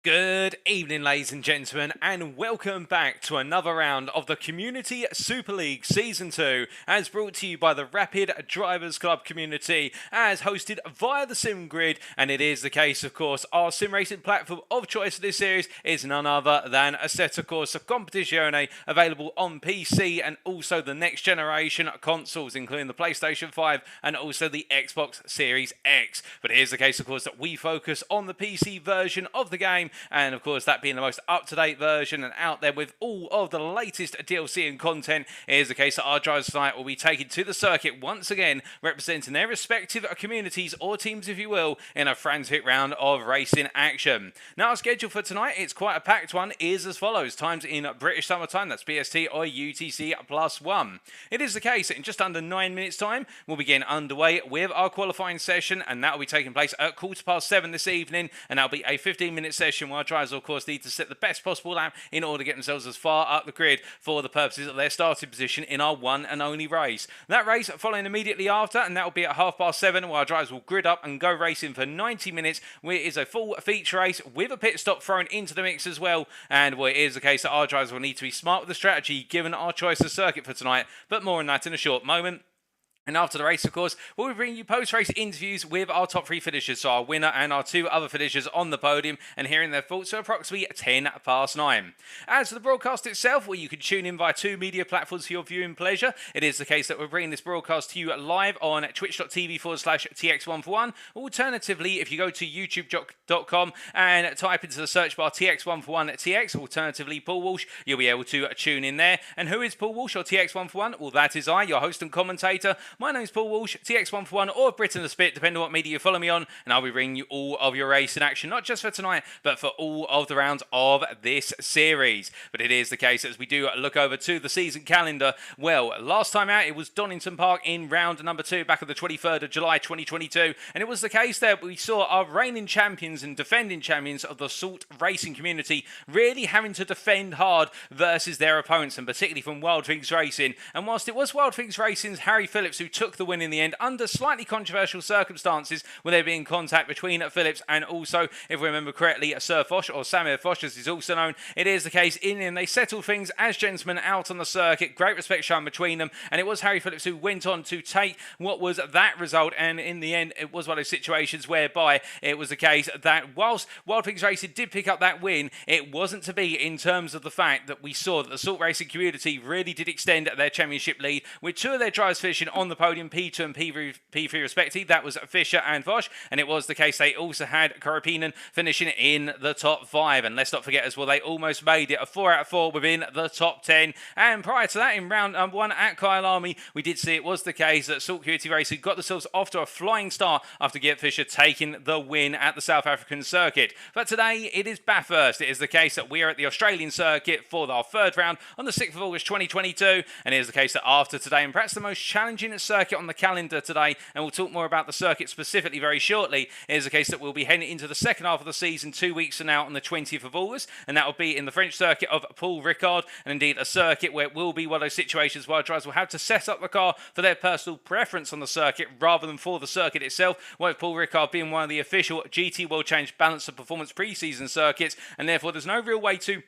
Good evening, ladies and gentlemen, and welcome back to another round of the Community Super League Season 2, as brought to you by the Rapid Drivers Club community, as hosted via the Sim Grid. And it is the case, of course, our sim racing platform of choice for this series is none other than Assetto Corsa Competizione, available on PC and also the next generation consoles, including the PlayStation 5 and also the Xbox Series X. But it is the case, of course, that we focus on the PC version of the game, and of course that being the most up-to-date version and out there with all of the latest DLC and content. It is the case that our drivers tonight will be taken to the circuit once again, representing their respective communities or teams, if you will, in a frantic round of racing action. Now, our schedule for tonight, it's quite a packed one, is as follows. Times in British Summer Time, that's BST or UTC +1. It is the case that in just under 9 minutes time, we'll begin underway with our qualifying session, and that will be taking place at 7:15 this evening, and that'll be a 15-minute session where our drivers, of course, need to set the best possible lap in order to get themselves as far up the grid for the purposes of their starting position in our one and only race. That race following immediately after, and that will be at 7:30, where our drivers will grid up and go racing for 90 minutes, where it is a full feature race with a pit stop thrown into the mix as well, and where it is the case that our drivers will need to be smart with the strategy given our choice of circuit for tonight, but more on that in a short moment. And after the race, of course, we'll be bringing you post-race interviews with our top three finishers, so our winner and our two other finishers on the podium, and hearing their thoughts at approximately 9:10. As for the broadcast itself, well, you can tune in via two media platforms for your viewing pleasure. It is the case that we're bringing this broadcast to you live on twitch.tv/TX141. Alternatively, if you go to youtube.com and type into the search bar TX141TX, alternatively Paul Walsh, you'll be able to tune in there. And who is Paul Walsh or TX141? Well, that is I, your host and commentator. My name's Paul Walsh, TX141 or Britain the Spit, depending on what media you follow me on, and I'll be bringing you all of your racing action, not just for tonight, but for all of the rounds of this series. But it is the case, as we do look over to the season calendar, well, last time out it was Donington Park in round number 2 back on the 23rd of July 2022, and it was the case that we saw our reigning champions and defending champions of the Salt Racing community really having to defend hard versus their opponents, and particularly from Wild Things Racing. And whilst it was Wild Things Racing's Harry Phillips who took the win in the end under slightly controversial circumstances, with there being contact between Phillips and also, if we remember correctly, Sir Foch, or Samir Foch as he's also known. It is the case in the end they settled things as gentlemen out on the circuit, great respect shown between them, and it was Harry Phillips who went on to take what was that result, and in the end it was one of those situations whereby it was the case that whilst Wild Things Racing did pick up that win, it wasn't to be in terms of the fact that we saw that the Salt Racing community really did extend their championship lead, with two of their drivers finishing on the podium, P2 and P3 respectively. That was Fisher and Foch, and it was the case they also had Karapinen finishing in the top 5, and let's not forget as well, they almost made it a 4 out of 4 within the top 10. And prior to that, in round 1 at Kyle Army, we did see it was the case that Salt Community Racing got themselves off to a flying start after Gert Fisher taking the win at the South African circuit. But today it is Bathurst. It is the case that we are at the Australian circuit for our third round on the 6th of August 2022, and it is the case that after today, and perhaps the most challenging circuit on the calendar today, and we'll talk more about the circuit specifically very shortly, it is the case that we'll be heading into the second half of the season 2 weeks from now on the 20th of August, and that will be in the French circuit of Paul Ricard, and indeed a circuit where it will be one of those situations where drivers will have to set up the car for their personal preference on the circuit rather than for the circuit itself, with Paul Ricard being one of the official GT World Challenge Balance of Performance pre-season circuits, and therefore there's no real way to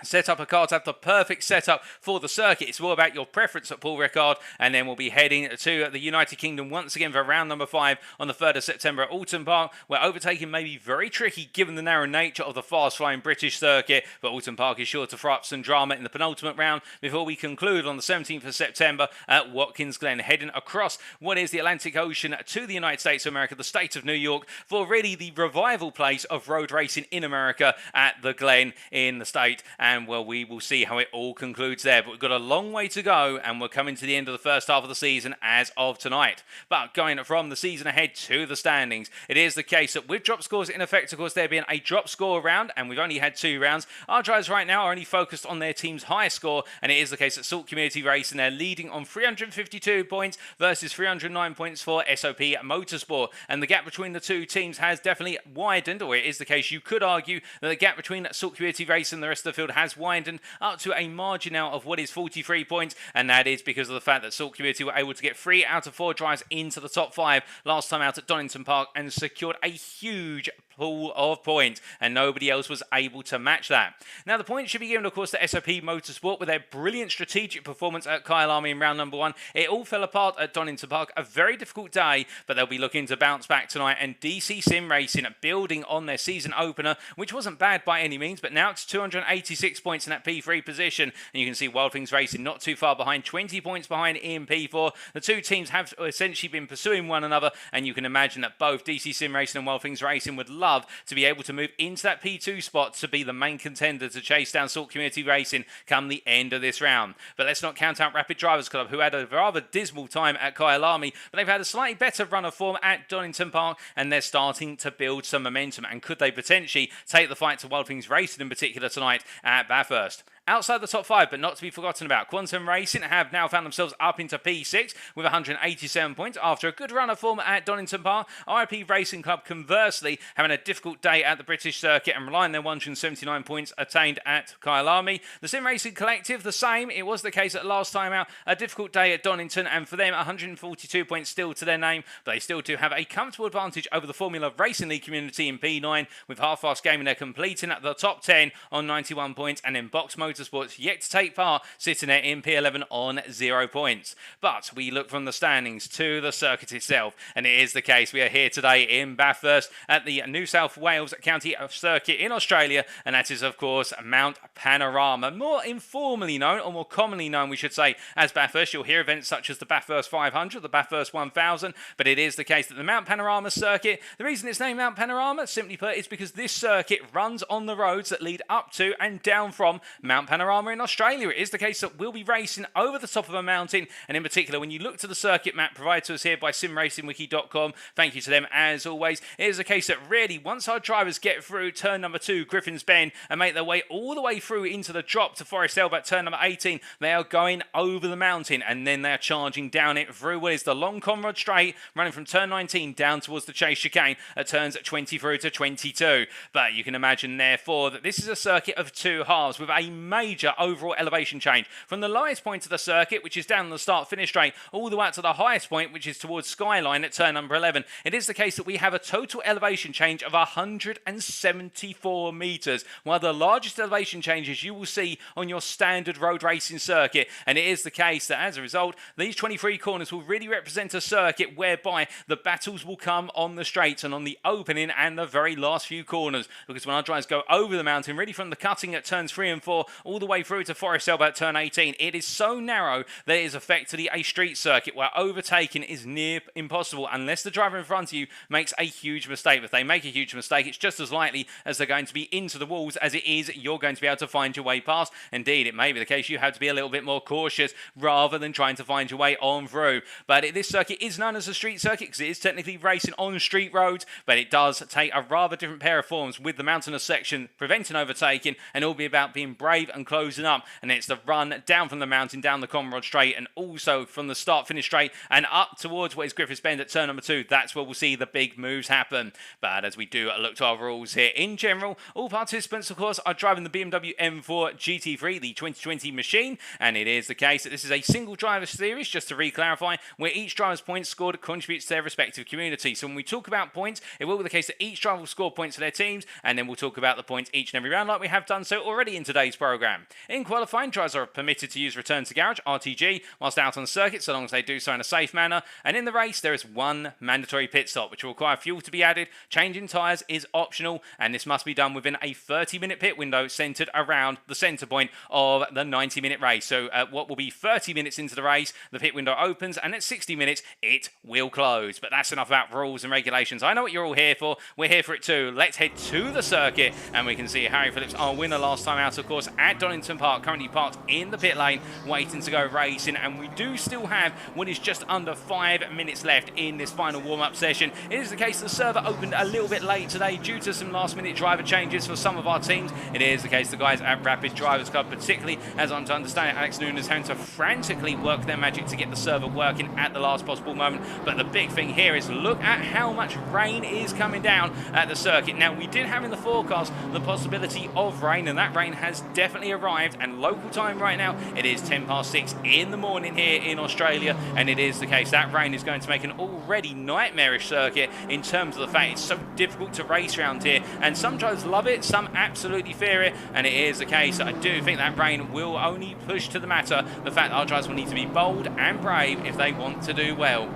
set up a car to have the perfect setup for the circuit. It's more about your preference at Paul Ricard, and then we'll be heading to the United Kingdom once again for round number 5 on the 3rd of September at Alton Park, where overtaking may be very tricky given the narrow nature of the fast-flying British circuit, but Alton Park is sure to throw up some drama in the penultimate round before we conclude on the 17th of September at Watkins Glen, heading across what is the Atlantic Ocean to the United States of America, the state of New York, for really the revival place of road racing in America at the Glen in the state. And well, we will see how it all concludes there. But we've got a long way to go, and we're coming to the end of the first half of the season as of tonight. But going from the season ahead to the standings, it is the case that with drop scores in effect, of course, there being a drop score round, and we've only had 2 rounds, our drivers right now are only focused on their team's highest score, and it is the case that Salt Community Racing, they're leading on 352 points versus 309 points for SOP Motorsport. And the gap between the two teams has definitely widened, or it is the case you could argue that the gap between Salt Community Racing and the rest of the field has widened up to a margin now of what is 43 points, and that is because of the fact that Salt Community were able to get 3 out of 4 drives into the top 5 last time out at Donington Park and secured a huge pool of points, and nobody else was able to match that. Now, the points should be given, of course, to SOP Motorsport with their brilliant strategic performance at Kyalami in round number 1. It all fell apart at Donington Park. A very difficult day, but they'll be looking to bounce back tonight. And DC Sim Racing building on their season opener, which wasn't bad by any means, but now it's 286 points in that P3 position. And you can see Wild Things Racing not too far behind, 20 points behind in P4. The two teams have essentially been pursuing one another, and you can imagine that both DC Sim Racing and Wild Things Racing would love to be able to move into that P2 spot to be the main contender to chase down Salt Community Racing come the end of this round. But let's not count out Rapid Drivers Club, who had a rather dismal time at Kyalami, but they've had a slightly better run of form at Donington Park, and they're starting to build some momentum. And could they potentially take the fight to Wild Things Racing in particular tonight at Bathurst? Outside the top 5, but not to be forgotten about, Quantum Racing have now found themselves up into P6 with 187 points after a good run of form at Donington Park. RIP Racing Club, conversely, having a difficult day at the British circuit and relying on their 179 points attained at Kyalami. The Sim Racing Collective, the same. It was the case at last time out. A difficult day at Donington, and for them, 142 points still to their name, but they still do have a comfortable advantage over the Formula Racing League community in P9, with Half Fast Gaming there completing at the top 10 on 91 points, and then Box Motorsports yet to take part, sitting there in P11 on 0 points. But we look from the standings to the circuit itself, and it is the case. We are here today in Bathurst at the New South Wales County Circuit in Australia, and that is, of course, Mount Panorama, more informally known, or more commonly known, we should say, as Bathurst. You'll hear events such as the Bathurst 500, the Bathurst 1000, but it is the case that the Mount Panorama circuit, the reason it's named Mount Panorama, simply put, is because this circuit runs on the roads that lead up to and down from Mount Panorama in Australia. It is the case that we'll be racing over the top of a mountain, and in particular, when you look to the circuit map provided to us here by simracingwiki.com, thank you to them as always, it is the case that really, once our drivers get through turn number 2, Griffin's Bend, and make their way all the way through into the drop to Forest Elba at turn number 18, they are going over the mountain, and then they're charging down it through what is the long Conrad Straight, running from turn 19 down towards the Chase Chicane at turns 20 through to 22. But you can imagine, therefore, that this is a circuit of 2 halves with a major overall elevation change from the lowest point of the circuit, which is down the start-finish straight, all the way up to the highest point, which is towards Skyline at turn number 11. It is the case that we have a total elevation change of 174 metres, one of the largest elevation changes you will see on your standard road racing circuit. And it is the case that, as a result, these 23 corners will really represent a circuit whereby the battles will come on the straights and on the opening and the very last few corners, because when our drivers go over the mountain, really from the cutting at turns 3 and 4 all the way through to Forest Elba at turn 18, it is so narrow that it is effectively a street circuit where overtaking is near impossible unless the driver in front of you makes a huge mistake. If they make a huge mistake, it's just as likely as they're going to be into the walls as it is you're going to be able to find your way past. Indeed, it may be the case you have to be a little bit more cautious rather than trying to find your way on through. But this circuit is known as a street circuit because it is technically racing on street roads, but it does take a rather different pair of forms, with the mountainous section preventing overtaking and all be about being brave and closing up. And it's the run down from the mountain, down the Conrad Straight, and also from the start-finish straight and up towards what is Griffiths Bend at turn number 2. That's where we'll see the big moves happen. But as we do look to our rules here, in general, all participants, of course, are driving the BMW M4 GT3, the 2020 machine, and it is the case that this is a single driver series, just to re-clarify, where each driver's points scored contributes to their respective community. So when we talk about points, it will be the case that each driver will score points for their teams, and then we'll talk about the points each and every round like we have done so already in today's programme. In qualifying, drivers are permitted to use return to garage, RTG, whilst out on the circuit, so long as they do so in a safe manner. And in the race, there is one mandatory pit stop, which will require fuel to be added. Changing tyres is optional, and this must be done within a 30-minute pit window centred around the centre point of the 90-minute race. So what will be 30 minutes into the race, the pit window opens, and at 60 minutes, it will close. But that's enough about rules and regulations. I know what you're all here for. We're here for it too. Let's head to the circuit, and we can see Harry Phillips, our winner last time out, of course, at Donington Park, currently parked in the pit lane, waiting to go racing. And we do still have what is just under 5 minutes left in this final warm-up session. It is the case the server opened a little bit late today due to some last-minute driver changes for some of our teams. It is the case the guys at Rapid Drivers Club, particularly, as I'm to understand it, Alex Nunes having to frantically work their magic to get the server working at the last possible moment. But the big thing here is look at how much rain is coming down at the circuit. Now, we did have in the forecast the possibility of rain, and that rain has definitely definitely arrived, and local time right now, it is 6:10 in the morning here in Australia, and it is the case that rain is going to make an already nightmarish circuit in terms of the fact it's so difficult to race around here, and some drivers love it, some absolutely fear it, and it is the case that I do think that rain will only push to the matter the fact that our drivers will need to be bold and brave if they want to do well.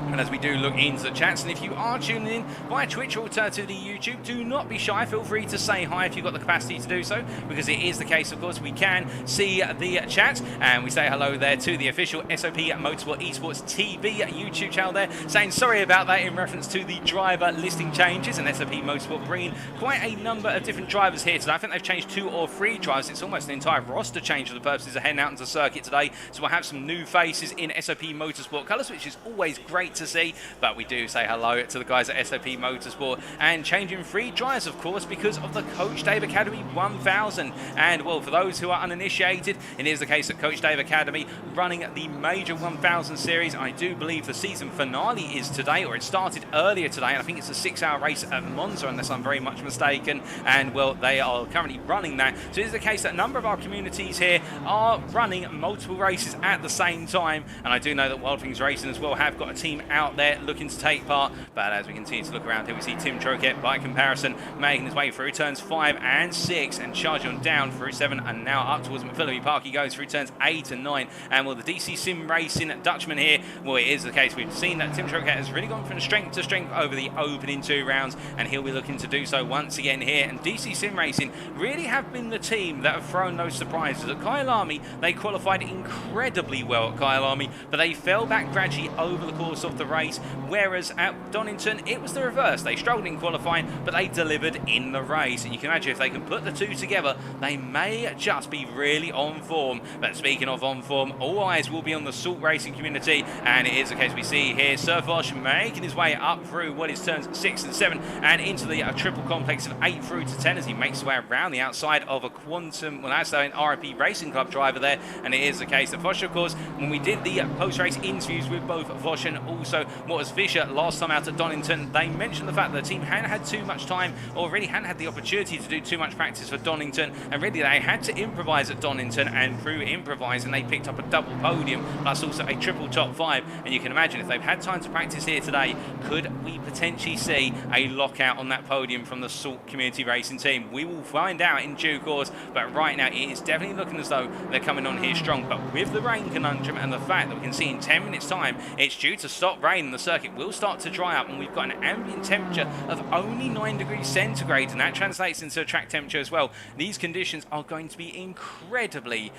And as we do look into the chats, and if you are tuning in via Twitch or alternatively YouTube, do not be shy. Feel free to say hi if you've got the capacity to do so, because it is the case, of course, we can see the chat. And we say hello there to the official SOP Motorsport Esports TV YouTube channel there, saying sorry about that in reference to the driver listing changes. And SOP Motorsport bringing quite a number of different drivers here today. I think they've changed 2 or 3 drivers. It's almost an entire roster change for the purposes of heading out into the circuit today. So we'll have some new faces in SOP Motorsport colours, which is always great to see, but we do say hello to the guys at SOP Motorsport, and changing 3 drivers, of course, because of the Coach Dave Academy 1000. And well, for those who are uninitiated, it is the case that Coach Dave Academy running the major 1000 series. I do believe the season finale is today, or it started earlier today, and I think it's a 6-hour race at Monza unless I'm very much mistaken, and well, they are currently running that. So it is the case that a number of our communities here are running multiple races at the same time, and I do know that Wild Things Racing as well have got a team out there looking to take part. But as we continue to look around here, we see Tim Troquet by comparison making his way through turns 5 and 6 and charging on down through 7 and now up towards McPhillamy Park. He goes through turns 8 and 9, and well, the DC Sim Racing Dutchman here, well, it is the case we've seen that Tim Troquet has really gone from strength to strength over the opening 2 rounds, and he'll be looking to do so once again here. And DC Sim Racing really have been the team that have thrown those surprises. At Kyalami, they qualified incredibly well at Kyalami, but they fell back gradually over the course of the race, whereas at Donington it was the reverse. They struggled in qualifying, but they delivered in the race, and you can imagine if they can put the 2 together, they may just be really on form. But speaking of on form, all eyes will be on the Salt Racing community, and it is the case we see here Sir Vosh making his way up through what is turns 6 and 7 and into the triple complex of 8 through to 10 as he makes his way around the outside of a Quantum, well, that's an RP Racing Club driver there. And it is the case that Vosh, of course, when we did the post-race interviews with both Vosh and also what was Fisher last time out at Donington, they mentioned the fact that the team hadn't had too much time, or really hadn't had the opportunity to do too much practice for Donington, and really they had to improvise at Donington, and through improvising they picked up a double podium plus also a triple top 5. And you can imagine if they've had time to practice here today, could we potentially see a lockout on that podium from the Salt Community Racing team? We will find out in due course, but right now it is definitely looking as though they're coming on here strong. But with the rain conundrum and the fact that we can see in 10 minutes time it's due to stop raining, the circuit will start to dry up, and we've got an ambient temperature of only 9 degrees centigrade, and that translates into a track temperature as well. These conditions are going to be incredibly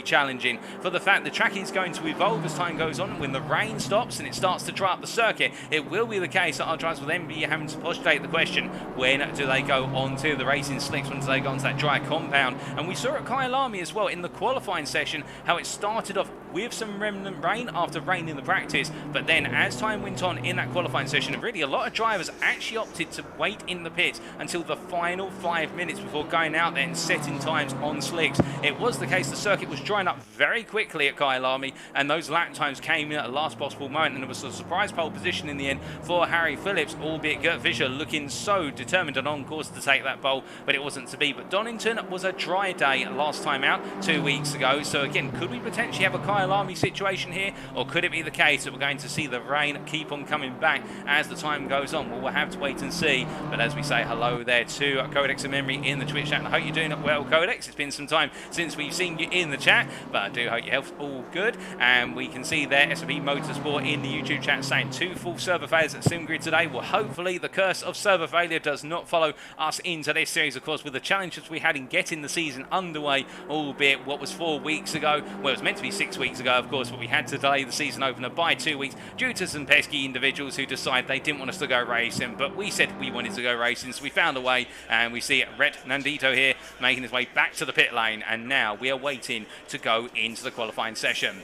challenging, for the fact the track is going to evolve as time goes on. When the rain stops and it starts to dry up the circuit, it will be the case that our drivers will then be having to postulate the question, when do they go onto the racing slicks, when do they go onto that dry compound? And we saw at Kyalami as well in the qualifying session how it started off with some remnant rain after rain in the practice, but then as time went on in that qualifying session, really a lot of drivers actually opted to wait in the pits until the final 5 minutes before going out there and setting times on slicks. It was the case the circuit was drying up very quickly at Kyalami, and those lap times came in at the last possible moment, and it was a surprise pole position in the end for Harry Phillips, albeit Gert Fischer looking so determined and on course to take that pole, but it wasn't to be. But Donington was a dry day last time out 2 weeks ago, so again, could we potentially have a Kyalami situation here, or could it be the case that we're going to see the rain keep on coming back as the time goes on? Well, we'll have to wait and see. But as we say hello there to Codex and Memory in the Twitch chat, and I hope you're doing well, Codex. It's been some time since we've seen you in the chat, but I do hope your health's all good. And we can see there SOP Motorsport in the YouTube chat saying 2 full server failures at SimGrid today. Well, hopefully the curse of server failure does not follow us into this series, of course, with the challenges we had in getting the season underway, albeit what was 4 weeks ago. Well, it was meant to be 6 weeks ago, of course, but we had to delay the season opener by 2 weeks due to some pesky individuals who decided they didn't want us to go racing, but we said we wanted to go racing, so we found a way. And we see Red Nandito here making his way back to the pit lane, and now we are waiting to go into the qualifying session.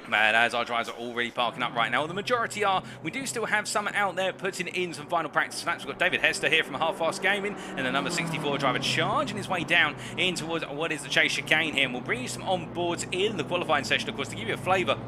But as our drivers are already parking up right now, the majority are. We do still have some out there putting in some final practice laps. We've got David Hester here from Half Fast Gaming, and the number 64 driver charging his way down in towards what is the chase chicane here. And we'll bring you some on boards in the qualifying session, of course, to give you a flavour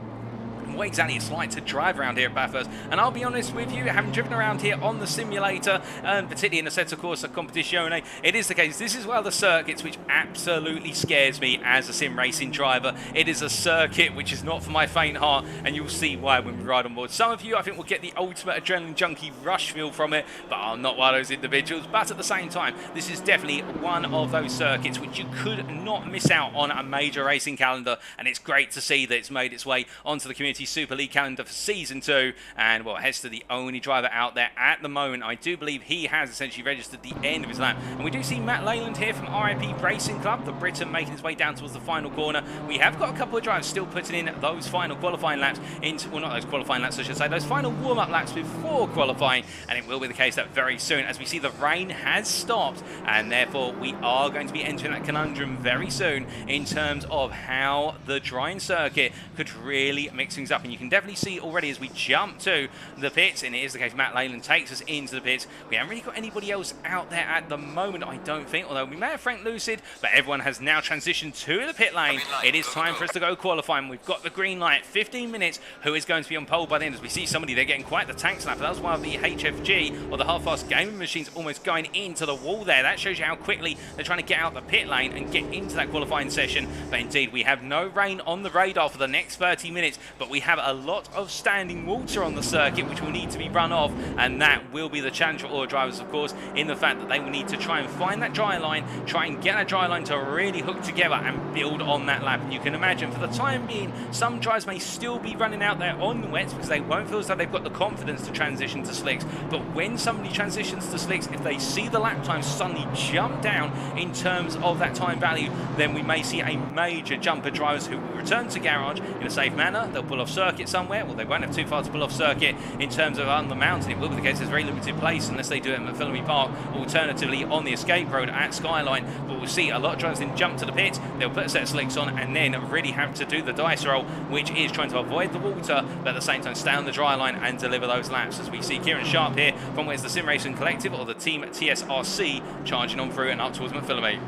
what exactly it's like to drive around here at Bathurst. And I'll be honest with you, having driven around here on the simulator, and particularly in Assetto Corsa Competizione, it is the case. This is one of the circuits which absolutely scares me as a sim racing driver. It is a circuit which is not for my faint heart, and you'll see why when we ride on board. Some of you, I think, will get the ultimate adrenaline junkie rush feel from it, but I'm not one of those individuals. But at the same time, this is definitely one of those circuits which you could not miss out on a major racing calendar, and it's great to see that it's made its way onto the Community Super League calendar for Season 2, and well, Hester, the only driver out there at the moment. I do believe he has essentially registered the end of his lap, and we do see Matt Leyland here from RIP Racing Club, the Briton, making his way down towards the final corner. We have got a couple of drivers still putting in those final qualifying laps into, well, not those qualifying laps I should say, those final warm-up laps before qualifying, and it will be the case that very soon, as we see the rain has stopped, and therefore we are going to be entering that conundrum very soon in terms of how the drying circuit could really mix things up. And you can definitely see already as we jump to the pits, and it is the case Matt Leyland takes us into the pits. We haven't really got anybody else out there at the moment, I don't think, although we may have Frank Lucid, but everyone has now transitioned to the pit lane. It is time for us to go qualifying. We've got the green light, 15 minutes. Who is going to be on pole by the end? As we see somebody, they're getting quite the tank slap. That was one of the HFG, or the half-fast gaming machines, almost going into the wall there. That shows you how quickly they're trying to get out the pit lane and get into that qualifying session. But indeed, we have no rain on the radar for the next 30 minutes, but we have a lot of standing water on the circuit which will need to be run off, and that will be the challenge for all drivers, of course, in the fact that they will need to try and find that dry line, try and get that dry line to really hook together and build on that lap. And you can imagine, for the time being, some drivers may still be running out there on the wets because they won't feel as though they've got the confidence to transition to slicks. But when somebody transitions to slicks, if they see the lap time suddenly jump down in terms of that time value, then we may see a major jump of drivers who will return to garage in a safe manner. They'll pull off circuit somewhere. Well, they won't have too far to pull off circuit in terms of on the mountain. It will be the case there's very limited place unless they do it at Phillips Park, alternatively on the escape road at Skyline. But we'll see a lot of drivers then jump to the pit. They'll put a set of slicks on and then really have to do the dice roll, which is trying to avoid the water, but at the same time stay on the dry line and deliver those laps. As we see Kieran Sharp here from where's the Sim Racing Collective, or the team at TSRC, charging on through and up towards McPhillamy.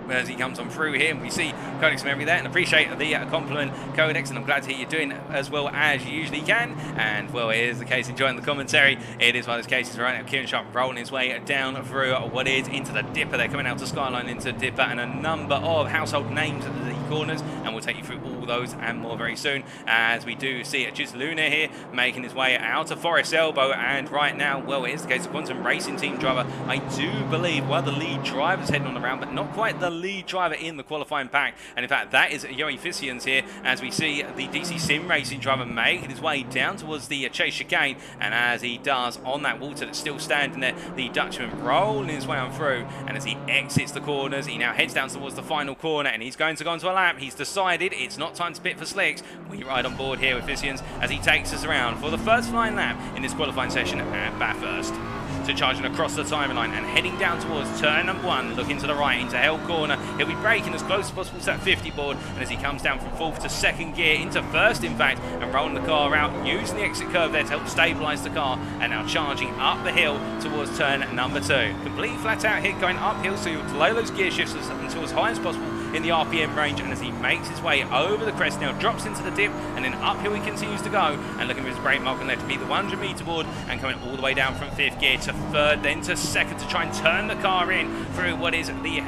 As he comes on through here, and we see Codex Memory there, and appreciate the compliment, Codex, and I'm glad to hear you're doing as well as you usually can. And well, it is the case, enjoying the commentary. It is one of those cases right now. Kieran Sharp rolling his way down through what is into the dipper. They're coming out to Skyline into dipper, and a number of household names at the corners, and we'll take you through all those and more very soon. As we do see Juice Luna here making his way out of Forest Elbow, and right now, well, it is the case, the Quantum Racing Team driver, I do believe one of the lead drivers heading on the round, but not quite the lead driver in the qualifying pack. And in fact, that is Yoey Fissians here, as we see the DC Sim Racing driver making his way down towards the chase chicane, and as he does on that water that's still standing there, the Dutchman rolling his way on through, and as he exits the corners, he now heads down towards the final corner, and he's going to go into a lap. He's decided it's not time to pit for slicks. We ride on board here with Fissians as he takes us around for the first flying lap in this qualifying session at Bathurst. So charging across the timeline and heading down towards turn number 1, looking to the right into Hell Corner. He'll be braking as close as possible to that 50 board, and as he comes down from 4th to 2nd gear, into 1st in fact, and rolling the car out, using the exit curve there to help stabilise the car, and now charging up the hill towards turn number 2. Completely flat out hit going uphill, so you'll delay those gear shifts until as high as possible in the RPM range, and as he makes his way over the crest, now drops into the dip, and then uphill he continues to go, and looking for his brake mark on there to be the 100 metre board, and coming all the way down from 5th gear to 3rd, then to 2nd to try and turn the car in through what is the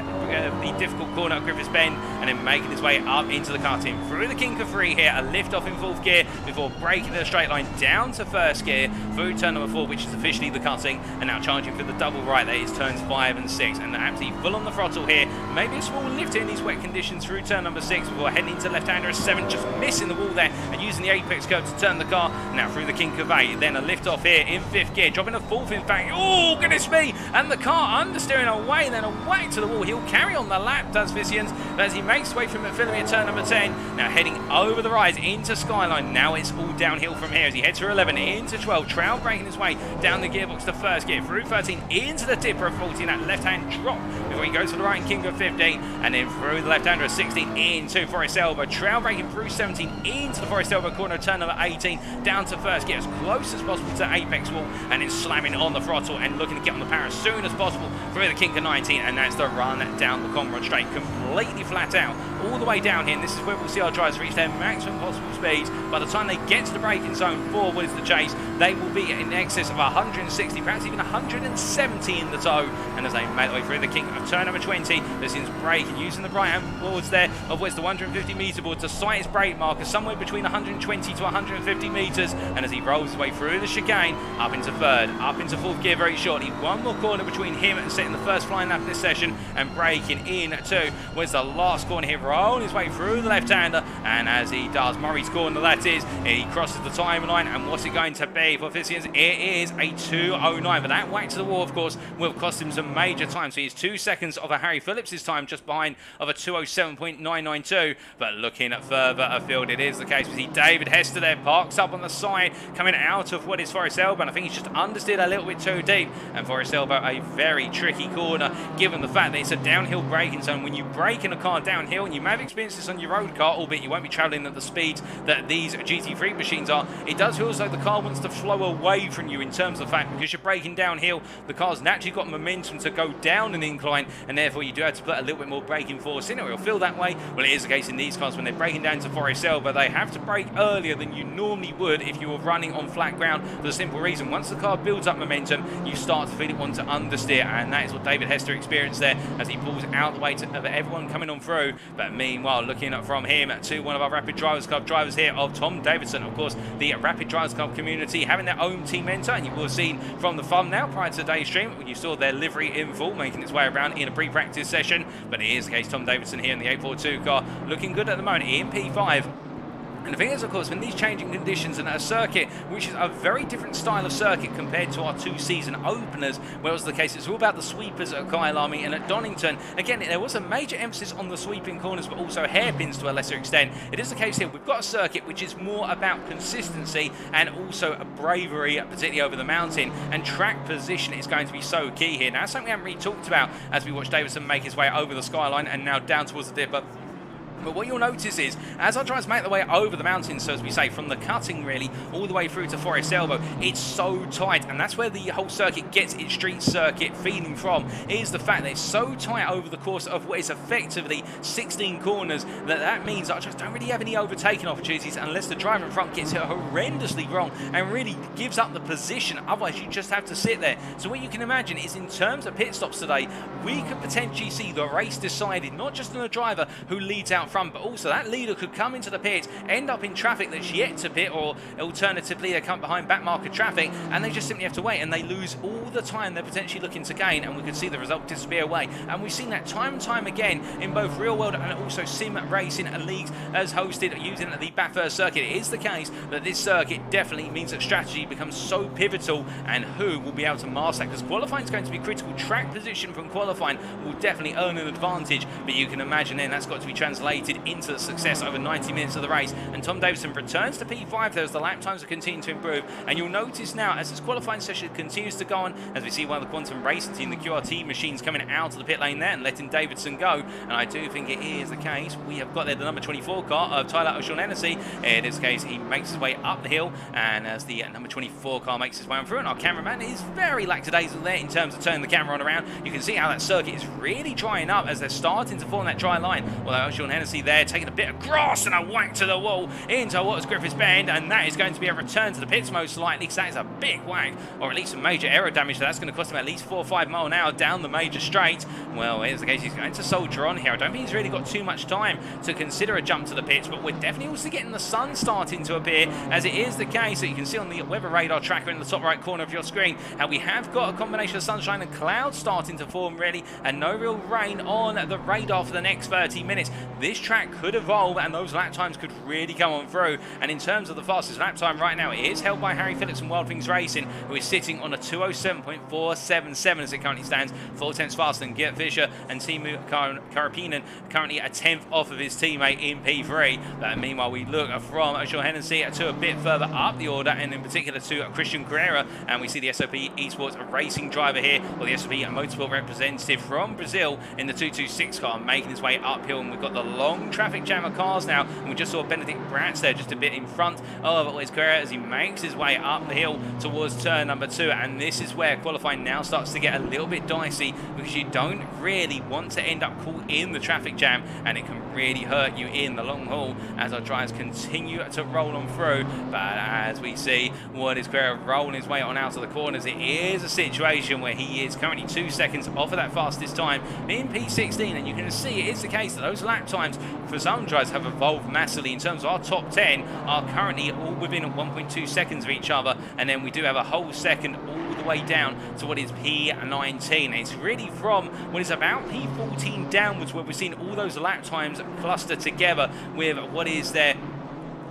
difficult corner at Griffiths Bend, and then making his way up into the cutting through the kink of 3 here, a lift off in 4th gear before breaking the straight line down to 1st gear through turn number 4, which is officially the cutting, and now charging for the double right there is turns 5 and 6, and absolutely full on the throttle here. Maybe a small lift in these wet conditions through turn number 6 before heading into left-hander 7, just missing the wall there and using the apex curve to turn the car now through the kink of 8, then a lift off here in 5th gear, dropping a 4th in fact. Oh goodness me, and the car understeering away, then a whack to the wall. He'll carry on the lap, does Fissians, but as he makes his way from McPhillamy at turn number 10, now heading over the rise into Skyline. Now it's all downhill from here as he heads through 11 into 12, trail breaking his way down the gearbox to 1st gear, through 13 into the dipper of 14, that left-hand drop before he goes for the right and king of 15, and then through the left-hander of 16 into Forest Elbow, trail breaking through 17 into the Forest Elbow corner, turn number 18, down to 1st gear as close as possible to apex wall, and then slamming on the throttle and looking to get on the power as soon as possible through the kink of 19, and that's the run down the Conrod straight, completely flat out, all the way down here. And this is where we'll see our drivers reach their maximum possible speeds. By the time they get to the braking zone for what is the chase, they will be in excess of 160, perhaps even 170 in the tow. And as they make their way through the kink of turn number 20, Lucian's braking, using the right-hand boards there of what's the 150 metre board to sight his brake marker somewhere between 120 to 150 metres. And as he rolls his way through the chicane, up into third, up into fourth gear very shortly. One more corner between him and setting the first flying lap of this session, and braking into where's the last corner here, rolling his way through the left-hander. And as he does, Murray's corner that is, he crosses the timeline. And what's it going to be for Phissians? It is a 2:09, but that whack to the wall, of course, will cost him some major time. So he's 2 seconds of a Harry Phillips' time, just behind of a 2:07.992. But looking at further afield, it is the case. We see David Hester there, parks up on the side, coming out of what is Forest Elbow, and I think he's just understeered a little bit too deep. And Forest Elbow, a very tricky corner, given the fact that it's a downhill braking zone. When you brake in a car downhill, and you may have experienced this on your road car, albeit you won't be travelling at the speeds that these GT3 machines are, it does feel as though the car wants to flow away from you in terms of the fact, because you're braking downhill, the car's naturally got momentum to go down an incline, and therefore you do have to put a little bit more braking force in it. It'll feel that way. Well, it is the case in these cars when they're braking down to Forest Elbow, they have to brake earlier than you normally would if you were running on flat ground, for the simple reason, once the car builds up momentum, you start to feel it want to understeer, and that is what David Hester experienced there as he pulls out the way of everyone coming on through. But meanwhile, looking from him to one of our Rapid Drivers Club drivers here of Tom Davidson. Of course, the Rapid Drivers Club community having their own team mentor, and you will have seen from the thumbnail prior to today's stream, you saw their livery in full making its way around in a pre-practice session. But it is the case, Tom Davidson here in the 842 car, looking good at the moment in P5. And the thing is, of course, when these changing conditions and a circuit, which is a very different style of circuit compared to our two-season openers, where it was the case, it's all about the sweepers at Kyalami and at Donington. Again, there was a major emphasis on the sweeping corners, but also hairpins to a lesser extent. It is the case here, we've got a circuit which is more about consistency and also a bravery, particularly over the mountain, and track position is going to be so key here. Now, something we haven't really talked about as we watch Davidson make his way over the skyline and now down towards the dipper. But what you'll notice is, as our drivers make their way over the mountains, so as we say, from the cutting really, all the way through to Forest Elbow, it's so tight, and that's where the whole circuit gets its street circuit feeling from, is the fact that it's so tight over the course of what is effectively 16 corners, that means our drivers don't really have any overtaking opportunities unless the driver in front gets it horrendously wrong and really gives up the position. Otherwise, you just have to sit there. So what you can imagine is, in terms of pit stops today, we could potentially see the race decided not just on a driver who leads out front, but also that leader could come into the pit, end up in traffic that's yet to pit, or alternatively they come behind backmarker traffic and they just simply have to wait, and they lose all the time they're potentially looking to gain, and we could see the result disappear away. And we've seen that time and time again in both real world and also sim racing leagues as hosted using the Bathurst circuit. It is the case that this circuit definitely means that strategy becomes so pivotal, and who will be able to master that, because qualifying is going to be critical. Track position from qualifying will definitely earn an advantage, but you can imagine then that's got to be translated into the success over 90 minutes of the race. And Tom Davidson returns to P5 there as the lap times are continuing to improve, and you'll notice now as this qualifying session continues to go on, as we see one of the Quantum Racing team, the QRT machines, coming out of the pit lane there and letting Davidson go. And I do think it is the case, we have got there the number 24 car of Tyler O'Shaughnessy. In this case, he makes his way up the hill, and as the number 24 car makes his way on through, and our cameraman is very lackadaisical there in terms of turning the camera on around. You can see how that circuit is really drying up as they're starting to form that dry line. Although O'Shaughnessy there taking a bit of grass and a whack to the wall into what was Griffiths Bend, and that is going to be a return to the pits most likely, because that is a big whack, or at least some major aero damage. That's going to cost him at least 4 or 5 miles an hour down the major straight. Well, here's the case, he's going to soldier on here. I don't think he's really got too much time to consider a jump to the pits, but we're definitely also getting the sun starting to appear, as it is the case that you can see on the weather radar tracker in the top right corner of your screen how we have got a combination of sunshine and clouds starting to form really, and no real rain on the radar for the next 30 minutes. This track could evolve and those lap times could really come on through. And in terms of the fastest lap time right now, it is held by Harry Phillips and Wild Things Racing, who is sitting on a 2:07.477 as it currently stands, 4 tenths faster than Gert Fischer, and Timu Karapinen currently a 10th off of his teammate in P3. But meanwhile, we look from O'Shaughnessy to a bit further up the order, and in particular to Christian Carrera, and we see the SOP Esports racing driver here, or the SOP Motorsport representative from Brazil in the 226 car, making his way uphill, and we've got the long traffic jam of cars now, and we just saw Benedict Bratz there just a bit in front of Luis Carrera as he makes his way up the hill towards turn number 2, and this is where qualifying now starts to get a little bit dicey because you don't really want to end up caught in the traffic jam, and it can really hurt you in the long haul as our drivers continue to roll on through. But as we see Luis Carrera rolling his way on out of the corners, it is a situation where he is currently 2 seconds off of that fastest time in P16, and you can see it is the case that those lap times for some drivers have evolved massively. In terms of our top 10 are currently all within 1.2 seconds of each other, and then we do have a whole second all the way down to what is P19. It's really from what is about P14 downwards where we've seen all those lap times cluster together with what is there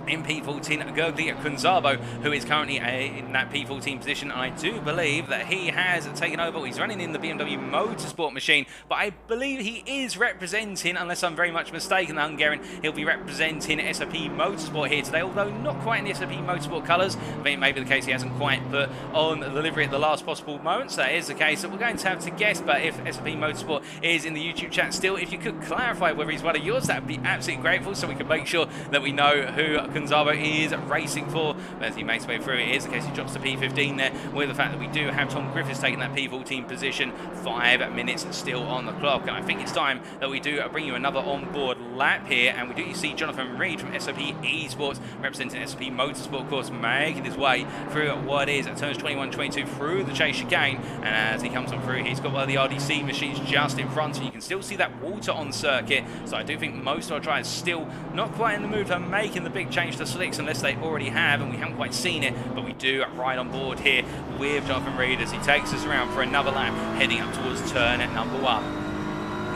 in P14, Gergli Kunzabo, who is currently in that P14 position. I do believe that he has taken over. He's running in the BMW Motorsport machine, but I believe he is representing, unless I'm very much mistaken, the Hungarian. He'll be representing SOP Motorsport here today, although not quite in the SOP Motorsport colours. I think it may be the case he hasn't quite put on the livery at the last possible moment, so that is the case that we're going to have to guess. But if SOP Motorsport is in the YouTube chat still, if you could clarify whether he's one of yours, that would be absolutely grateful, so we can make sure that we know who Kunzabo is racing for. But as he makes his way through, it is the case he drops to P15 there, with the fact that we do have Tom Griffiths taking that P14 position. 5 minutes still on the clock, and I think it's time that we do bring you another onboard lap here, and we do see Jonathan Reed from SOP Esports representing SOP Motorsport course making his way through what is turns 21-22 through the chase chicane, and as he comes on through, he's got one of the RDC machines just in front, and you can still see that water on circuit. So I do think most of our drivers still not quite in the mood for making the big change to slicks unless they already have, and we haven't quite seen it, but we do ride on board here with Jonathan Reed as he takes us around for another lap heading up towards turn at number 1.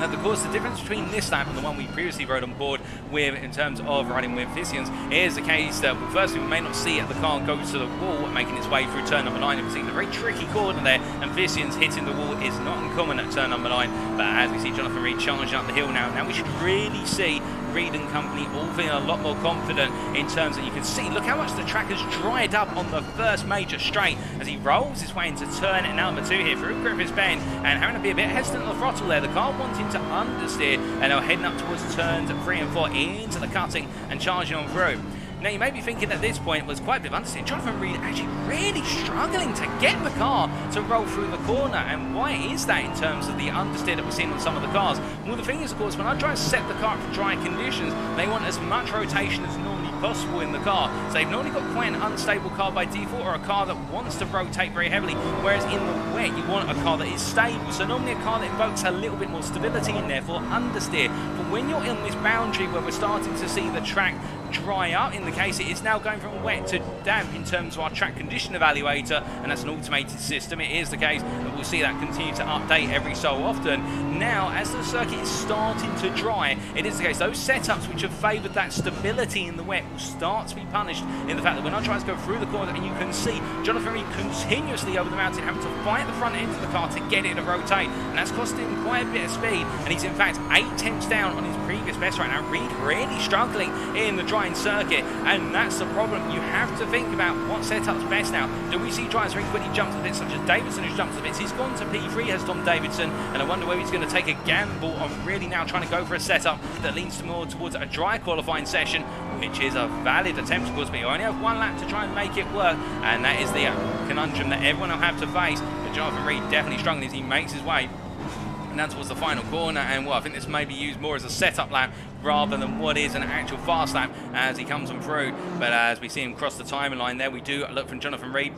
Now, of course, the difference between this lap and the one we previously rode on board with in terms of riding with Phissians is the case that, well, firstly, we may not see the car go to the wall, making its way through turn number 9. We're seeing a very tricky corner there, and Phissians hitting the wall is not uncommon at turn number 9. But as we see Jonathan Reed charging up the hill now we should really see Reed and company all feeling a lot more confident in terms of, you can see, look how much the track has dried up on the first major straight as he rolls his way into turn at number 2 here through Griffiths Bend, and having to be a bit hesitant on the throttle there. The car wanting to understeer, and now heading up towards turns 3 and 4 into the cutting and charging on through. Now, you may be thinking at this point was quite a bit of understeer. Jonathan Reed actually really struggling to get the car to roll through the corner. And why is that in terms of the understeer that we're seeing on some of the cars? Well, the thing is, of course, when I try to set the car up for dry conditions, they want as much rotation as normally possible in the car. So they've normally got quite an unstable car by default, or a car that wants to rotate very heavily, whereas in the wet you want a car that is stable. So normally a car that invokes a little bit more stability and therefore understeer. But when you're in this boundary where we're starting to see the track dry up, in the case it is now going from wet to damp in terms of our track condition evaluator, and that's an automated system, it is the case that we'll see that continue to update every so often. Now, as the circuit is starting to dry, it is the case those setups which have favoured that stability in the wet will start to be punished in the fact that when I try to go through the corner, and you can see Jonathan Reed continuously over the mountain having to fight the front end of the car to get it to rotate, and that's costing him quite a bit of speed, and he's in fact 8 tenths down on his previous best right now. Reed really struggling in the drying circuit, and that's the problem. You have to think about what setup's best now. Do we see drivers very quickly jump to the bits, such as Davidson, who's jumped to the bits? He's gone to P3, has Tom Davidson, and I wonder whether he's going to take a gamble on really now trying to go for a setup that leans more towards a dry qualifying session, which is a valid attempt, of course, but you only have 1 lap to try and make it work, and that is the conundrum that everyone will have to face. But Jonathan Reed definitely struggling as he makes his way down towards the final corner, and well, I think this may be used more as a setup lap rather than what is an actual fast lap as he comes on through. But as we see him cross the timing line there, we do look from Jonathan Reed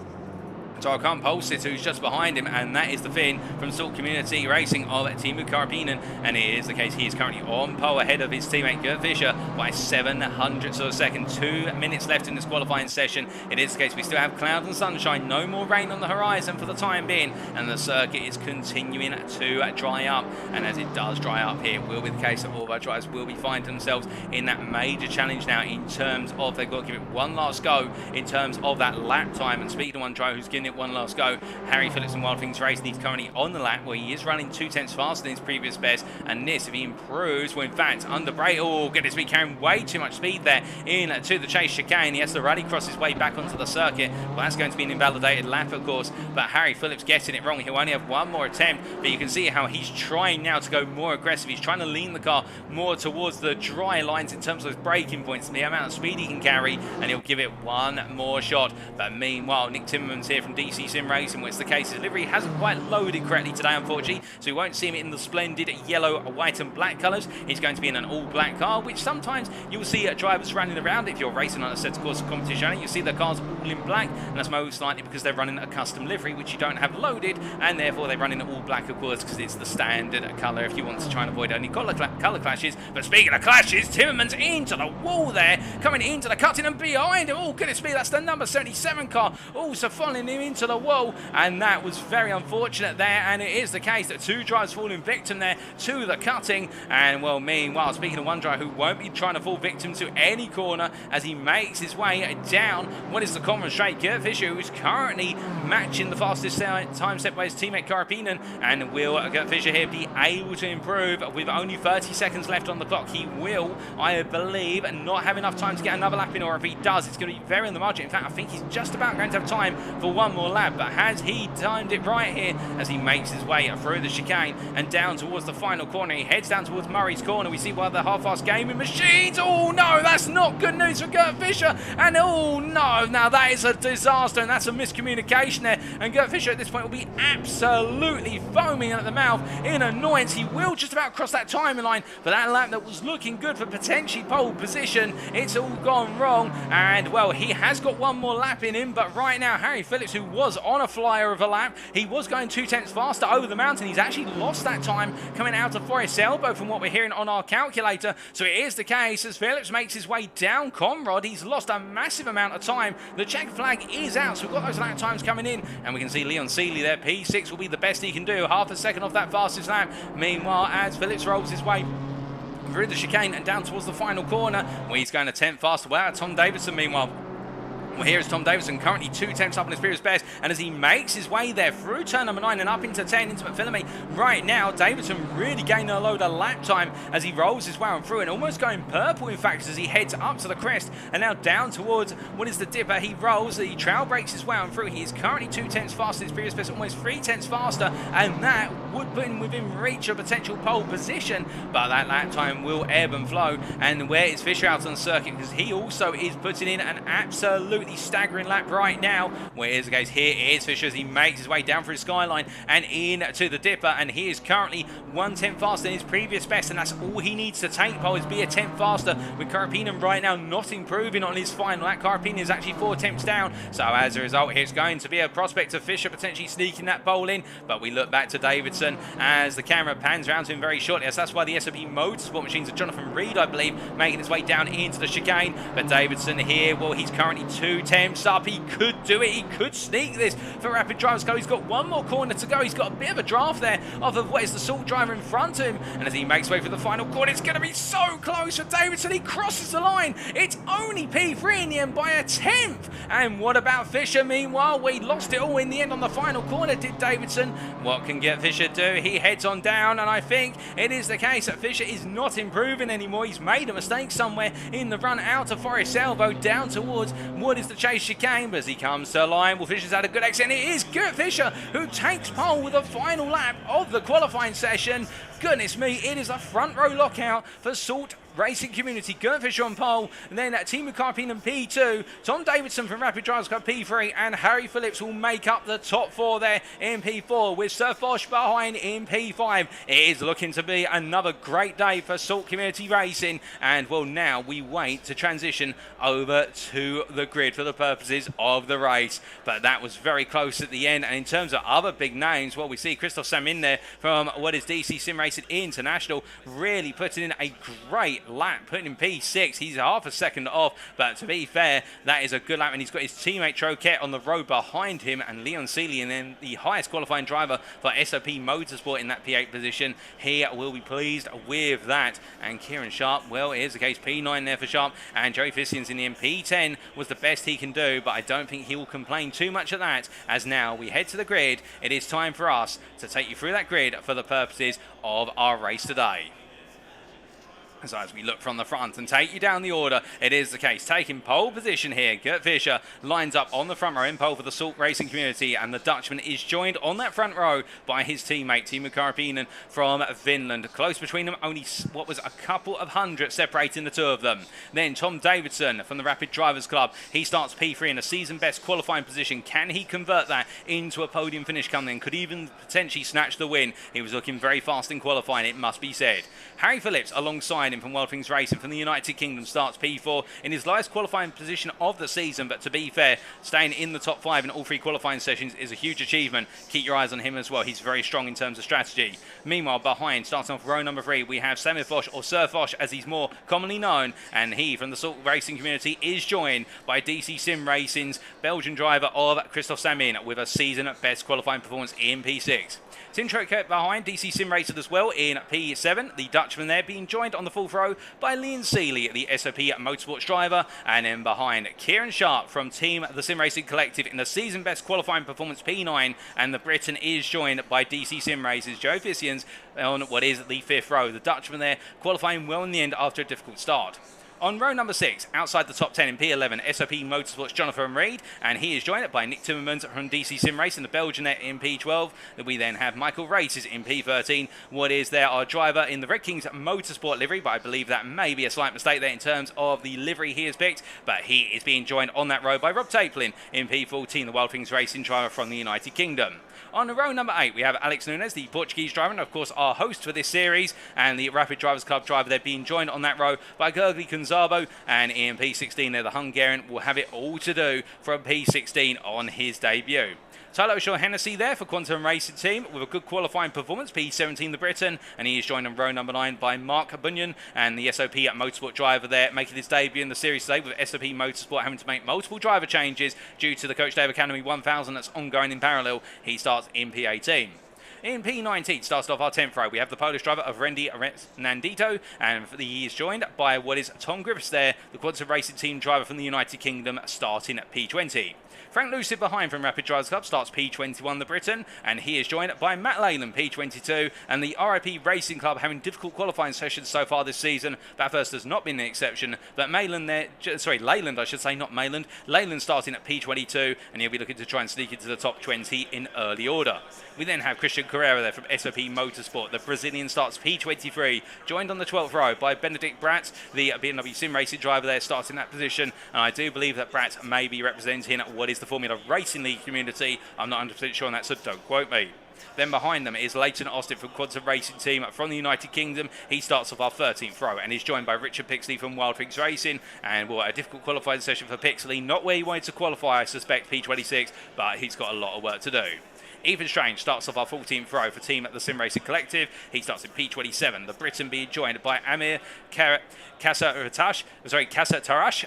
to our current pole sitter, who's just behind him, and that is the Finn from Salt Community Racing of Timu Karapinen, and it is the case he is currently on pole ahead of his teammate Gert Fischer by 700ths of a second. 2 minutes left in this qualifying session. It is the case we still have clouds and sunshine, no more rain on the horizon for the time being, and the circuit is continuing to dry up, and as it does dry up here, it will be the case that all of our drivers will be finding themselves in that major challenge now in terms of they've got to give it one last go in terms of that lap time. And speaking of one driver who's getting it one last go. Harry Phillips and Wild Things Racing, he's currently on the lap where he is running 2 tenths faster than his previous best. And this, if he improves, well, in fact, under brake, oh, goodness me, carrying way too much speed there into the chase chicane. He has to rally cross his way back onto the circuit. Well, that's going to be an invalidated lap, of course. But Harry Phillips getting it wrong. He'll only have one more attempt. But you can see how he's trying now to go more aggressive. He's trying to lean the car more towards the dry lines in terms of his braking points and the amount of speed he can carry. And he'll give it one more shot. But meanwhile, Nick Timmerman's here from DC Sim Racing, where it's the case his livery hasn't quite loaded correctly today, unfortunately. So we won't see him in the splendid yellow, white and black colours. He's going to be in an all-black car, which sometimes you'll see drivers running around. If you're racing on a Assetto Corsa Competizione, you'll see the cars all in black, and that's most likely because they're running a custom livery, which you don't have loaded, and therefore they run in all black, of course, because it's the standard colour if you want to try and avoid any colour clashes. But speaking of clashes, Timmerman's into the wall there, coming into the cutting and behind him. Oh, goodness me, that's the number 77 car also following him into the wall, and that was very unfortunate there. And it is the case that 2 drivers falling victim there to the cutting. And well, meanwhile, speaking of one driver who won't be trying to fall victim to any corner as he makes his way down what is the common straight, Gert Fischer, who's currently matching the fastest time set by his teammate Karapinen. And will Gert Fischer here be able to improve with only 30 seconds left on the clock? He will, I believe, not have enough time to get another lap in, or if he does, it's going to be very on the margin. In fact, I think he's just about going to have time for one more lap. But has he timed it right here as he makes his way through the chicane and down towards the final corner? He heads down towards Murray's corner. We see one of the half-fast gaming machines. Oh no, that's not good news for Gert Fischer. And oh no, now that is a disaster, and that's a miscommunication there. And Gert Fischer at this point will be absolutely foaming at the mouth in annoyance. He will just about cross that timing line for that lap that was looking good for potentially pole position. It's all gone wrong, and well, he has got one more lap in him. But right now, Harry Phillips, who was on a flyer of a lap, he was going 2 tenths faster over the mountain. He's actually lost that time coming out of Forest Elbow from what we're hearing on our calculator. So it is the case as Phillips makes his way down Conrad. He's lost a massive amount of time. The check flag is out, so we've got those lap times coming in, and we can see Leon Seeley there. P6 will be the best he can do, half a second off that fastest lap. Meanwhile, as Phillips rolls his way through the chicane and down towards the final corner, where he's going a tenth faster. Wow, Tom Davidson, meanwhile. Well, here is Tom Davidson, currently 2 tenths up on his previous best, and as he makes his way there through turn number 9 and up into 10 into McPhillamy, right now, Davidson really gaining a load of lap time as he rolls his way on through and almost going purple, in fact, as he heads up to the crest and now down towards what is the dipper. He rolls, he trail breaks his way on through. He is currently 2 tenths faster than his previous best, almost 3 tenths faster, and that would put him within reach of potential pole position, but that lap time will ebb and flow. And where is Fischer out on the circuit? Because he also is putting in an absolutely staggering lap right now. Where is the case? Here is Fischer as he makes his way down through the skyline and in to the dipper, and he is currently 1 tenth faster than his previous best, and that's all he needs to take pole, is be a tenth faster, with Karapinen right now not improving on his final lap. Karapinen is actually 4 tenths down, so as a result, it's going to be a prospect of Fischer potentially sneaking that pole in. But we look back to Davidson as the camera pans around to him very shortly, as that's why the SOP Motorsport machines of Jonathan Reed, I believe, making his way down into the chicane. But Davidson here, well, he's currently 2 tenths up. He could do it. He could sneak this for Rapid Drivers Go. He's got one more corner to go. He's got a bit of a draft there off of what is the Salt driver in front of him. And as he makes way for the final corner, it's going to be so close for Davidson. He crosses the line. It's only P3 in the end by a tenth. And what about Fischer? Meanwhile, we lost it all in the end on the final corner, did Davidson. What can Gert Fischer do? He heads on down, and I think it is the case that Fischer is not improving anymore. He's made a mistake somewhere in the run out of Forest Elbow down towards what is the chase chicane. But as he comes to the line, well, Fischer's had a good exit, and it is Gert Fischer who takes pole with the final lap of the qualifying session. Goodness me, it is a front row lockout for Salt Racing Community. Gert Fischer on pole, and then Teemu Karppinen P2, Tom Davidson from Rapid Drivers Club P3, and Harry Phillips will make up the top 4 there in P4, with Sir Bosch behind in P5. It is looking to be another great day for Salt Community Racing, and well, now we wait to transition over to the grid for the purposes of the race. But that was very close at the end. And in terms of other big names, well, we see Christoph Samin there from what is DC Sim Racing International, really putting in a great great lap, putting in P6. He's half a second off, but to be fair, that is a good lap, and he's got his teammate Troquet on the road behind him, and Leon Seeley, and then the highest qualifying driver for SOP Motorsport in that P8 position. He will be pleased with that. And Kieran Sharp, well, here's the case, P9 there for Sharp, and Joey Fissians in the end. P10 was the best he can do, but I don't think he will complain too much at that, as now we head to the grid. It is time for us to take you through that grid for the purposes of our race today. So as we look from the front and take you down the order, it is the case. Taking pole position here, Gert Fischer lines up on the front row in pole for the Salt Racing Community, and the Dutchman is joined on that front row by his teammate Timo Karppinen from Finland. Close between them, only what was a couple of hundred separating the two of them. Then Tom Davidson from the Rapid Drivers Club, he starts P3 in a season best qualifying position. Can he convert that into a podium finish come then? Could even potentially snatch the win. He was looking very fast in qualifying, it must be said. Harry Phillips alongside him from World Things Racing from the United Kingdom starts P4 in his lowest qualifying position of the season, but to be fair, staying in the top 5 in all 3 qualifying sessions is a huge achievement. Keep your eyes on him as well, he's very strong in terms of strategy. Meanwhile, behind, starting off row number 3, we have Samir Foch, or Sir Foch as he's more commonly known, and he from the Salt Racing Community is joined by DC Sim Racing's Belgian driver of Christoph Samin with a season best qualifying performance in P6. Tim Troquet behind, DC Sim Racer as well in P7. The Dutchman there being joined on the 4th row by Leon Seeley, the SOP Motorsports driver. And then behind, Kieran Sharp from Team The Sim Racing Collective in the season best qualifying performance P9. And the Briton is joined by DC Sim Racers Joe Fissians on what is the 5th row. The Dutchman there qualifying well in the end after a difficult start. On row number 6, outside the top 10 in P11, SOP Motorsports Jonathan Reed, and he is joined by Nick Timmermans from DC Sim Racing, the Belgian there in P12. We then have Michael Races in P13. What is there, our driver in the Red Kings Motorsport livery, but I believe that may be a slight mistake there in terms of the livery he has picked, but he is being joined on that row by Rob Taplin in P14, the Wild Things Racing driver from the United Kingdom. On row number 8, we have Alex Nunes, the Portuguese driver, and of course our host for this series, and the Rapid Drivers Club driver. They're being joined on that row by Gergely Konzabo, and in P16 there, the Hungarian will have it all to do from P16 on his debut. Tyler O'Shaughnessy there for Quantum Racing Team with a good qualifying performance, P17 the Briton, and he is joined on row number 9 by Mark Bunyan, and the SOP Motorsport driver there making his debut in the series today, with SOP Motorsport having to make multiple driver changes due to the Coach Dave Academy 1000 that's ongoing in parallel. He starts in P18. In P19, starts off our 10th row, we have the Polish driver of Randy Nandito, and he is joined by what is Tom Griffiths there, the Quantum Racing Team driver from the United Kingdom, starting at P20. Frank Lucid behind from Rapid Drivers Club starts P21 the Briton, and he is joined by Matt Leyland, P22, and the RIP Racing Club having difficult qualifying sessions so far this season. Bathurst has not been an exception, but Leyland I should say, not Mayland. Leyland starting at P22, and he'll be looking to try and sneak into the top 20 in early order. We then have Christian Carrera there from SOP Motorsport. The Brazilian starts P23, joined on the 12th row by Benedict Bratt, the BMW Sim Racing driver there, starting that position. And I do believe that Bratt may be representing what is the Formula Racing League community. I'm not 100% sure on that, so don't quote me. Then behind them is Leighton Austin from Quantum Racing Team from the United Kingdom. He starts off our 13th row and is joined by Richard Pixley from Wild Things Racing. And a difficult qualifying session for Pixley. Not where he wanted to qualify, I suspect, P26, but he's got a lot of work to do. Ethan Strange starts off our 14th row for Team at the Sim Racing Collective. He starts in P27. The Briton being joined by Amir Kasatarash,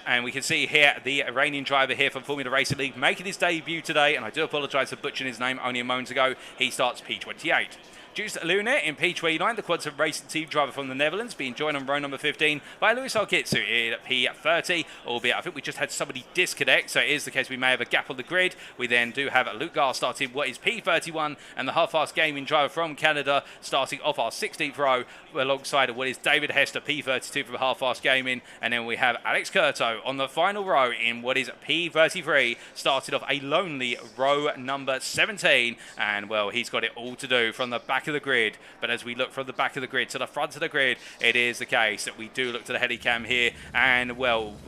and we can see here the Iranian driver here from Formula Racing League making his debut today, and I do apologise for butchering his name only a moment ago. He starts P28. Juice Luna in P29, the Quantum Racing Team driver from the Netherlands, being joined on row number 15 by Luis Alkitsu in P30, albeit I think we just had somebody disconnect, so it is the case we may have a gap on the grid. We then do have Luke Garr starting what is P31, and the Half-Fast Gaming driver from Canada starting off our 16th row alongside what is David Hester, P32 from Half-Fast Gaming, and then we have Alex Curto on the final row in what is P33, started off a lonely row number 17, and he's got it all to do from the back of the grid. But as we look from the back of the grid to the front of the grid, it is the case that we do look to the Helicam here, and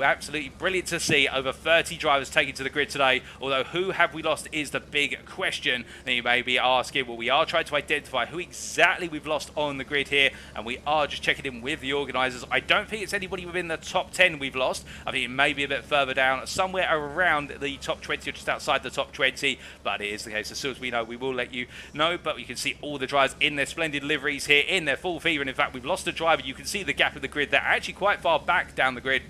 absolutely brilliant to see over 30 drivers taken to the grid today. Although who have we lost is the big question that you may be asking. We are trying to identify who exactly we've lost on the grid here, and we are just checking in with the organisers. I don't think it's anybody within the top 10 we've lost. I think it may be a bit further down, somewhere around the top 20 or just outside the top 20, but it is the case. As soon as we know, we will let you know. But you can see all the drivers guys in their splendid liveries here, in their full fever. And in fact, we've lost a driver. You can see the gap of the grid. They're actually quite far back down the grid.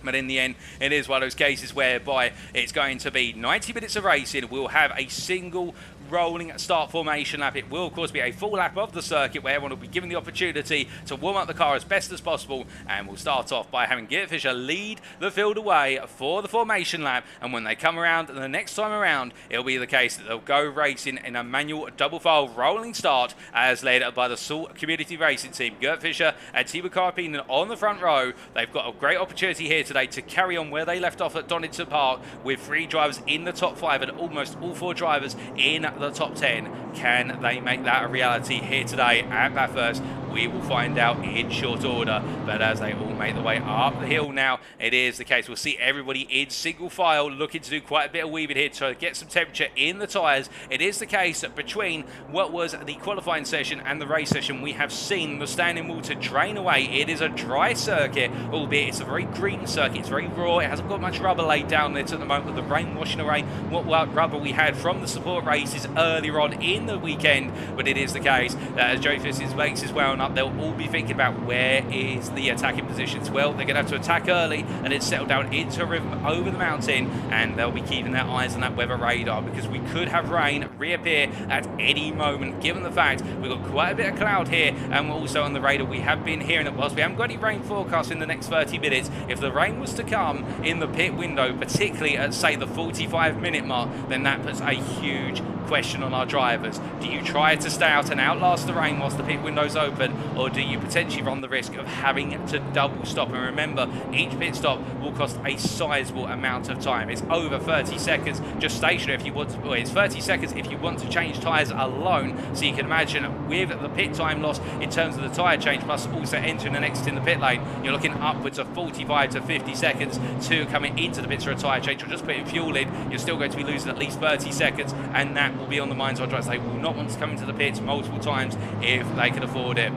But in the end, it is one of those cases whereby it's going to be 90 minutes of racing. We'll have a single rolling start formation lap. It will, of course, be a full lap of the circuit where everyone will be given the opportunity to warm up the car as best as possible. And we'll start off by having Gert Fischer lead the field away for the formation lap. And when they come around the next time around, it'll be the case that they'll go racing in a manual double file rolling start as led by the Salt Community Racing Team. Gert Fischer and Timo Karpinen on the front row. They've got a great opportunity here today to carry on where they left off at Donington Park with 3 drivers in the top 5 and almost all 4 drivers in the top 10. Can they make that a reality here today at Bathurst? We will find out in short order. But as they all make the way up the hill now, it is the case. We'll see everybody in single file looking to do quite a bit of weaving here to get some temperature in the tyres. It is the case that between what was the qualifying session and the race session, we have seen the standing water drain away. It is a dry circuit, albeit it's a very green circuit. It's very raw. It hasn't got much rubber laid down there at the moment with the rain washing away what rubber we had from the support races earlier on in the weekend. But it is the case that as Joe Fissis makes his way on up, they'll all be thinking about where is the attacking positions. Well, they're going to have to attack early and then settle down into a rhythm over the mountain, and they'll be keeping their eyes on that weather radar because we could have rain reappear at any moment, given the fact we've got quite a bit of cloud here. And also on the radar, we have been hearing that whilst we haven't got any rain forecast in the next 30 minutes, if the rain was to come in the pit window, particularly at, say, the 45-minute mark, then that puts a huge question on our drivers. Do you try to stay out and outlast the rain whilst the pit window's open, or do you potentially run the risk of having to double stop? And remember, each pit stop will cost a sizable amount of time. It's over 30 seconds just stationary if you want to, well, it's 30 seconds if you want to change tyres alone. So you can imagine with the pit time loss in terms of the tyre change, plus also entering and exiting the pit lane, you're looking upwards of 45 to 50 seconds to coming into the pits for a tyre change, or just putting fuel in. You're still going to be losing at least 30 seconds, and that will be on the minds of our drivers. They will not want to come into the pits multiple times if they can afford it.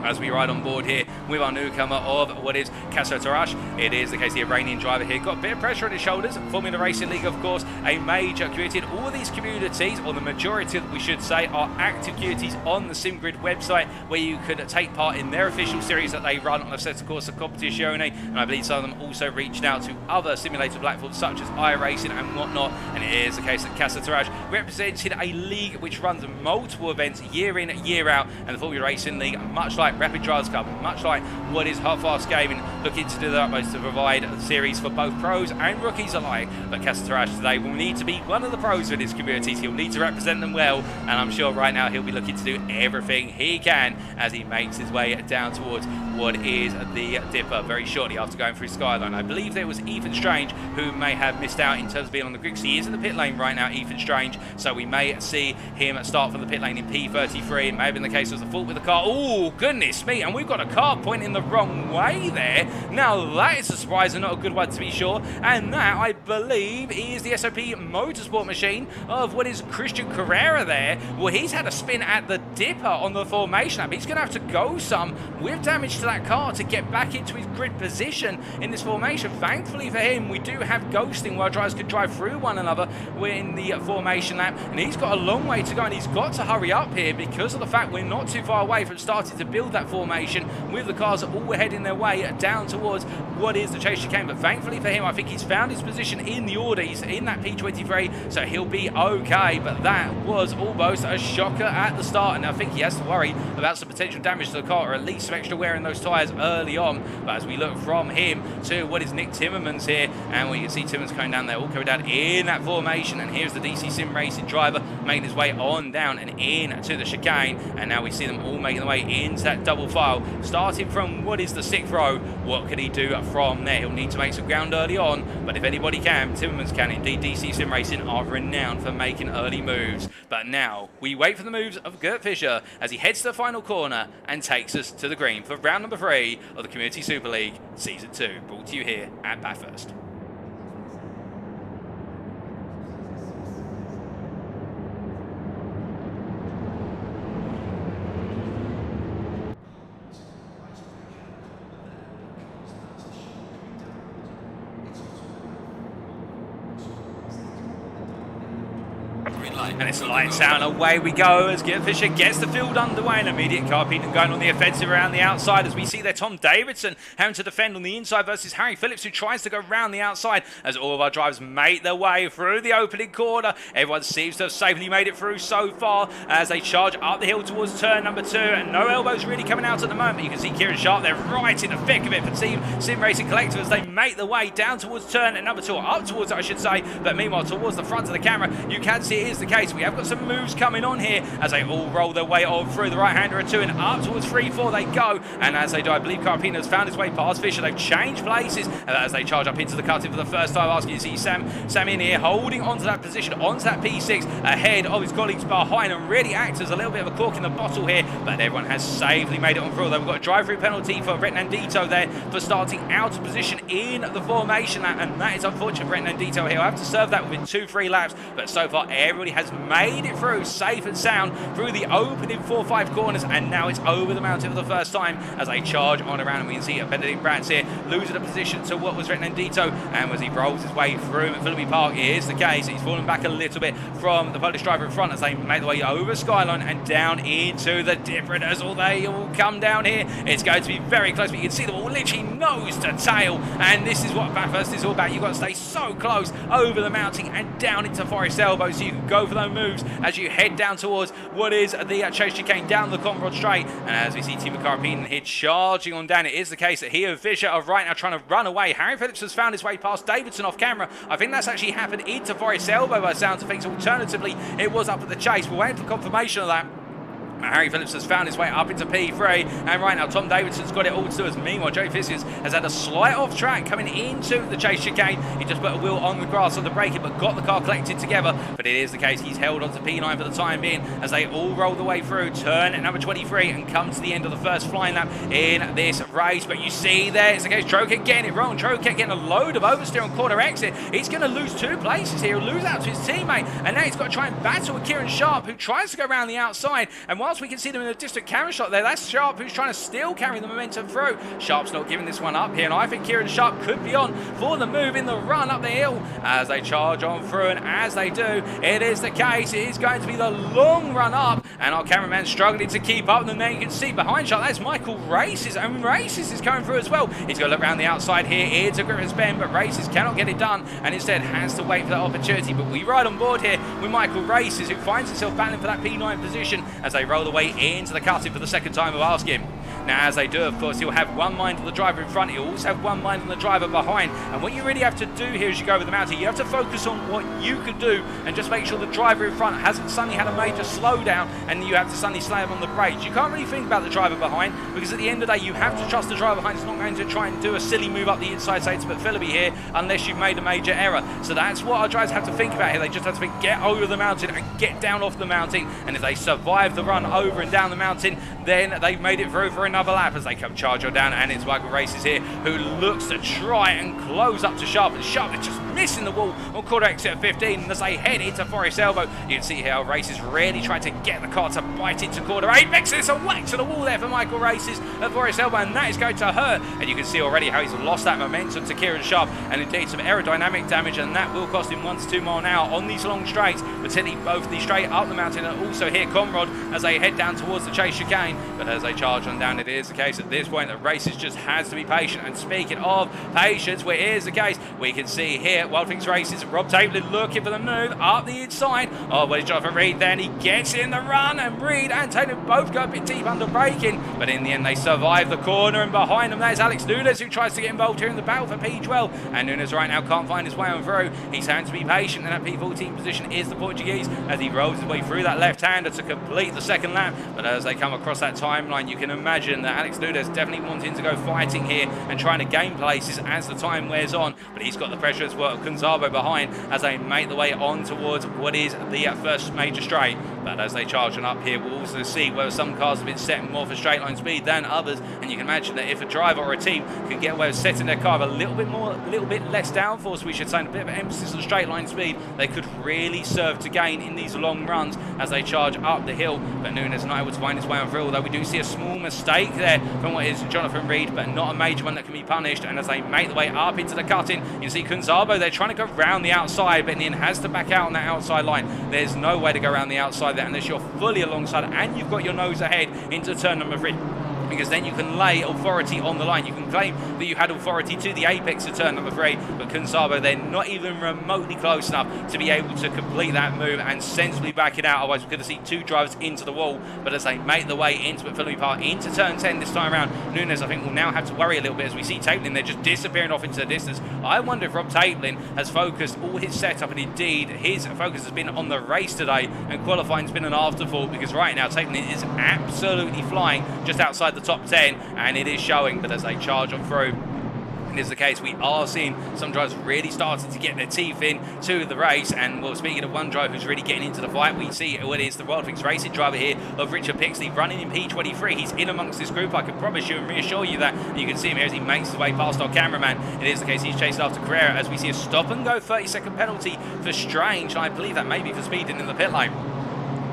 As we ride on board here with our newcomer of what is Assetto Corsa. It is the case the Iranian driver here got a bit of pressure on his shoulders. Formula Racing League, of course, a major community. All of these communities, or the majority we should say, are active communities on the SimGrid website where you could take part in their official series that they run on Assetto Corsa Competizione. And I believe some of them also reached out to other simulator platforms such as iRacing and whatnot. And it is the case that Assetto Corsa represented a league which runs multiple events year in, year out. And the Formula Racing League, much like Rapid Drivers Cup, much like what is Hot Fast Gaming, looking to do their utmost to provide a series for both pros and rookies alike. But Assetto Corsa today will need to be one of the pros in his communities. He'll need to represent them well, and I'm sure right now he'll be looking to do everything he can as he makes his way down towards what is the Dipper very shortly after going through Skyline. I believe there was Ethan Strange who may have missed out in terms of being on the grid. He is in the pit lane right now, Ethan Strange, so we may see him start from the pit lane in P33. It may have been the case it was the fault with the car. Oh, goodness me, and we've got a car pointing the wrong way there. Now that is a surprise and not a good one to be sure, and that I believe is the SOP Motorsport machine of what is Christian Carrera there. Well, he's had a spin at the Dipper on the formation lap. He's going to have to go some with damage to that car to get back into his grid position in this formation. Thankfully for him, we do have ghosting where drivers can drive through one another in the formation lap, and he's got a long way to go, and he's got to hurry up here because of the fact we're not too far away from starting to build that formation with the cars all heading their way down towards what is the chase chicane. But thankfully for him, I think he's found his position in the Audis in that P23, so he'll be okay. But that was almost a shocker at the start, and I think he has to worry about some potential damage to the car, or at least some extra wear in those tyres early on. But as we look from him to what is Nick Timmermans here, and we can see Timmermans coming down there, all coming down in that formation, and here's the DC Sim Racing driver making his way on down and in to the chicane, and now we see them all making their way into that double file, starting from what is the 6th row. What can he do from there? He'll need to make some ground early on, but if anybody can, Timmermans can. Indeed, DC Sim Racing are renowned for making early moves. But now we wait for the moves of Gert Fischer as he heads to the final corner and takes us to the green for round number 3 of the Community Super League Season 2, brought to you here at Bathurst. Green light. And it's lights out and away we go as Fisher gets the field underway. An immediate Carpino going on the offensive around the outside as we see there Tom Davidson having to defend on the inside versus Harry Phillips, who tries to go round the outside as all of our drivers make their way through the opening corner. Everyone seems to have safely made it through so far as they charge up the hill towards turn number 2, and no elbows really coming out at the moment. You can see Kieran Sharp there right in the thick of it for Team Sim Racing Collective as they make their way down towards turn number 2, or up towards it I should say, but meanwhile towards the front of the camera you can see it is the case. We have got some moves coming on here as they all roll their way on through the right-hander at 2 and up towards 3-4 they go, and as they do I believe Carpino has found his way past Fisher. They've changed places as they charge up into the cut-in for the first time. Asking to see Samin here holding onto that position, onto that P6 ahead of his colleagues behind, and really acts as a little bit of a cork in the bottle here, but everyone has safely made it on through. We've got a drive-through penalty for Retnandito there for starting out of position in the formation lap, and that is unfortunate for Retnandito here. I'll have to serve that within 2-3 laps, but so far everybody has made it through safe and sound through the opening 4-5 corners, and now it's over the mountain for the first time as they charge on around, and we can see Benedict Brands here losing a position to what was Retnandito, and as he rolls his way through Phillips Park, it is the case. He's fallen back a little bit from the Polish driver in front as they make their way over Skyline and down into the Different as all they all come down here. It's going to be very close, but you can see them all literally nose to tail, and this is what Bathurst is all about. You've got to stay so close over the mounting and down into Forest Elbow so you can go for those moves as you head down towards what is the chase chicane down the Conrod Straight. And as we see Timo Carpino here charging on down, it is the case that he and Fisher are right now trying to run away. Harry Phillips has found his way past Davidson off camera. I think that's actually happened into Forest Elbow by sounds of things. Alternatively, it was up at the chase. We're waiting for confirmation of that. Harry Phillips has found his way up into P3, and right now Tom Davidson's got it all to do. As meanwhile Joe Fissiers has had a slight off track coming into the chase chicane. He just put a wheel on the grass on the braking but got the car collected together, but it is the case he's held on to P9 for the time being as they all roll the way through turn number 23 and come to the end of the first flying lap in this race. But you see there it's the case Troket getting it wrong. Troket getting a load of oversteer on corner exit. He's going to lose 2 places here. He'll lose out to his teammate, and now he's got to try and battle with Kieran Sharp, who tries to go around the outside, and whilst we can see them in a distant camera shot there, that's Sharp who's trying to still carry the momentum through. Sharp's not giving this one up here, and I think Kieran Sharp could be on for the move in the run up the hill as they charge on through, and as they do, it is the case. It is going to be the long run up, and our cameraman struggling to keep up, and then you can see behind Sharp, that's Michael Races, and Races is coming through as well. He's got to look around the outside here into Griffiths Bend, but Races cannot get it done, and instead has to wait for that opportunity. But we ride on board here with Michael Races, who finds himself battling for that P9 position as they roll the way into the cut-in for the second time of asking. Now, as they do, of course, he'll have one mind on the driver in front. He'll also have one mind on the driver behind. And what you really have to do here as you go over the mountain, you have to focus on what you can do and just make sure the driver in front hasn't suddenly had a major slowdown and you have to suddenly slam on the brakes. You can't really think about the driver behind because at the end of the day, you have to trust the driver behind. It's not going to try and do a silly move up the inside, say, to put Phillips here unless you've made a major error. So that's what our drivers have to think about here. They just have to think, get over the mountain and get down off the mountain. And if they survive the run over and down the mountain, then they've made it through for another lap as they come charge on down. And it's Michael Races here who looks to try and close up to Sharp, and Sharp is just missing the wall on quarter exit at 15. And as they head into Forest Elbow, you can see how Races really trying to get the car to bite into quarter 8. Makes this a whack to the wall there for Michael Races at Forest Elbow, and that is going to hurt. And you can see already how he's lost that momentum to Kieran Sharp, and indeed some aerodynamic damage, and that will cost him 1 to 2 mile an hour on these long straights, particularly both the straight up the mountain and also here Conrod as they head down towards the chase chicane. But as they charge on down, it is the case at this point that Races just has to be patient. And speaking of patience, where it is the case, we can see here Wild Things Races, Rob Taplin looking for the move up the inside. Oh, well, he's trying for Reed then. He gets in the run, and Reed and Taylor both go a bit deep under braking. But in the end, they survive the corner, and behind them, there's Alex Nunes who tries to get involved here in the battle for P12. And Nunes right now can't find his way on through. He's having to be patient, and that P14 position is the Portuguese as he rolls his way through that left-hander to complete the second lap. But as they come across that timeline, you can imagine that Alex Nunes definitely wanting to go fighting here and trying to gain places as the time wears on. But he's got the pressure as well of Gonzalo behind as they make the way on towards what is the first major straight. But as they charge on up here, we'll also see whether some cars have been setting more for straight line speed than others. And you can imagine that if a driver or a team can get away with setting their car a little bit less downforce, we should say, a bit of emphasis on straight line speed, they could really serve to gain in these long runs as they charge up the hill. But Nunes not able to find his way on through, although we do see a small mistake there from what is Jonathan Reed, but not a major one that can be punished. And as they make the way up into the cutting, you see Kunzabo, they're trying to go round the outside, but Nin has to back out on that outside line. There's no way to go around the outside there unless you're fully alongside and you've got your nose ahead into turn number 3. Because then you can lay authority on the line. You can claim that you had authority to the apex of turn number 3, but Kunzabo, they're not even remotely close enough to be able to complete that move and sensibly back it out. Otherwise, we're going to see 2 drivers into the wall. But as they make the way into McPhillamy Park, into turn 10 this time around, Nunes, I think, will now have to worry a little bit as we see Taplin, they're just disappearing off into the distance. I wonder if Rob Taplin has focused all his setup, and indeed, his focus has been on the race today, and qualifying's been an afterthought, because right now, Taplin is absolutely flying just outside the top 10, and it is showing. But as they charge on through, and is the case, we are seeing some drivers really starting to get their teeth in to the race. And well, speaking of one driver who's really getting into the fight, we see what is the Wild Things Racing driver here of Richard Pixley running in P23. He's in amongst this group, I can promise you and reassure you that. And you can see him here as he makes his way past our cameraman. It is the case, he's chased after Carrera as we see a stop and go 30-second penalty for Strange, and I believe that may be for speeding in the pit lane.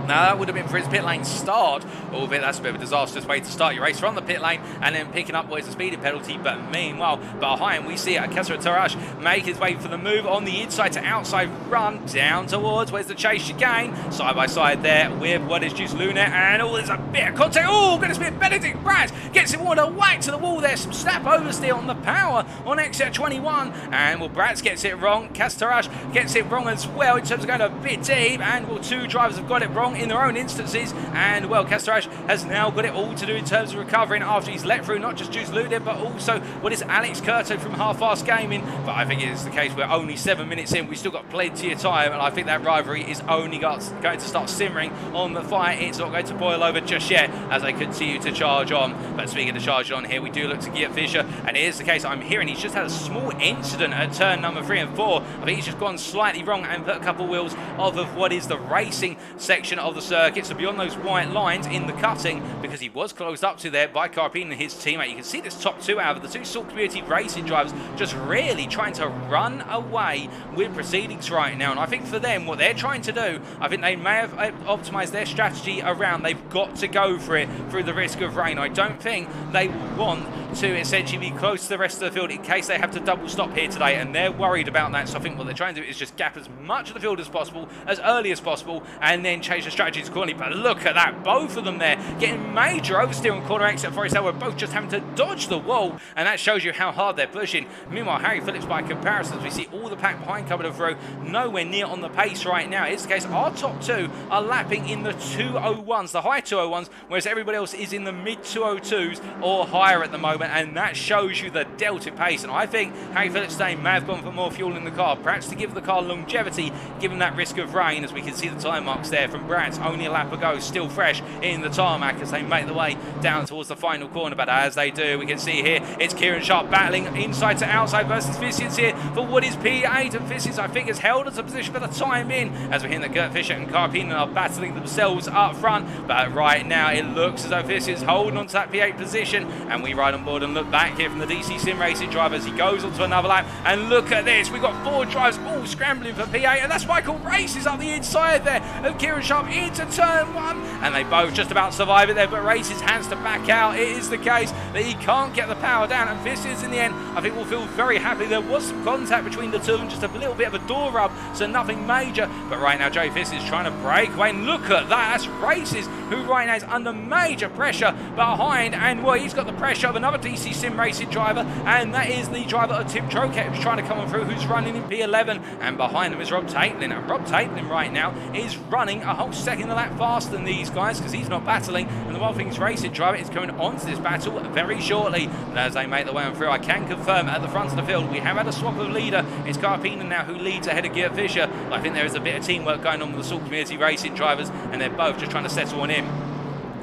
Now, that would have been for his pit lane start, albeit that's a bit of a disastrous way to start your race from the pit lane and then picking up what is a speeding penalty. But meanwhile, behind, we see Kesra Tarash make his way for the move on the inside to outside run down towards where's the chase chicane. Side by side there with what is Juice Luna, and there's a bit of contact. Oh, goodness me, Benedict Bratz gets him all the way to the wall there. Some snap oversteer on the power on exit 21, and well, Bratz gets it wrong. Tarash gets it wrong as well in terms of going a bit deep, and well, 2 drivers have got it wrong in their own instances, and well, Castarash has now got it all to do in terms of recovering after he's let through not just Juice Luda, but also what is Alex Curto from Half Fast Gaming. But I think it is the case we're only 7 minutes in, we've still got plenty of time, and I think that rivalry is only going to start simmering on the fire. It's not going to boil over just yet as they continue to charge on. But speaking of charging on here, we do look to Geert Fischer, and it is the case I'm hearing he's just had a small incident at turn number 3 and 4. I think he's just gone slightly wrong and put a couple of wheels off of what is the racing section of the circuit. So beyond those white lines in the cutting, because he was closed up to there by Carpine and his teammate. You can see this top 2 out of the 2 Salt Community Racing drivers just really trying to run away with proceedings right now. And I think for them, what they're trying to do, I think they may have optimized their strategy around they've got to go for it through the risk of rain. I don't think they will want to essentially be close to the rest of the field in case they have to double stop here today, and they're worried about that. So I think what they're trying to do is just gap as much of the field as possible, as early as possible, and then change the strategies accordingly. But look at that, both of them there getting major oversteer on corner exit for Forest. We're both just having to dodge the wall, and that shows you how hard they're pushing. Meanwhile, Harry Phillips, by comparison, as we see all the pack behind coming through, nowhere near on the pace right now. It's the case our top 2 are lapping in the 201s, the high 201s, whereas everybody else is in the mid 202s or higher at the moment, and that shows you the delta pace. And I think Harry Phillips today may have gone for more fuel in the car, perhaps to give the car longevity given that risk of rain, as we can see the time marks there from Bratz, only a lap ago, still fresh in the tarmac as they make the way down towards the final corner. But as they do, we can see here it's Kieran Sharp battling inside to outside versus Fissians here for what is P8, and Fissians I think has held us a position for the time in, as we're hearing that Geert Fischer and Carpine are battling themselves up front. But right now it looks as though Fissians holding on to that P8 position, and we ride on board and look back here from the DC Sim Racing driver as he goes onto another lap, and look at this, we've got 4 drivers all scrambling for P8, and that's Michael Races up the inside there of Kieran Sharp into turn 1, and they both just about survive it there, but Races has to back out. It is the case that he can't get the power down, and Fissians in the end I think will feel very happy. There was some contact between the two of them, just a little bit of a door rub, so nothing major. But right now Joey Fissians is trying to break away, and look at that, that's Races who right now is under major pressure behind, and well, he's got the pressure of another DC Sim Racing driver, and that is the driver of Tim Troket who's trying to come on through, who's running in P11, and behind him is Rob Taplin, and Rob Taplin right now is running a whole second a lap faster than these guys because he's not battling, and the Wild Things Racing driver is coming onto this battle very shortly. But as they make their way on through, I can confirm at the front of the field we have had a swap of leader. It's Carpina now who leads ahead of Geert Fischer. I think there is a bit of teamwork going on with the Salt Community Racing drivers, and they're both just trying to settle on him.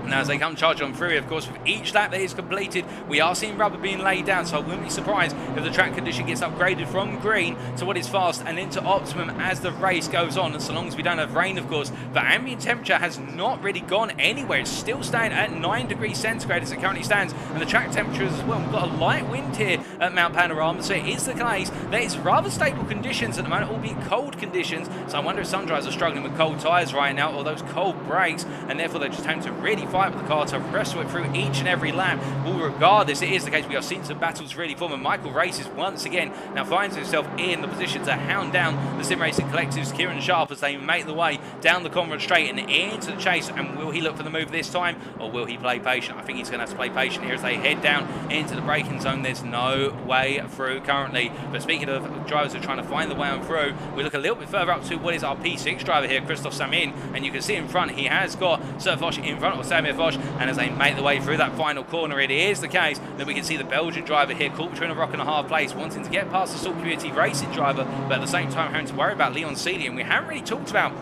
Now, as they come charge on through, of course, with each lap that is completed, we are seeing rubber being laid down, so I wouldn't be surprised if the track condition gets upgraded from green to what is fast and into optimum as the race goes on, and so long as we don't have rain, of course. The ambient temperature has not really gone anywhere. It's still staying at 9 degrees centigrade as it currently stands, and the track temperature as well. We've got a light wind here at Mount Panorama, so it is the case that it's rather stable conditions at the moment, albeit cold conditions, so I wonder if some drivers are struggling with cold tyres right now, or those cold brakes, and therefore they're just having to really fight with the car to wrestle it through each and every lap. Well, regardless, it is the case we are seeing some battles really form, and Michael Races once again now finds himself in the position to hound down the Sim Racing Collective's Kieran Sharp as they make the way down the Conrad Straight and into the chase. And will he look for the move this time, or will he play patient? I think he's going to have to play patient here as they head down into the braking zone. There's no way through currently. But speaking of drivers who are trying to find the way on through, we look a little bit further up to what is our P6 driver here, Christoph Samin, and you can see in front he has got Sir Foch in front of Samir Foch. And as they make the way through that final corner, it is the case that we can see the Belgian driver here caught between a rock and a hard place, wanting to get past the Salt Community Racing driver, but at the same time having to worry about Leon Seeley. And we haven't really talked about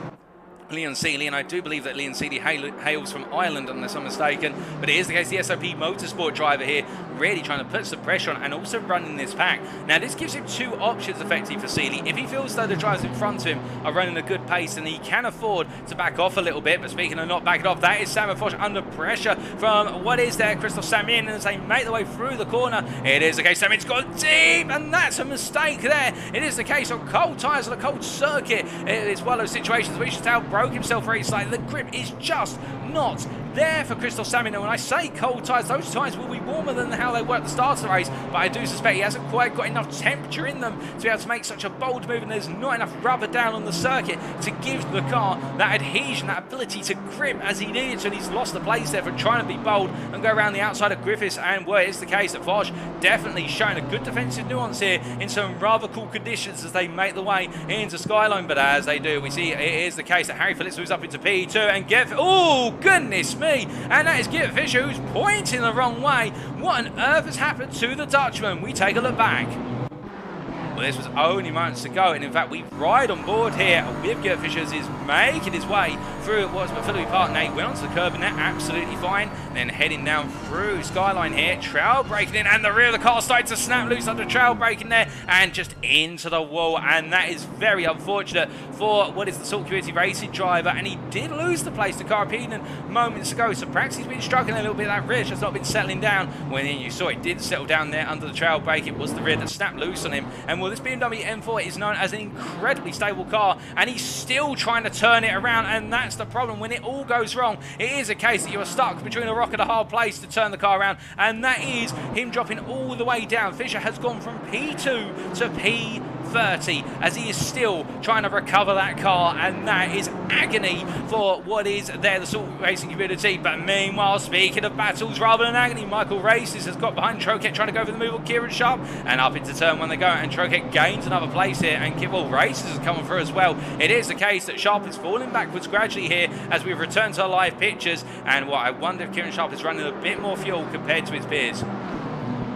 Leon Seeley, and I do believe that Leon Seeley hails from Ireland unless I'm mistaken, but it is the case the SOP Motorsport driver here really trying to put some pressure on and also running this pack. Now this gives him two options effectively for Seeley. If he feels though the drivers in front of him are running a good pace, and he can afford to back off a little bit, but speaking of not backing off, that is Samuel Foch under pressure from what is there, Christoph Samin, and as they make the way through the corner, it is the case Samin's gone deep, and that's a mistake there. It is the case on cold tyres on a cold circuit. It is one of those situations which is how broke himself very slightly. The grip is just not there for Christoph Samin. And when I say cold tyres, those tyres will be warmer than how they were at the start of the race, but I do suspect he hasn't quite got enough temperature in them to be able to make such a bold move, and there's not enough rubber down on the circuit to give the car that adhesion, that ability to grip as he needed to, and he's lost the place there for trying to be bold and go around the outside of Griffiths. And where it's the case that Foch definitely showing a good defensive nuance here in some rather cool conditions as they make the way into Skyline, but as they do, we see it is the case that Harry Phillips moves up into P2 and oh goodness me, and that is Gert Fischer who's pointing the wrong way. What on earth has happened to the Dutchman? We take a look back. Well, this was only moments to go, and in fact we ride on board here with Gert Fischer as he's making his way through what was Phillips Park. Now he went onto the curb and they're absolutely fine, then heading down through Skyline here, trail braking in, and the rear of the car started to snap loose under trail braking there and just into the wall, and that is very unfortunate for what is the Salt Community Racing driver, and he did lose the place to Karpinen moments ago, so perhaps he's been struggling a little bit. That rear has not been settling down. When you saw it did settle down there under the trail brake, it was the rear that snapped loose on him. And well, this BMW M4 is known as an incredibly stable car, and he's still trying to turn it around, and that's the problem. When it all goes wrong, it is a case that you are stuck between a rock and a hard place to turn the car around, and that is him dropping all the way down. Fischer has gone from P2 to P30 as he is still trying to recover that car, and that is agony for what is there, the Salt Racing community. But meanwhile, speaking of battles rather than agony, Michael Races has got behind Troket trying to go for the move on Kieran Sharp, and up into turn one they go, and Troket gains another place here, and Races is coming through as well. It is the case that Sharp is falling backwards gradually here as we return to our live pictures, and what I wonder if Kieran Sharp is running a bit more fuel compared to his peers,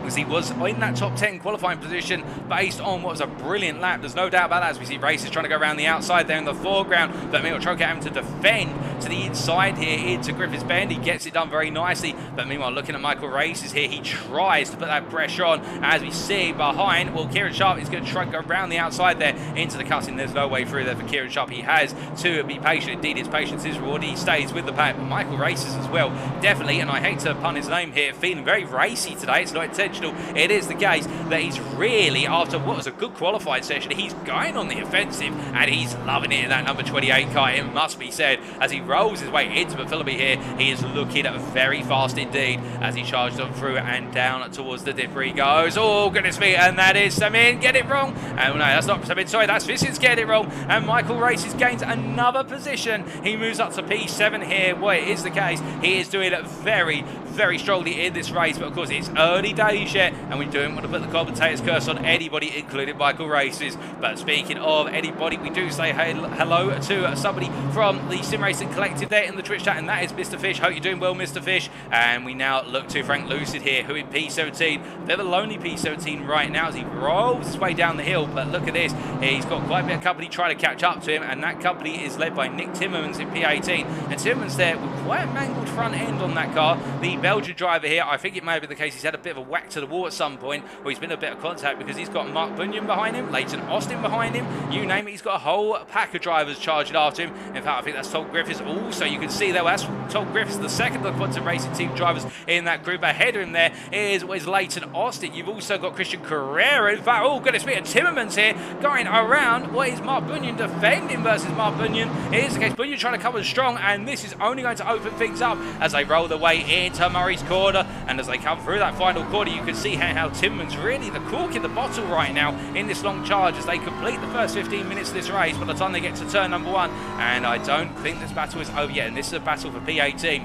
because he was in that top 10 qualifying position based on what was a brilliant lap. There's no doubt about that, as we see Races trying to go around the outside there in the foreground, but meanwhile Troket having to defend to the inside here into Griffiths Bend. He gets it done very nicely, but meanwhile looking at Michael Races here, he tries to put that pressure on, as we see behind, well, Kieran Sharp is going to try and go around the outside there into the cutting. There's no way through there for Kieran Sharp. He has to be patient. Indeed, his patience is rewarded. He stays with the pack, but Michael Races as well, definitely, and I hate to pun his name here, feeling very racy today. It's not intentional. It is the case that he's really, after what was a good qualified session, he's going on the offensive, and he's loving it in that number 28 car, it must be said, as he rolls his way into Phillips here. He is looking very fast indeed as he charges on through and down towards the dipper he goes. Oh goodness me, and that is Samin, get it wrong. Oh no, that's not Samin, sorry, that's Visins, get it wrong, and Michael Races gains another position. He moves up to P7 here. Well, it is the case, he is doing very, very strongly in this race, but of course it's early days yet, and we don't want to put the commentator's curse on anybody, including Michael Races. But speaking of anybody, we do say hello to somebody from the Sim Racing Collective there in the Twitch chat, and that is Mr. Fish. Hope you're doing well, Mr. Fish. And we now look to Frank Lucid here, who in P17, they're the lonely P17 right now as he rolls his way down the hill. But look at this, he's got quite a bit of company trying to catch up to him, and that company is led by Nick Timmermans in P18. And Timmermans there with quite a mangled front end on that car. The Belgian driver here, I think it may have been the case he's had a bit of a whack to the wall at some point, or he's been a bit of contact, because he's got Mark Bunyan behind him, Leighton Austin behind him, you name it, he's got a whole pack of drivers charging after him. In fact, I think that's Tom Griffiths also. You can see there, well, that's Tom Griffiths, the second of the Quantum Racing Team drivers in that group. Ahead of him there is Leighton Austin. You've also got Christian Carrera. In fact, oh goodness me, and Timmermans here going around. What is Mark Bunyan defending versus Mark Bunyan? It is the case. Bunyan trying to come on strong, and this is only going to open things up as they roll their way into Murray's corner. And as they come through that final corner, you can see how Timmermans really the cork in the bottle right now in this long charge as they complete the first 15 minutes of this race by the time they get to turn number 1. And I don't think this battle is over yet, and this is a battle for P18.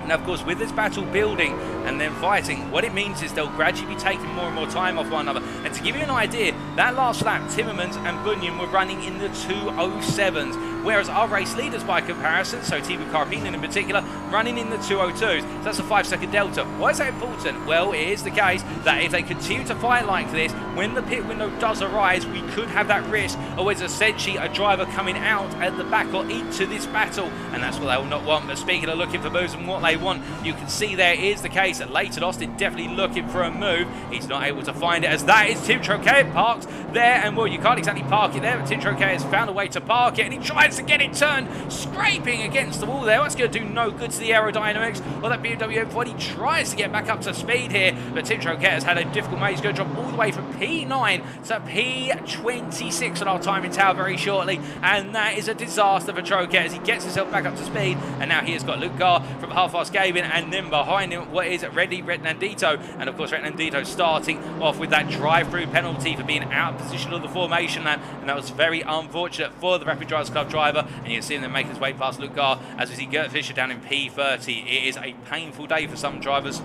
And of course, with this battle building and then fighting, what it means is they'll gradually be taking more and more time off one another. And to give you an idea, that last lap, Timmermans and Bunyan were running in the 207s, whereas our race leaders by comparison, so Timo Karpinen in particular, running in the 202s. So that's a 5-second delta. Why is that important? Well, it is the case that if they continue to fight like this, when the pit window does arise, we could have that risk of essentially a driver coming out at the back or into this battle, and that's what they will not want. But speaking of looking for moves and what they want, you can see there is the case that Leighton Austin definitely looking for a move. He's not able to find it, as that is Tim Troquet parked there, and well, you can't exactly park it there, but Tim Troquet has found a way to park it, and he tries to get it turned, scraping against the wall there. That's going to do no good to the aerodynamics or that BMW M40. He tries to get back up to speed here, but Tim Troquet has had a difficult way. He's going to drop all the way from P9 to P26 on our timing tower very shortly, and that is a disaster for Troquet as he gets himself back up to speed. And now he has got Luke Garr from Half Fast Gavin, and then behind him what is Reddy Retnandito, and of course Retnandito starting off with that drive-through penalty for being out of position of the formation lap, and that was very unfortunate for the Rapid Drivers Club driver. And you can see him then make his way past Luke Garr as we see Gert Fischer down in P30. It is a painful day for some drivers,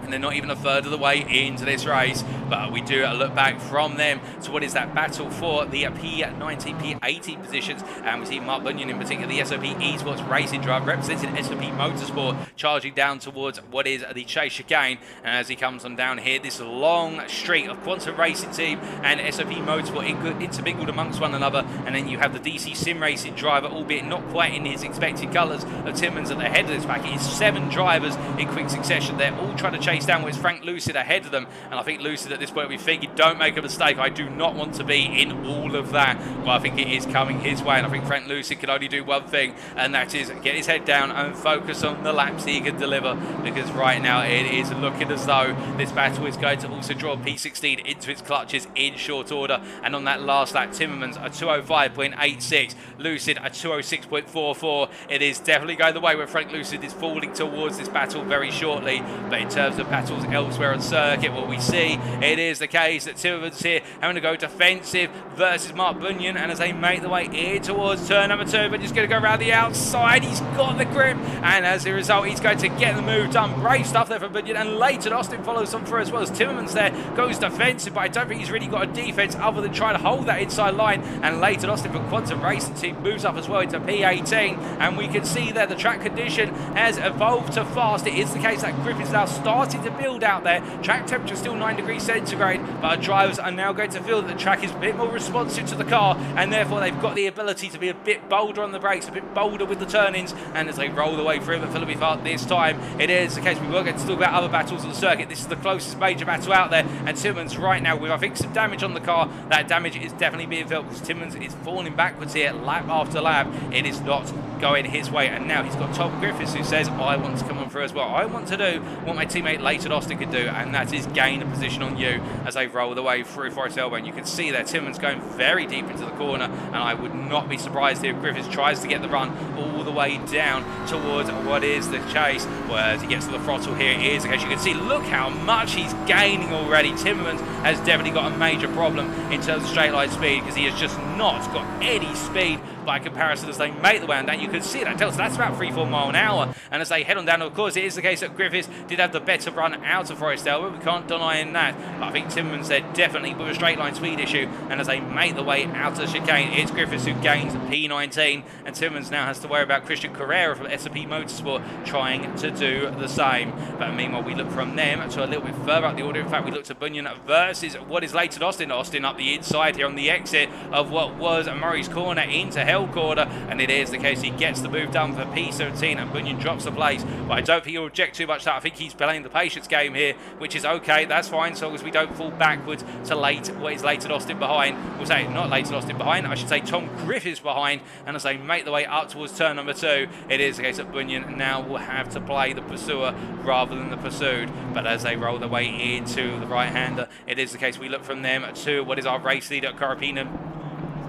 and they're not even a third of the way into this race. But we do look back from them to what is that battle for the P19, P18 positions, and we see Mark Bunyan in particular, the SOP Esports racing driver representing SOP Motorsport, charging down towards what is the chase chicane. And as he comes on down here, this long streak of Quantum Racing Team and SOP Motorsport intermingled amongst one another, and then you have the DC Sim Racing driver, albeit not quite in his expected colours, of Timmons at the head of this pack. It is 7 drivers in quick succession. They're all trying to chase down with Frank Lucid ahead of them, and I think Lucid at this point, we think, don't make a mistake. I do not want to be in all of that, but I think it is coming his way, and I think Frank Lucid can only do one thing, and that is get his head down and focus on the laps he can deliver, because right now it is looking as though this battle is going to also draw P16 into its clutches in short order. And on that last lap, Timmermans a 205.86, Lucid a 206.44. It is definitely going the way where Frank Lucid is falling towards this battle very shortly. But in terms of battles elsewhere on circuit, what we see, it is the case that Timmermans here having to go defensive versus Mark Bunyan, and as they make their way here towards turn number 2, but he's going to go around the outside. He's got the grip, and as a result, he's going to get the move done. Brave stuff there from Bunyan, and Leighton Austin follows on through as well as Timmermans there goes defensive, but I don't think he's really got a defense other than trying to hold that inside line. And Leighton Austin from Quantum Racing Team moves up as well into P18, and we can see there the track condition has evolved to fast. It is the case that grip is now starting to build out there. Track temperature still 9 degrees centigrade, but our drivers are now going to feel that the track is a bit more responsive to the car, and therefore they've got the ability to be a bit bolder on the brakes, a bit bolder with the turn-ins. And as they roll the way through at Phillips this time, it is the case we were going to talk about other battles on the circuit. This is the closest major battle out there, and Timmons right now with, I think, some damage on the car. That damage is definitely being felt because Timmons is falling backwards here lap after lap. It is not going his way, and now he's got Tom Griffiths who says, I want to come on through as well. I want to do what my teammate Leighton Austin could do, and that is gain a position on you as they roll the way through Forest Elbow. And you can see there Timmons going very deep into the corner, and I would not be surprised if Griffiths tries to get the run all the way down towards what is the chase. Whereas he gets to the throttle here, it is, as you can see, look how much he's gaining already. Timmons has definitely got a major problem in terms of straight line speed, because he has just not got any speed by comparison as they make the way on down. You can see that delta, that's about 3-4 miles an hour. And as they head on down, of course, it is the case that Griffiths did have the better run out of Forest Elbow. We can't deny that. But I think Timmerman's there definitely with a straight line speed issue. And as they make the way out of the chicane, it's Griffiths who gains P19. And Timmermans now has to worry about Christian Carrera from S&P Motorsport trying to do the same. But meanwhile, we look from them to a little bit further up the order. In fact, we look to Bunyan versus what is Leighton Austin. Austin up the inside here on the exit of what was Murray's Corner into Hell Corner. And it is the case he gets the move done for P17 and Bunyan drops the place. But I don't think he'll object too much to that. I think he's playing the patience game here, which is okay. That's fine, so long as we don't fall backwards to what is Leighton Austin behind. We'll say not Leighton Austin behind, I should say Tom Griffiths behind. And as they make the way up towards turn number 2, it is the case that Bunyan now will have to play the pursuer rather than the pursued. But as they roll their way into the right-hander, it is the case we look from them to what is our race leader, Carapina.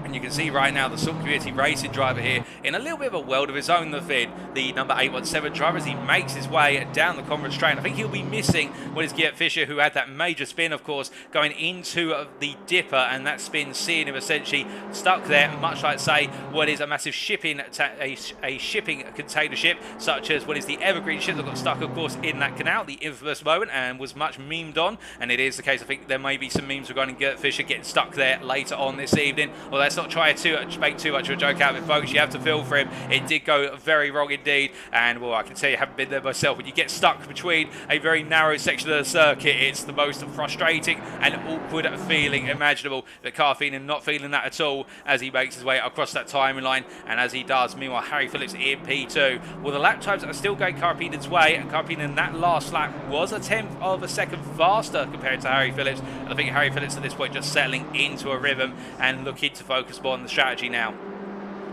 And you can see right now the Salt Community Racing driver here in a little bit of a world of his own, the Fid, the number 817 driver, as he makes his way down the Conference train. I think he'll be missing what is Geert Fischer, who had that major spin, of course, going into the dipper, and that spin seeing him essentially stuck there, much like, say, what is a massive shipping, a shipping container ship, such as what is the Evergreen ship that got stuck, of course, in that canal, the infamous moment, and was much memed on. And it is the case, I think there may be some memes regarding Geert Fischer getting stuck there later on this evening. Well, let's not try to make too much of a joke out of it, folks. You have to feel for him. It did go very wrong indeed. And, well, I can tell you, I haven't been there myself. When you get stuck between a very narrow section of the circuit, it's the most frustrating and awkward feeling imaginable. But Carfeenan not feeling that at all as he makes his way across that timeline. And as he does, meanwhile, Harry Phillips in P2. Well, the lap times are still going Carfeenan's way. And Carfeenan, that last lap, was a tenth of a second faster compared to Harry Phillips. And I think Harry Phillips at this point just settling into a rhythm and looking to focus more on the strategy now.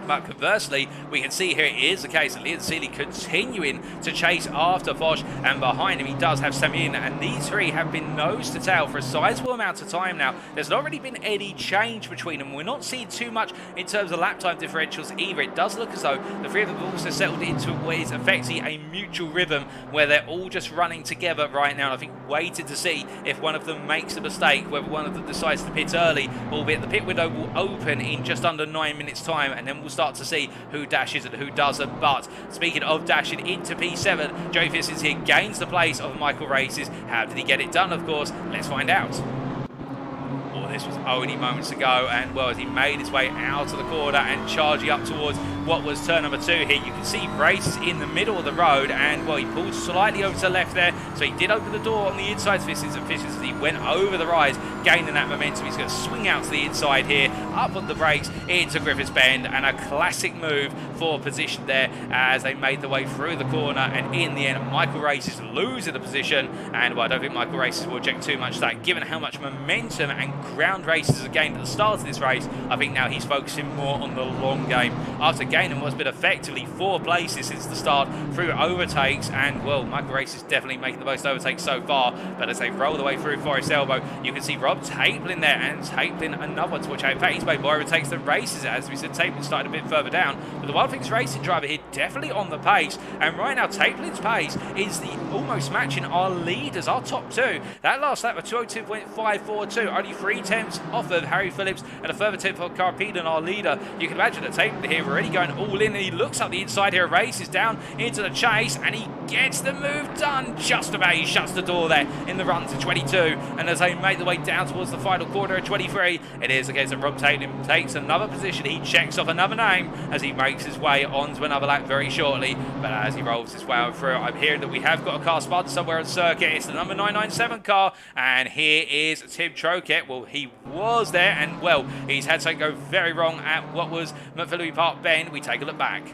But conversely, we can see here it is the case that Liam Seeley continuing to chase after Foch, and behind him he does have Samin, and these three have been nose to tail for a sizable amount of time now. There's not really been any change between them. We're not seeing too much in terms of lap time differentials either. It does look as though the three of them have also settled into what is effectively a mutual rhythm where they're all just running together right now. And I think waiting to see if one of them makes a mistake, whether one of them decides to pit early, albeit the pit window will open in just under 9 minutes time, and then we'll start to see who dashes and who doesn't. But speaking of dashing into P7, Joey Fissons here gains the place of Michael Races. How did he get it done? Of course, let's find out. This was only moments ago, and well, as he made his way out of the corner and charging up towards what was turn number 2 here, you can see Races in the middle of the road, and well, he pulled slightly over to the left there, so he did open the door on the inside to Fissons, and Fissons, as he went over the rise, gaining that momentum. He's going to swing out to the inside here, up on the brakes into Griffiths Bend, and a classic move for position there as they made their way through the corner, and in the end, Michael Races losing the position, and well, I don't think Michael Races will object too much to that, given how much momentum and ground Races have gained at the start of this race. I think now he's focusing more on the long game. After gaining what's been effectively 4 places since the start through overtakes, and well, Michael Races definitely making the most overtakes so far, but as they roll the way through Forest Elbow, you can see Rob Taplin there, and Taplin another one to watch out. In fact, he's made more overtakes than Races. As we said, Taplin started a bit further down, but the Wild Things Racing driver here definitely on the pace, and right now Taplin's pace is almost matching our leaders, our top 2. That last lap was 202.542, only 3 tenths off of Harry Phillips and a further tip for Carpeden, our leader. You can imagine that Taplin here already going all in, and he looks up the inside here, Races down into the chase, and he gets the move done just about. He shuts the door there in the run to 22, and as they make the way down towards the final quarter at 23, it is the case that Rob Taplin takes another position. He checks off another name as he makes his way onto another lap very shortly, but as he rolls his way on through, I'm hearing that we have got a car spun somewhere on circuit. It's the number 997 car, and here is Tim Troket. Well, he was there, and well, he's had something go very wrong at what was McPhilly Park Bend. We take a look back.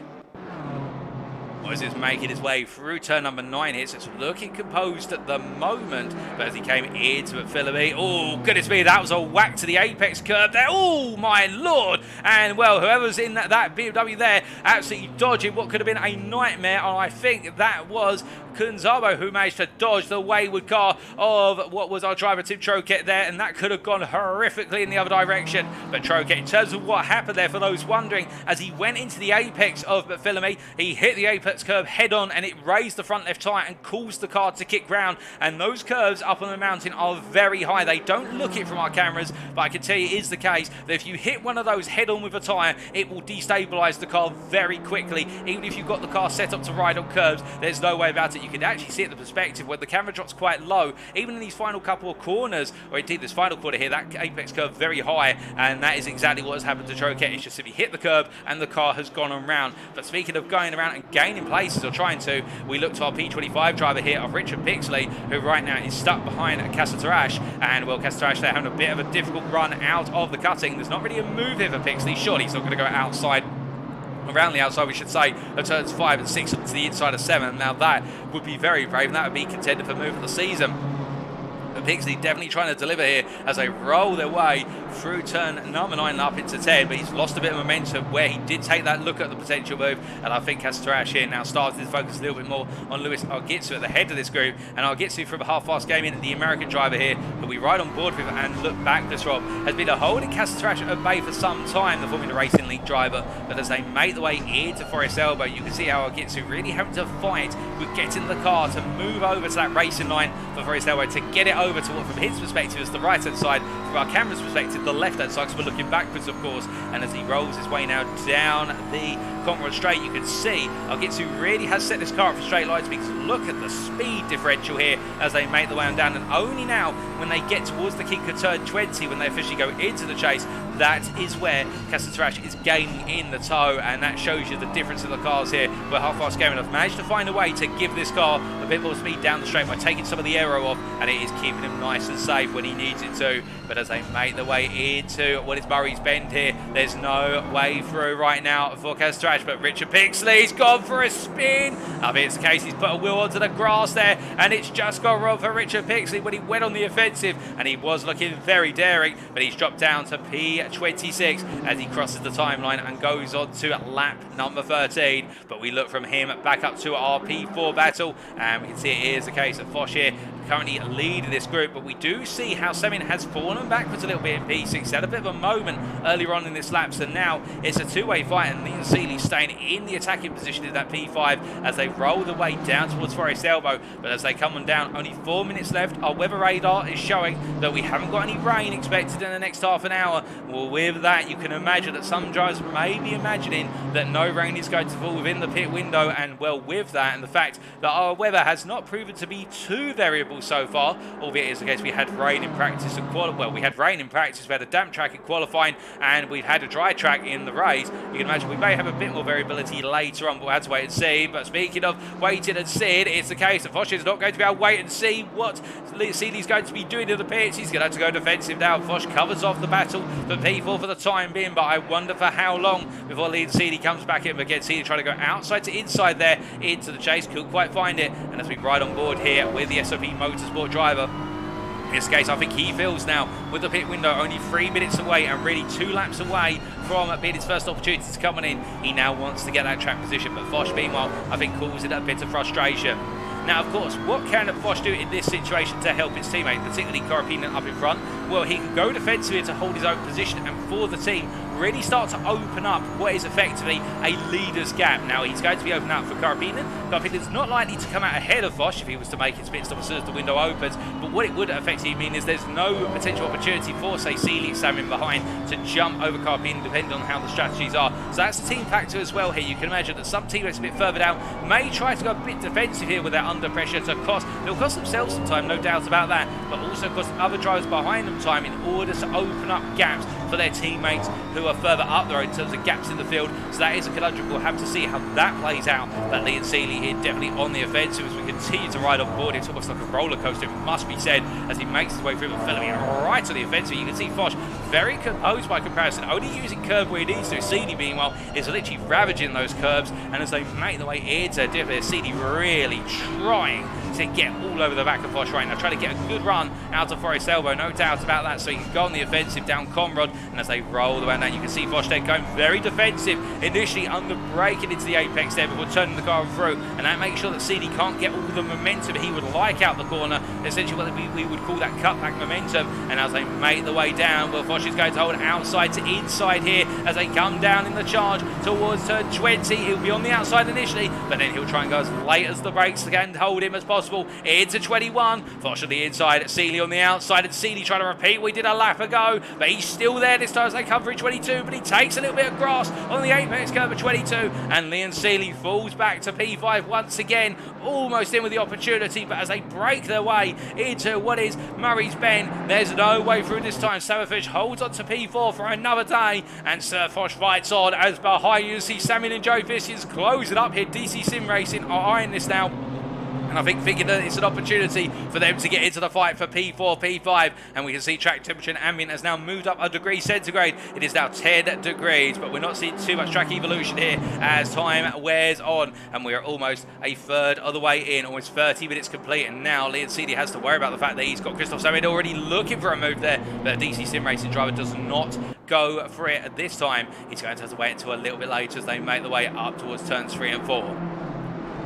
As he's making his way through turn number 9 here, so it's looking composed at the moment, but as he came into McPhilly, oh goodness me, that was a whack to the apex curb there, oh my lord, and well, whoever's in that BMW there, absolutely dodging what could have been a nightmare, and I think that was Zabo, who managed to dodge the wayward car of what was our driver, Tim Troket there, and that could have gone horrifically in the other direction. But Troket, in terms of what happened there, for those wondering, as he went into the apex of Phillips, he hit the apex curve head on, and it raised the front left tyre and caused the car to kick round. And those curves up on the mountain are very high. They don't look it from our cameras, but I can tell you it is the case that if you hit one of those head on with a tyre, it will destabilise the car very quickly. Even if you've got the car set up to ride on curves, there's no way about it. You can actually see it the perspective where the camera drops quite low, even in these final couple of corners, or indeed this final corner here, that apex curve very high, and that is exactly what has happened to Troket. It's just if he hit the curb and the car has gone around. But speaking of going around and gaining places, or trying to, we look to our P25 driver here of Richard Pixley, who right now is stuck behind Cassatarash, and well, Cassatarash, they're having a bit of a difficult run out of the cutting. There's not really a move here for Pixley. Surely he's not going to go outside, around the outside, we should say, of turns 5 and 6 to the inside of 7. Now that would be very brave, and that would be contender for move of the season. But Pixley definitely trying to deliver here as they roll their way through turn number 9 and up into 10, but he's lost a bit of momentum where he did take that look at the potential move, and I think Cassatarash here now starting to focus a little bit more on Lewis Argitsu at the head of this group, and Argitsu from a half-fast game in, the American driver here, who we ride on board with and look back this Rob, has been holding Cassatarash at bay for some time, the Formula Racing League driver, but as they make the way into Forest Elbow, you can see how Argitsu really having to fight with getting the car to move over to that racing line for Forest Elbow to get it over to what from his perspective is the right-hand side, from our camera's perspective the left-hand side, because we're looking backwards of course, and as he rolls his way now down the Conrod Straight, you can see Argitsu really has set this car up for straight lines, because look at the speed differential here as they make the way on down, and only now when they get towards the kink of turn 20, when they officially go into the chase, that is where Cassatarash is gaining in the toe, and that shows you the difference in the cars here, where half-fast gaming have managed to find a way to give this car a bit more speed down the straight by taking some of the aero off, and it is keeping him nice and safe when he needs it to. But as they make their way into what is Murray's Bend here, there's no way through right now for Cassatarash, but Richard Pixley's gone for a spin. I think it's the case, he's put a wheel onto the grass there, and it's just gone wrong for Richard Pixley when he went on the offensive, and he was looking very daring, but he's dropped down to P26 as he crosses the timeline and goes on to lap number 13. But we look from him back up to our P4 battle, and we can see it is the case of Foch here currently leading this group, but we do see how Samin has fallen backwards a little bit in P6. He had a bit of a moment earlier on in this lap, so now it's a two-way fight, and Liam Seeley staying in the attacking position in that P5 as they roll the way down towards Forest Elbow. But as they come on down, only 4 minutes left. Our weather radar is showing that we haven't got any rain expected in the next half an hour. Well, with that, you can imagine that some drivers may be imagining that no rain is going to fall within the pit window, and well, with that and the fact that our weather has not proven to be too variable so far, albeit it is the case we had rain in practice and we had rain in practice, we had a damp track in qualifying, and we've had a dry track in the race. You can imagine we may have a bit more variability later on, but we'll have to wait and see. But speaking of waiting and seeing, it's the case that Foch is not going to be able to wait and see what Seeley's going to be doing in the pits. He's going to have to go defensive now. Foch covers off the battle for P4 for the time being, but I wonder for how long before Liam Seeley comes back in. But again, Seeley trying to go outside to inside there into the chase, couldn't quite find it. And as we ride on board here with the SOP Motorsport driver, in this case, I think he feels now with the pit window only 3 minutes away and really 2 laps away from being his first opportunity to come in. He now wants to get that track position, but Foch, meanwhile, I think causing a bit of frustration. Now, of course, what can Foch do in this situation to help his teammate, particularly Carapinen up in front? Well, he can go defensively to hold his own position, and for the team, really start to open up what is effectively a leader's gap. Now, he's going to be opening up for Carapinen. Carapinen's not likely to come out ahead of Foch if he was to make his pit stop as soon as the window opens, but what it would effectively mean is there's no potential opportunity for, say, Seeley Samin behind to jump over Carapinen, depending on how the strategies are. So that's the team factor as well here. You can imagine that some teammates a bit further down may try to go a bit defensive here with their under pressure to cost. They'll cost themselves some time, no doubt about that, but also cost other drivers behind them time in order to open up gaps for their teammates who are further up there in terms of gaps in the field. So that is a conundrum. We'll have to see how that plays out. But Liam Seeley here definitely on the offensive as we continue to ride on board. It's almost like a roller coaster, it must be said, as he makes his way through and Phillips right on the offensive. You can see Foch very composed by comparison, only using curve where he needs to. Seeley, meanwhile, is literally ravaging those curves, and as they make their way into Seeley really trying to get all over the back of Foch right now, trying to get a good run out of Forest Elbow, no doubt about that, so he can go on the offensive down Conrad, and as they roll around that, you can see Foch there going very defensive, initially under braking into the apex there before turning the car through, and that makes sure that Seeley can't get all the momentum he would like out the corner, essentially what we would call that cutback momentum. And as they make the way down, well, Foch is going to hold outside to inside here as they come down in the charge towards turn 20. He'll be on the outside initially, but then he'll try and go as late as the brakes can hold him as possible into 21. Foch on the inside, Seeley on the outside, and Seeley trying to repeat we did a lap ago, but he's still there this time as they come through 22, but he takes a little bit of grass on the apex curve at 22, and Liam Seeley falls back to P5 once again, almost in with the opportunity, but as they break their way into what is Murray's Bend, there's no way through this time. Samofish holds on to P4 for another day, and Sir Foch fights on as behind you see Samin and Joe Vicious close it up here. DC Sim Racing are eyeing this now, and I think thinking that it's an opportunity for them to get into the fight for P4, P5, and we can see track temperature and ambient has now moved up a degree centigrade. It is now 10 degrees, but we're not seeing too much track evolution here as time wears on, and we're almost a third of the way in, almost 30 minutes complete, and now Liam Seeley has to worry about the fact that he's got Christoph Samin already looking for a move there, but the DC Sim Racing driver does not go for it at this time. He's going to have to wait until a little bit later as they make the way up towards turns 3 and 4.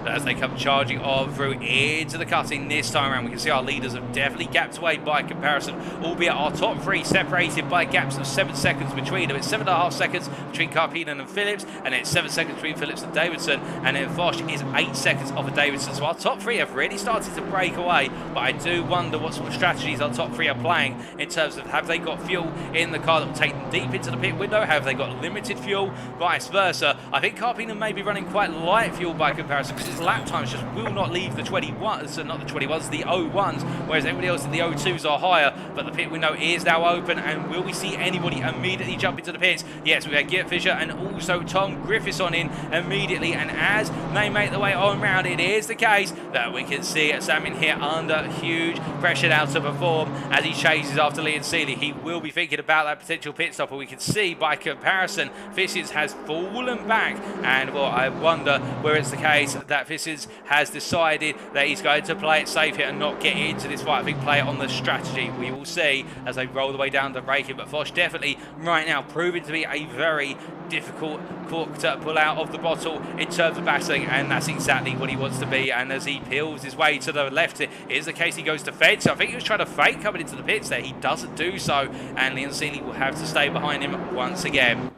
As they come charging on through into the cutting this time around, we can see our leaders have definitely gapped away by comparison, albeit our top three separated by gaps of 7 seconds between them. It's 7.5 seconds between Carpinen and Phillips, and it's 7 seconds between Phillips and Davidson, and then Foch is 8 seconds off of Davidson. So our top three have really started to break away, but I do wonder what sort of strategies our top three are playing in terms of, have they got fuel in the car that will take them deep into the pit window? Have they got limited fuel? Vice versa. I think Carpinen may be running quite light fuel by comparison, because his lap times just will not leave the 21s, so not the 21s, the 01s, whereas everybody else in the 02s are higher. But the pit window is now open, and will we see anybody immediately jump into the pits? Yes, we had Geert Fisher and also Tom Griffiths on in immediately, and as they make the way on round, it is the case that we can see Samin here under huge pressure now to perform as he chases after Liam Seeley. He will be thinking about that potential pit stop, but we can see by comparison Vicious has fallen back, and well, I wonder where it's the case that Vicious has decided that he's going to play it safe here and not get into this fight. I think play it on the strategy. We will see as they roll the way down to braking, but Foch definitely right now proving to be a very difficult cork to pull out of the bottle in terms of battling, and that's exactly what he wants to be. And as he peels his way to the left, it is the case he goes to fence. I think he was trying to fake coming into the pits there. He doesn't do so, and Liam Seeley will have to stay behind him once again.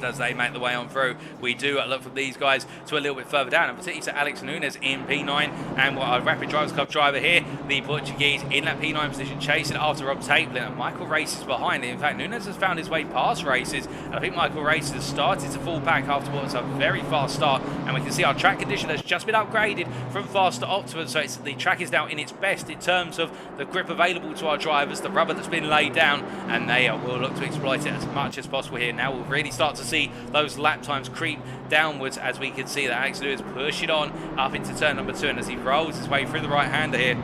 As they make the way on through, we do look from these guys to a little bit further down, and particularly to Alex Nunes in P9, and what our Rapid Drivers Club driver here, the Portuguese, in that P9 position, chasing after Rob Taplin, and Michael Races behind it. In fact, Nunes has found his way past Races, and I think Michael Races has started to fall back after what was a very fast start, and we can see our track condition has just been upgraded from fast to optimum, so the track is now in its best in terms of the grip available to our drivers, the rubber that's been laid down, and they will look to exploit it as much as possible here. Now we'll really start to see those lap times creep downwards, as we can see that Alex Lewis pushing on up into turn number 2, and as he rolls his way through the right-hander here,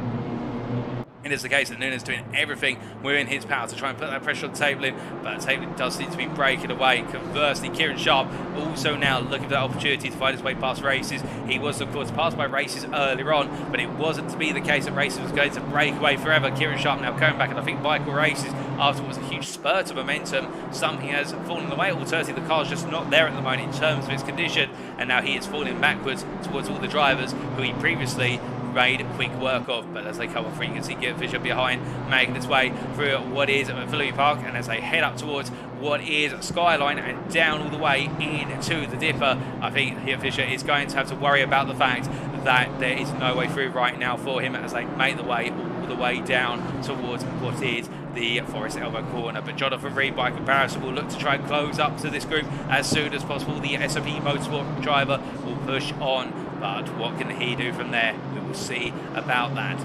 it is the case that Nunes doing everything within his power to try and put that pressure on Taplin, but Taplin does seem to be breaking away. Conversely, Kieran Sharp also now looking for that opportunity to find his way past Races. He was, of course, passed by Races earlier on, but it wasn't to be the case that Races was going to break away forever. Kieran Sharp now coming back, and I think Michael Races, after what was a huge spurt of momentum, something has fallen away. Alternatively, the car's just not there at the moment in terms of its condition, and now he is falling backwards towards all the drivers who he previously made quick work of. But as they come off, you can see Geert Fisher behind, making its way through what is Phillips Park, and as they head up towards what is Skyline and down all the way into the Dipper, I think Geert Fisher is going to have to worry about the fact that there is no way through right now for him as they make the way all the way down towards what is the Forest Elbow corner. But Jonathan Reed, by comparison, will look to try and close up to this group as soon as possible. The SOP Motorsport driver will push on, but what can he do from there? We will see about that.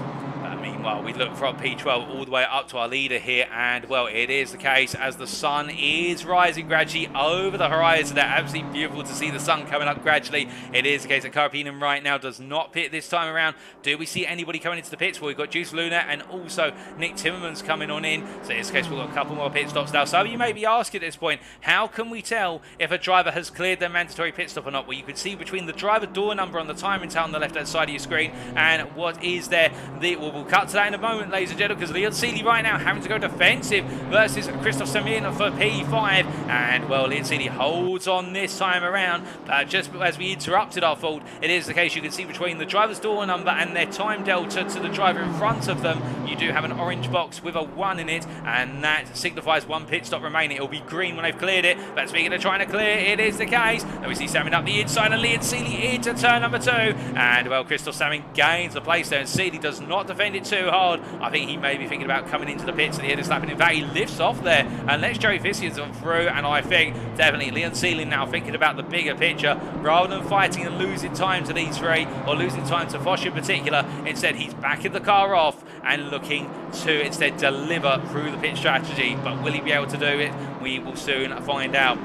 Meanwhile, we look from P12 all the way up to our leader here, and well, it is the case as the sun is rising gradually over the horizon. They're absolutely beautiful to see the sun coming up gradually. It is the case that Carrera right now does not pit this time around. Do we see anybody coming into the pits? Well, we've got Juice Luna and also Nick Timmermans coming on in. So in this case, we've got a couple more pit stops now. So you may be asking at this point, how can we tell if a driver has cleared their mandatory pit stop or not? Well, you can see between the driver door number on the timing tower on the left-hand side of your screen and what is there. We'll cut to that in a moment, ladies and gentlemen, because Leon Seeley right now having to go defensive versus Christoph Samin for P5. And, well, Leon Seeley holds on this time around. But just as we interrupted our fold, it is the case you can see between the driver's door number and their time delta to the driver in front of them, you do have an orange box with a 1 in it, and that signifies 1 pit stop remaining. It'll be green when they've cleared it. But speaking of trying to clear, it is the case. Then we see Samin up the inside and Leon Seeley into turn number 2. And, well, Christoph Samin gains the place there, and Seeley does not defend it too hard. I think he may be thinking about coming into the pits at the end of this lap, and in fact he lifts off there and lets Joey Fissians on through. And I think definitely Leon Seeley now thinking about the bigger picture rather than fighting and losing time to these three, or losing time to Foch in particular. Instead, he's backing the car off and looking to instead deliver through the pit strategy. But will he be able to do it? We will soon find out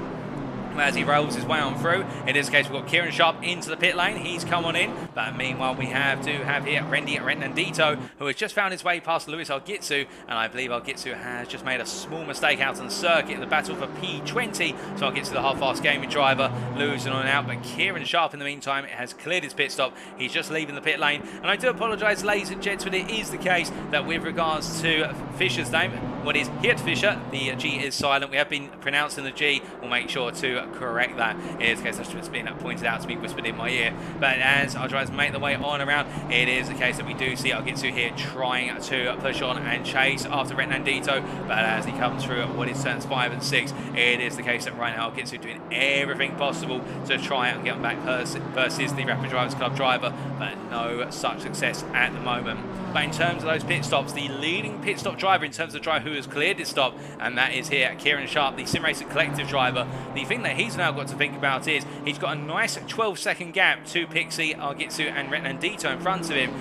as he rolls his way on through. In this case, we've got Kieran Sharp into the pit lane. He's come on in. But meanwhile, we have here Randy Renandito, who has just found his way past Luis Arguitsu. And I believe Arguitsu has just made a small mistake out on the circuit in the battle for P20. So Arguitsu, the half-fast gaming driver, losing on out. But Kieran Sharp, in the meantime, has cleared his pit stop. He's just leaving the pit lane. And I do apologise, ladies and gents, but it is the case that with regards to Fisher's name, what is Hirt Fischer, the G is silent. We have been pronouncing the G. We'll make sure to correct that. In this case, that's just been pointed out to me, whispered in my ear. But as our drivers make their way on around, it is the case that we do see Arguitsu here trying to push on and chase after Renandito. But as he comes through what is turns 5 and 6, it is the case that right now Arguitsu doing everything possible to try and get him back versus the Rapid Drivers Club driver, but no such success at the moment. But in terms of those pit stops, the leading pit stop driver in terms of the driver who has cleared this stop, and that is here Kieran Sharp, the Sim Racing Collective driver. The thing that he's now got to think about is he's got a nice 12-second gap to Pixie, Arguitsu and Renandito in front of him.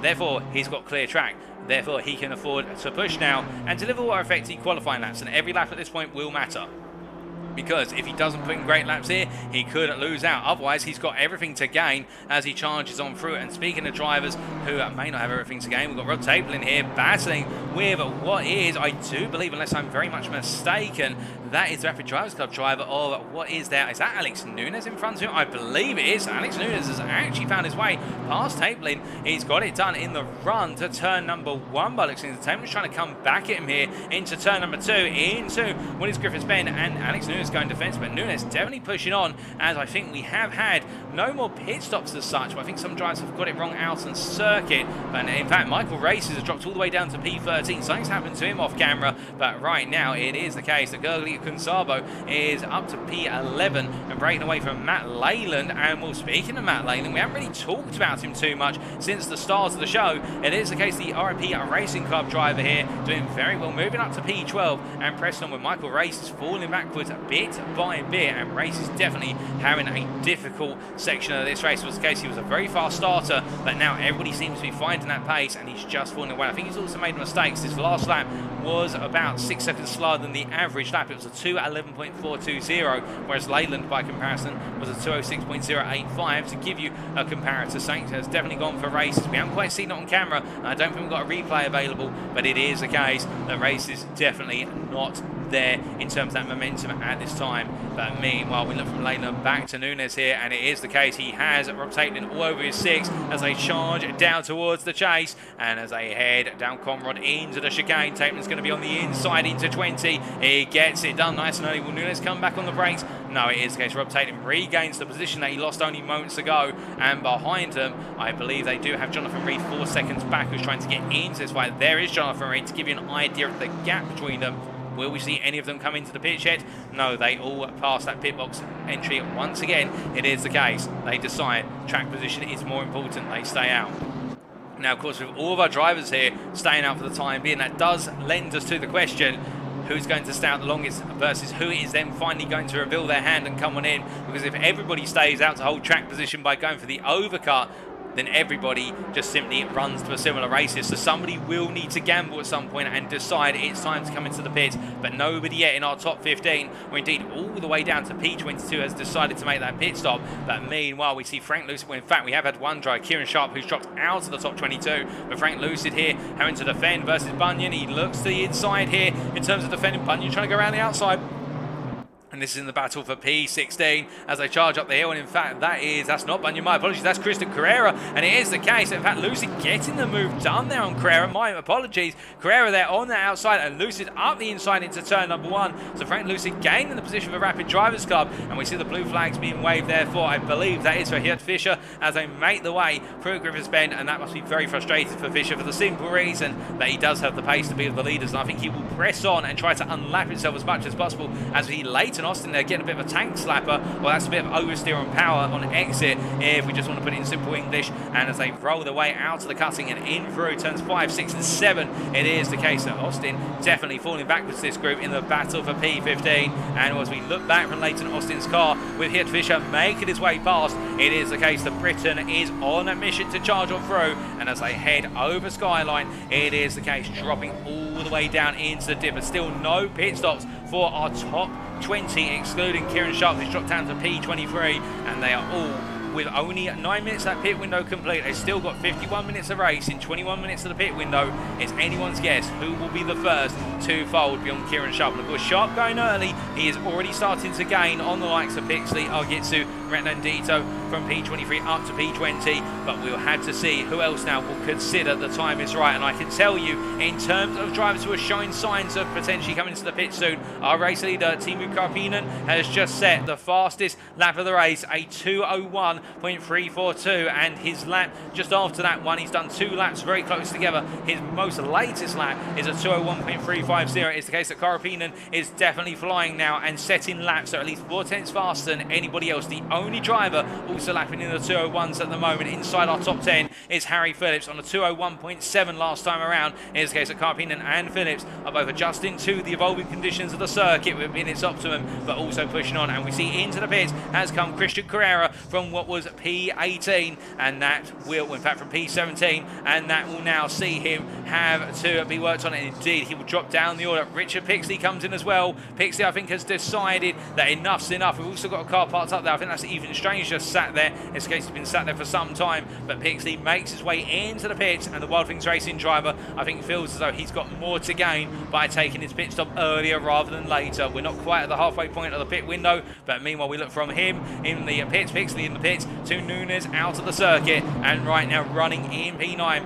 Therefore, he's got clear track. Therefore, he can afford to push now and deliver what are effectively qualifying laps. And every lap at this point will matter, because if he doesn't put in great laps here, he could lose out. Otherwise, he's got everything to gain as he charges on through. And speaking of drivers who may not have everything to gain, we've got Rod Taplin here battling with what is, I do believe, unless I'm very much mistaken, that is the Rapid Drivers Club driver of what is there? Is that Alex Nunes in front of him? I believe it is. Alex Nunes has actually found his way past Taplin. He's got it done in the run to turn number 1 by Alex Nunes. Taplin's trying to come back at him here into turn number 2, into what is Griffiths Bend, and Alex Nunes going defense, but Nunes definitely pushing on, as I think we have had no more pit stops as such, but I think some drivers have got it wrong out on circuit. And in fact, Michael Races has dropped all the way down to P13. Something's happened to him off camera, but right now it is the case that Gurgly Kunsabo is up to P11 and breaking away from Matt Leyland. And well, speaking of Matt Leyland, we haven't really talked about him too much since the start of the show. It is the case the RIP Racing Club driver here doing very well, moving up to P12 and pressing on with Michael Races falling backwards bit by bit, and Races definitely having a difficult section of this race. Was the case he was a very fast starter, but now everybody seems to be finding that pace and he's just falling away. I think he's also made mistakes. His last lap was about 6 seconds slower than the average lap. It was a 2:11.420, whereas Leyland by comparison was a 2:06.085. To give you a comparator, Saint has definitely gone for Races. We haven't quite seen it on camera, and I don't think we've got a replay available, but it is the case that Races definitely not there in terms of that momentum at this time. But meanwhile, we look from Leyland back to Nunes here, and it is the case he has Rob Taplin all over his 6 as they charge down towards the chase, and as they head down Conrad into the chicane. Taplin's going to be on the inside into 20. He gets it done nice and early. Will Nunes come back on the brakes? No, it is the case. Rob Taplin regains the position that he lost only moments ago, and behind him, I believe they do have Jonathan Reed 4 seconds back, who's trying to get into this fight. There is Jonathan Reed to give you an idea of the gap between them. Will we see any of them come into the pit shed? No, they all pass that pit box entry. Once again, it is the case. They decide track position is more important. They stay out. Now, of course, with all of our drivers here staying out for the time being, that does lend us to the question, who's going to stay out the longest versus who is then finally going to reveal their hand and come on in. Because if everybody stays out to hold track position by going for the overcut, then everybody just simply runs to a similar races. So somebody will need to gamble at some point and decide it's time to come into the pits, but nobody yet in our top 15, or indeed all the way down to P22, has decided to make that pit stop. But meanwhile, we see Frank Lucid, well, in fact, we have had one driver, Kieran Sharp, who's dropped out of the top 22, but Frank Lucid here having to defend versus Bunyan. He looks to the inside here in terms of defending. Bunyan trying to go around the outside. And this is in the battle for P16 as they charge up the hill. And in fact, that's not Bunyan, my apologies, that's Christoph Carrera. And it is the case. In fact, Lucid getting the move done there on Carrera. My apologies. Carrera there on the outside and Lucid up the inside into turn number 1. So Frank Lucid gaining the position for Rapid Drivers Club. And we see the blue flags being waved there for, I believe that is for Hirt Fischer, as they make the way through Griffiths Bend. And that must be very frustrating for Fischer for the simple reason that he does have the pace to be with the leaders. And I think he will press on and try to unlap himself as much as possible as he later Austin there getting a bit of a tank slapper. Well, that's a bit of oversteer on power on exit, if we just want to put it in simple English. And as they roll their way out to the cutting and in through turns 5, 6 and 7, it is the case that Austin definitely falling backwards this group in the battle for P15. And as we look back from Leighton Austin's car with Hirt Fischer making his way past, it is the case that Britain is on a mission to charge on through. And as they head over Skyline, it is the case dropping all the way down into the dip, but still no pit stops for our top 20, excluding Kieran Sharp, who's dropped down to P23, and they are all with only 9 minutes that pit window complete. They've still got 51 minutes of race in 21 minutes of the pit window. It's anyone's guess who will be the first to fold beyond Kieran Sharp. And of course, Sharp going early, he is already starting to gain on the likes of Pixley, Argitsu, Renandito from P23 up to P20, but we'll have to see who else now will consider the time is right. And I can tell you, in terms of drivers who are showing signs of potentially coming into the pit soon, our race leader, Timu Karppinen, has just set the fastest lap of the race, a 2:01.342, and his lap just after that one, he's done 2 laps very close together. His most latest lap is a 2:01.350. It's the case that Karppinen is definitely flying now and setting laps that are at least 4 tenths faster than anybody else. The only driver also lapping in the 2:01s at the moment inside our top 10 is Harry Phillips on a 2:01.7 last time around. In this case, that Karppinen and Phillips are both adjusting to the evolving conditions of the circuit within its optimum, but also pushing on. And we see into the pits has come Christian Carrera from what was P18, and that will, in fact, from P17, and that will now see him have to be worked on. And indeed, he will drop down the order. Richard Pixley comes in as well. Pixley, I think, has decided that enough's enough. We've also got a car parked up there. I think that's Ethan Strange just sat there. It's case he's been sat there for some time, but Pixley makes his way into the pits, and the Wild Things Racing driver, I think, feels as though he's got more to gain by taking his pit stop earlier rather than later. We're not quite at the halfway point of the pit window, but meanwhile, we look from him in the pits, Pixley in the pits, to Nunes out of the circuit, and right now running in P9.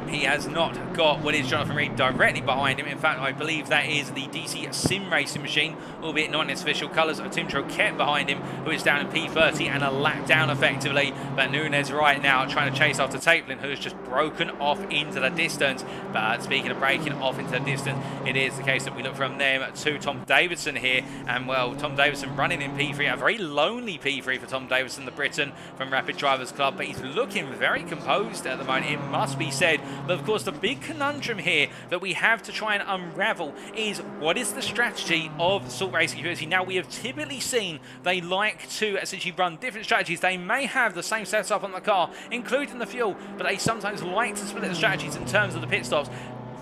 He has not got what is Jonathan Reed directly behind him. In fact, I believe that is the DC Sim Racing machine, albeit not in its official colours, of Tim Troquet behind him, who is down in P30 and a lap down effectively. But Nunes right now trying to chase after Taplin, who has just broken off into the distance. But speaking of breaking off into the distance, it is the case that we look from them to Tom Davidson here. And well, Tom Davidson running in P3, a very lonely P3 for Tom Davidson, the Briton from Rapid Drivers Club. But he's looking very composed at the moment, it must be said. But of course, the big conundrum here that we have to try and unravel is what is the strategy of Salt Racing Community. Now, we have typically seen they like to essentially run different strategies. They may have the same setup on the car, including the fuel, but they sometimes like to split the strategies in terms of the pit stops.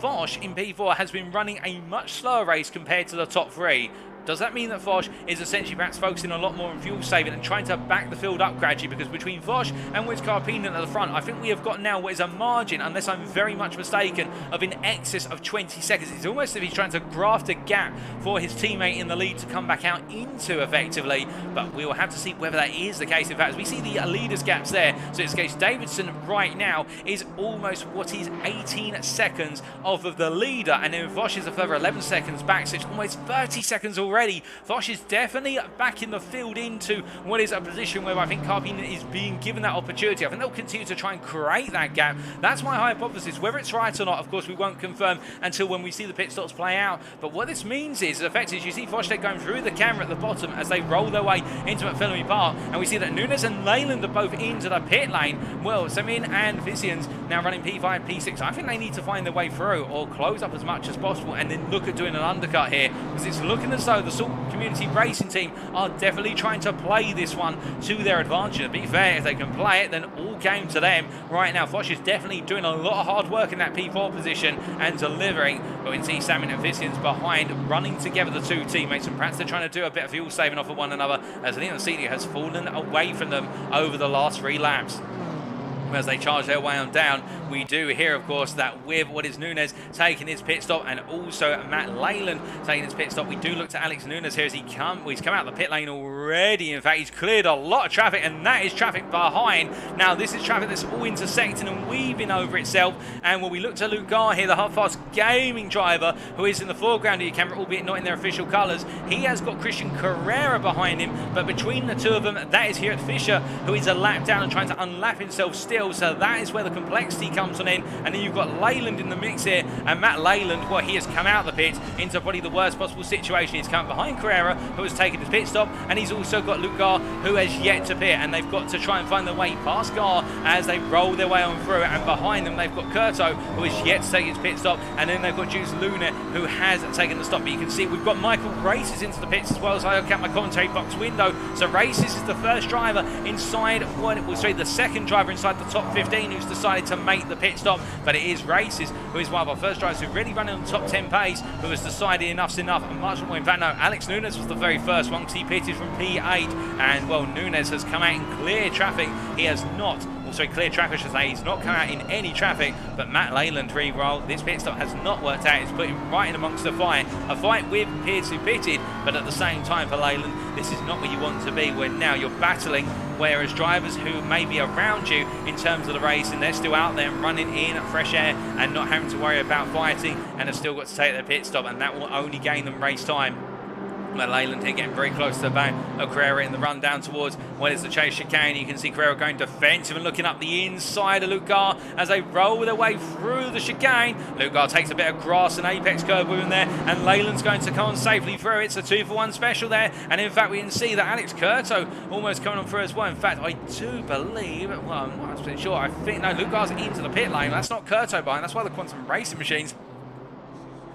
Foch in P4 has been running a much slower race compared to the top 3. Does that mean that Foch is essentially perhaps focusing a lot more on fuel saving and trying to back the field up gradually? Because between Foch and Wiz Karppinen at the front, I think we have got now what is a margin, unless I'm very much mistaken, of in excess of 20 seconds. It's almost as if he's trying to graft a gap for his teammate in the lead to come back out into effectively. But we will have to see whether that is the case. In fact, as we see the leaders' gaps there, so it's the case Davidson right now is almost what is 18 seconds off of the leader, and then Foch is a further 11 seconds back, so it's almost 30 seconds already. Foch is definitely back in the field into what is a position where I think Karppinen is being given that opportunity. I think they'll continue to try and create that gap. That's my hypothesis. Whether it's right or not, of course, we won't confirm until when we see the pit stops play out. But what this means is, effectively, you see Foch going through the camera at the bottom as they roll their way into McPhillamy Park, and we see that Nunes and Leyland are both into the pit lane. Well, Samin and Visians now running P5, P6. I think they need to find their way through or close up as much as possible and then look at doing an undercut here, because it's looking as though the Salt Community Racing team are definitely trying to play this one to their advantage. To be fair, if they can play it, then all game to them. Right now, Foch is definitely doing a lot of hard work in that P4 position and delivering. But we can see Samin and Phillips behind, running together, the two teammates, and perhaps they're trying to do a bit of fuel saving off of one another, as Leon Celia has fallen away from them over the last 3 laps. As they charge their way on down, we do hear, of course, that with what is Nunes taking his pit stop, and also Matt Leyland taking his pit stop, we do look to Alex Nunes here as he's come out the pit lane already. In fact, he's cleared a lot of traffic, and that is traffic behind. Now, this is traffic that's all intersecting and weaving over itself, and when we look to Luke Garr here, the half-fast gaming driver, who is in the foreground of your camera, albeit not in their official colours, he has got Christian Carrera behind him, but between the two of them, that is here at Fisher, who is a lap down and trying to unlap himself still. So that is where the complexity comes on in. And then you've got Leyland in the mix here, and Matt Leyland, well, he has come out of the pit into probably the worst possible situation. He's come behind Carrera, who has taken his pit stop, and he's also got Luke Garr, who has yet to pit, and they've got to try and find their way past Garr as they roll their way on through. And behind them, they've got Curto, who is yet to take his pit stop, and then they've got Juice Luna, who has taken the stop. But you can see we've got Michael Races into the pits as well, as I look at my commentary box window. So Races is the first driver inside, the second driver inside the top 15 who's decided to make the pit stop, but it is Races, who is one of our first drivers who's really running on top 10 pace, who has decided enough's enough, and much more. In fact, no, Alex Nunes was the very first one, because he pitted from P8, and well, Nunes has come out in clear traffic. He has not, clear traffic, I should say. He's not come out in any traffic, but Matt Leyland, well, this pit stop has not worked out. It's put him right in amongst the fight. A fight with peers who pitted, but at the same time for Leyland, this is not where you want to be, where now you're battling, whereas drivers who may be around you in terms of the race, and they're still out there running in fresh air and not having to worry about fighting, and have still got to take their pit stop, and that will only gain them race time. Matt Leyland here getting very close to the back of Carrera in the run down towards what is the chase chicane. You can see Carrera going defensive and looking up the inside of Luke Garr as they roll their way through the chicane. Luke Garr takes a bit of grass and apex curve with him there, and Leyland's going to come on safely through. It's a 2-for-1 special there, and in fact we can see that Alex Curto almost coming on through as well. In fact, I do believe, well, I'm not 100% sure, I think, no, Luke Garr's into the pit lane. That's not Curto behind, that's why the Quantum Racing Machines.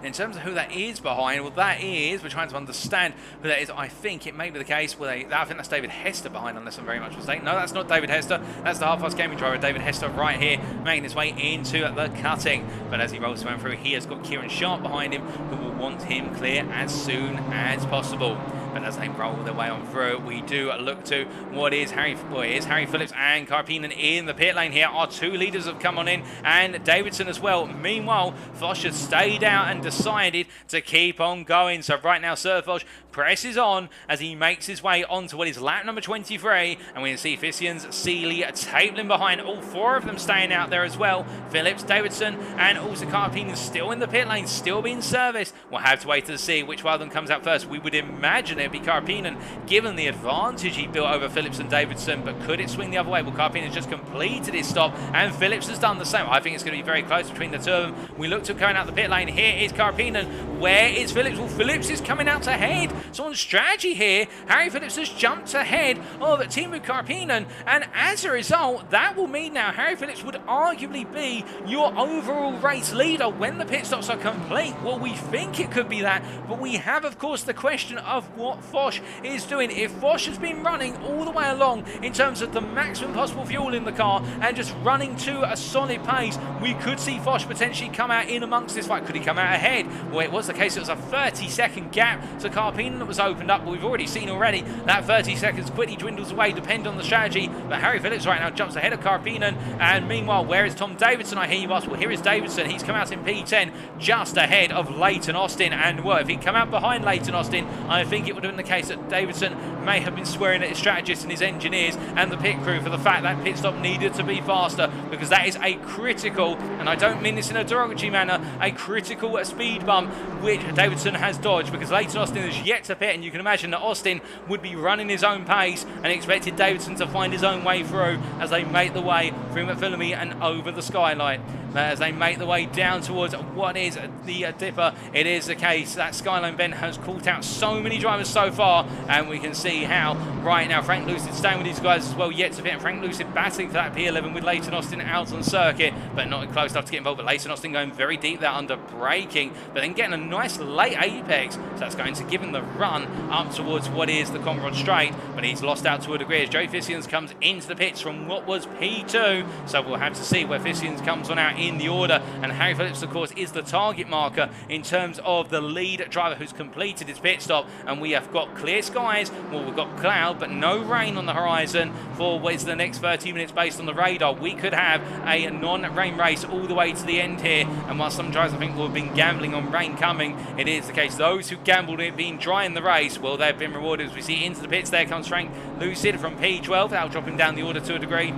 In terms of who that is behind, well, that is, we're trying to understand who that is. I think it may be the case where I think that's David Hester behind, unless I'm very much mistaken. No, that's not David Hester. That's the half-fast gaming driver, David Hester, right here, making his way into the cutting. But as he rolls around through, he has got Kieran Sharp behind him, who will want him clear as soon as possible. But as they roll their way on through, we do look to what is Harry Phillips and Karpinen in the pit lane here. Our two leaders have come on in, and Davidson as well. Meanwhile, Foch has stayed out and decided to keep on going. So right now, Sir Foch presses on as he makes his way onto what is lap number 23, and we can see Fissians, Seeley, Taplin behind, all 4 of them staying out there as well. Phillips, Davidson, and also Karpinen still in the pit lane, still being serviced. We'll have to wait to see which one of them comes out first. We would imagine it'd be Karpinen, given the advantage he built over Phillips and Davidson, but could it swing the other way? Well, Karpinen's just completed his stop, and Phillips has done the same. I think it's going to be very close between the two of them. We look to going out the pit lane. Here is Karpinen. Where is Phillips? Well, Phillips is coming out ahead. So on strategy here, Harry Phillips has jumped ahead of Teemu Karpinen, and as a result, that will mean now Harry Phillips would arguably be your overall race leader when the pit stops are complete. Well, we think it could be that, but we have, of course, the question of what Foch is doing. If Foch has been running all the way along in terms of the maximum possible fuel in the car and just running to a solid pace, we could see Foch potentially come out in amongst this fight. Could he come out ahead? Well, it was the case. It was a 30-second gap to Karpinen that was opened up, but we've already seen already that 30 seconds quickly dwindles away, depending on the strategy. But Harry Phillips right now jumps ahead of Karpinen, and meanwhile, where is Tom Davidson? I hear you ask. Well, here is Davidson. He's come out in P10, just ahead of Leighton Austin, and well, if he'd come out behind Leighton Austin, I think it would have been the case that Davidson may have been swearing at his strategists and his engineers and the pit crew for the fact that pit stop needed to be faster, because that is a critical, and I don't mean this in a derogatory manner, a critical speed bump which Davidson has dodged, because Leighton Austin is yet to pit, and you can imagine that Austin would be running his own pace and expected Davidson to find his own way through as they make the way through McPhillamy and over the skylight. As they make the way down towards what is the dipper, it is the case that Skyline Bend has caught out so many drivers so far, and we can see how right now Frank Lucid staying with these guys as well, yet to pit. Frank Lucid battling for that P11 with Leighton Austin out on circuit, but not close enough to get involved. But Leighton Austin going very deep there under braking, but then getting a nice late apex. So that's going to give him the run up towards what is the Conrod Straight, but he's lost out to a degree as Joe Fissians comes into the pits from what was P2. So we'll have to see where Fissians comes on out in the order. And Harry Phillips, of course, is the target marker in terms of the lead driver who's completed his pit stop. And we have got clear skies. Well, we've got cloud, but no rain on the horizon for what is the next 30 minutes based on the radar. We could have a non-rain race all the way to the end here. And while some drivers, I think, will have been gambling on rain coming, it is the case those who gambled it being dry in the race, well, they've been rewarded. As we see into the pits, there comes Frank Lucid from P12. That'll drop him down the order to a degree.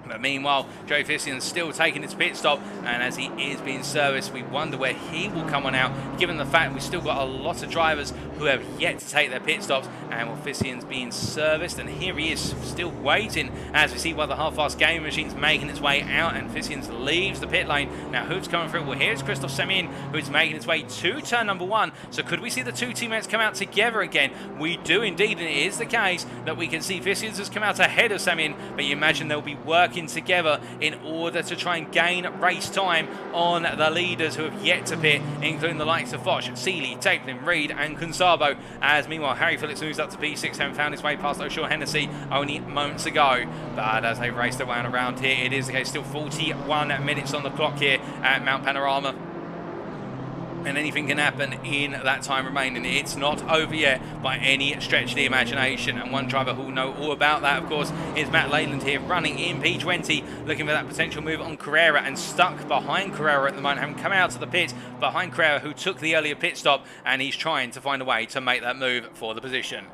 But meanwhile, Joe Fissians still taking his pit stop, and as he is being serviced, we wonder where he will come on out, given the fact we've still got a lot of drivers who have yet to take their pit stops. And with Fissians being serviced, and here he is still waiting as we see while the half-fast game machine's making its way out, and Fissians leaves the pit lane. Now who's coming through? Well, here's Christoph Samin, who's making his way to turn number 1. So could we see the two teammates come out together again? We do indeed, and it is the case that we can see Fissians has come out ahead of Samin, but you imagine they'll be working together in order to try and gain race time on the leaders who have yet to pit, including the likes of Foch, Seeley, Taplin, Reed and Consabo, as meanwhile Harry Phillips moves up to P6 and found his way past O'Shaw Hennessy only moments ago. But as they race their way on around here, it is the case, still 41 minutes on the clock here at Mount Panorama. And anything can happen in that time remaining. It's not over yet by any stretch of the imagination. And one driver who will know all about that, of course, is Matt Leyland here, running in P20, looking for that potential move on Carrera, and stuck behind Carrera at the moment, having come out of the pit behind Carrera, who took the earlier pit stop, and he's trying to find a way to make that move for the position.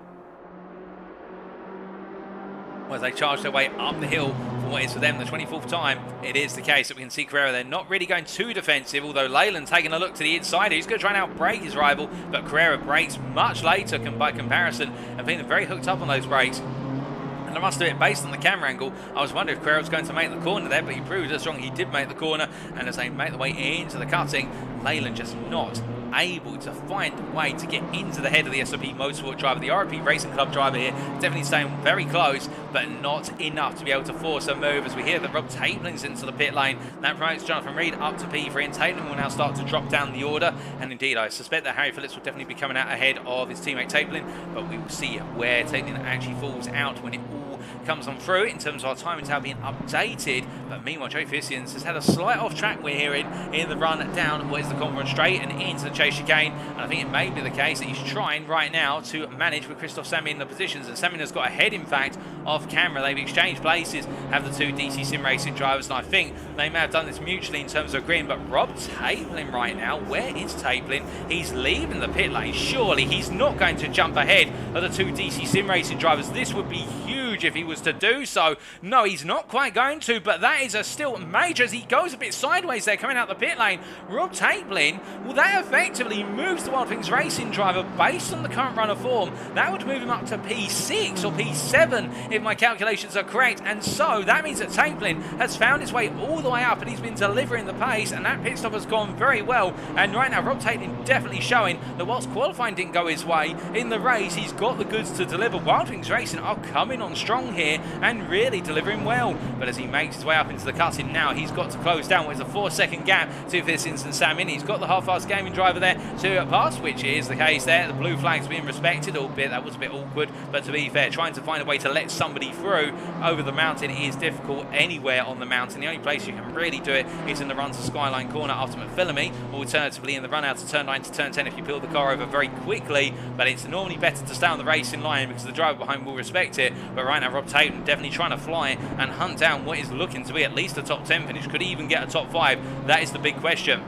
As they charge their way up the hill for what is for them the 24th time, it is the case that we can see Carrera. They're not really going too defensive, although Leyland taking a look to the inside. He's going to try and outbrake his rival, but Carrera brakes much later by comparison, and being very hooked up on those brakes. And I must admit, based on the camera angle, I was wondering if Carrera was going to make the corner there, but he proved us wrong. He did make the corner, and as they make the way into the cutting, Leyland just not able to find a way to get into the head of the SOP Motorsport driver. The RP Racing Club driver here definitely staying very close, but not enough to be able to force a move. As we hear that Rob Taplin's into the pit lane, that promotes Jonathan Reed up to P3, and Taplin will now start to drop down the order. And indeed, I suspect that Harry Phillips will definitely be coming out ahead of his teammate Taplin, but we will see where Taplin actually falls out when it all comes on through in terms of our time now being updated. But meanwhile, Joe Fissians has had a slight off track, we're hearing, in the run down what is the Conrod Straight and into the chase chicane. And I think it may be the case that he's trying right now to manage with Christoph Samin in the positions, and Samin has got ahead, in fact, off camera. They've exchanged places, have the two DC Sim Racing drivers, and I think they may have done this mutually in terms of agreeing. But Rob Taplin right now, where is Taplin? He's leaving the pit lane. Surely he's not going to jump ahead of the two DC Sim Racing drivers. This would be huge if he was to do so. No, he's not quite going to, but that is a still major as he goes a bit sideways there coming out the pit lane. Rob Taplin, well, that effectively moves the Wild Things Racing driver based on the current run of form. That would move him up to P6 or P7 if my calculations are correct, and so that means that Taplin has found his way all the way up, and he's been delivering the pace, and that pit stop has gone very well. And right now Rob Taplin definitely showing that whilst qualifying didn't go his way, in the race he's got the goods to deliver. Wild Things Racing are coming on strong here and really delivering well, but as he makes his way up into the cutting now, he's got to close down what is a 4-second gap to Fissians and Samin. He's got the half-fast gaming driver there to pass, which is the case there. The blue flag's being respected, albeit that was a bit awkward, but to be fair, trying to find a way to let somebody through over the mountain is difficult anywhere on the mountain. The only place you can really do it is in the run to Skyline Corner after McPhillamy, alternatively in the run out to turn 9 to turn 10 if you peel the car over very quickly, but it's normally better to stay on the racing line because the driver behind will respect it. But right now Rob Taplin definitely trying to fly and hunt down what is looking to be at least a top 10 finish, could even get a top 5. That is the big question.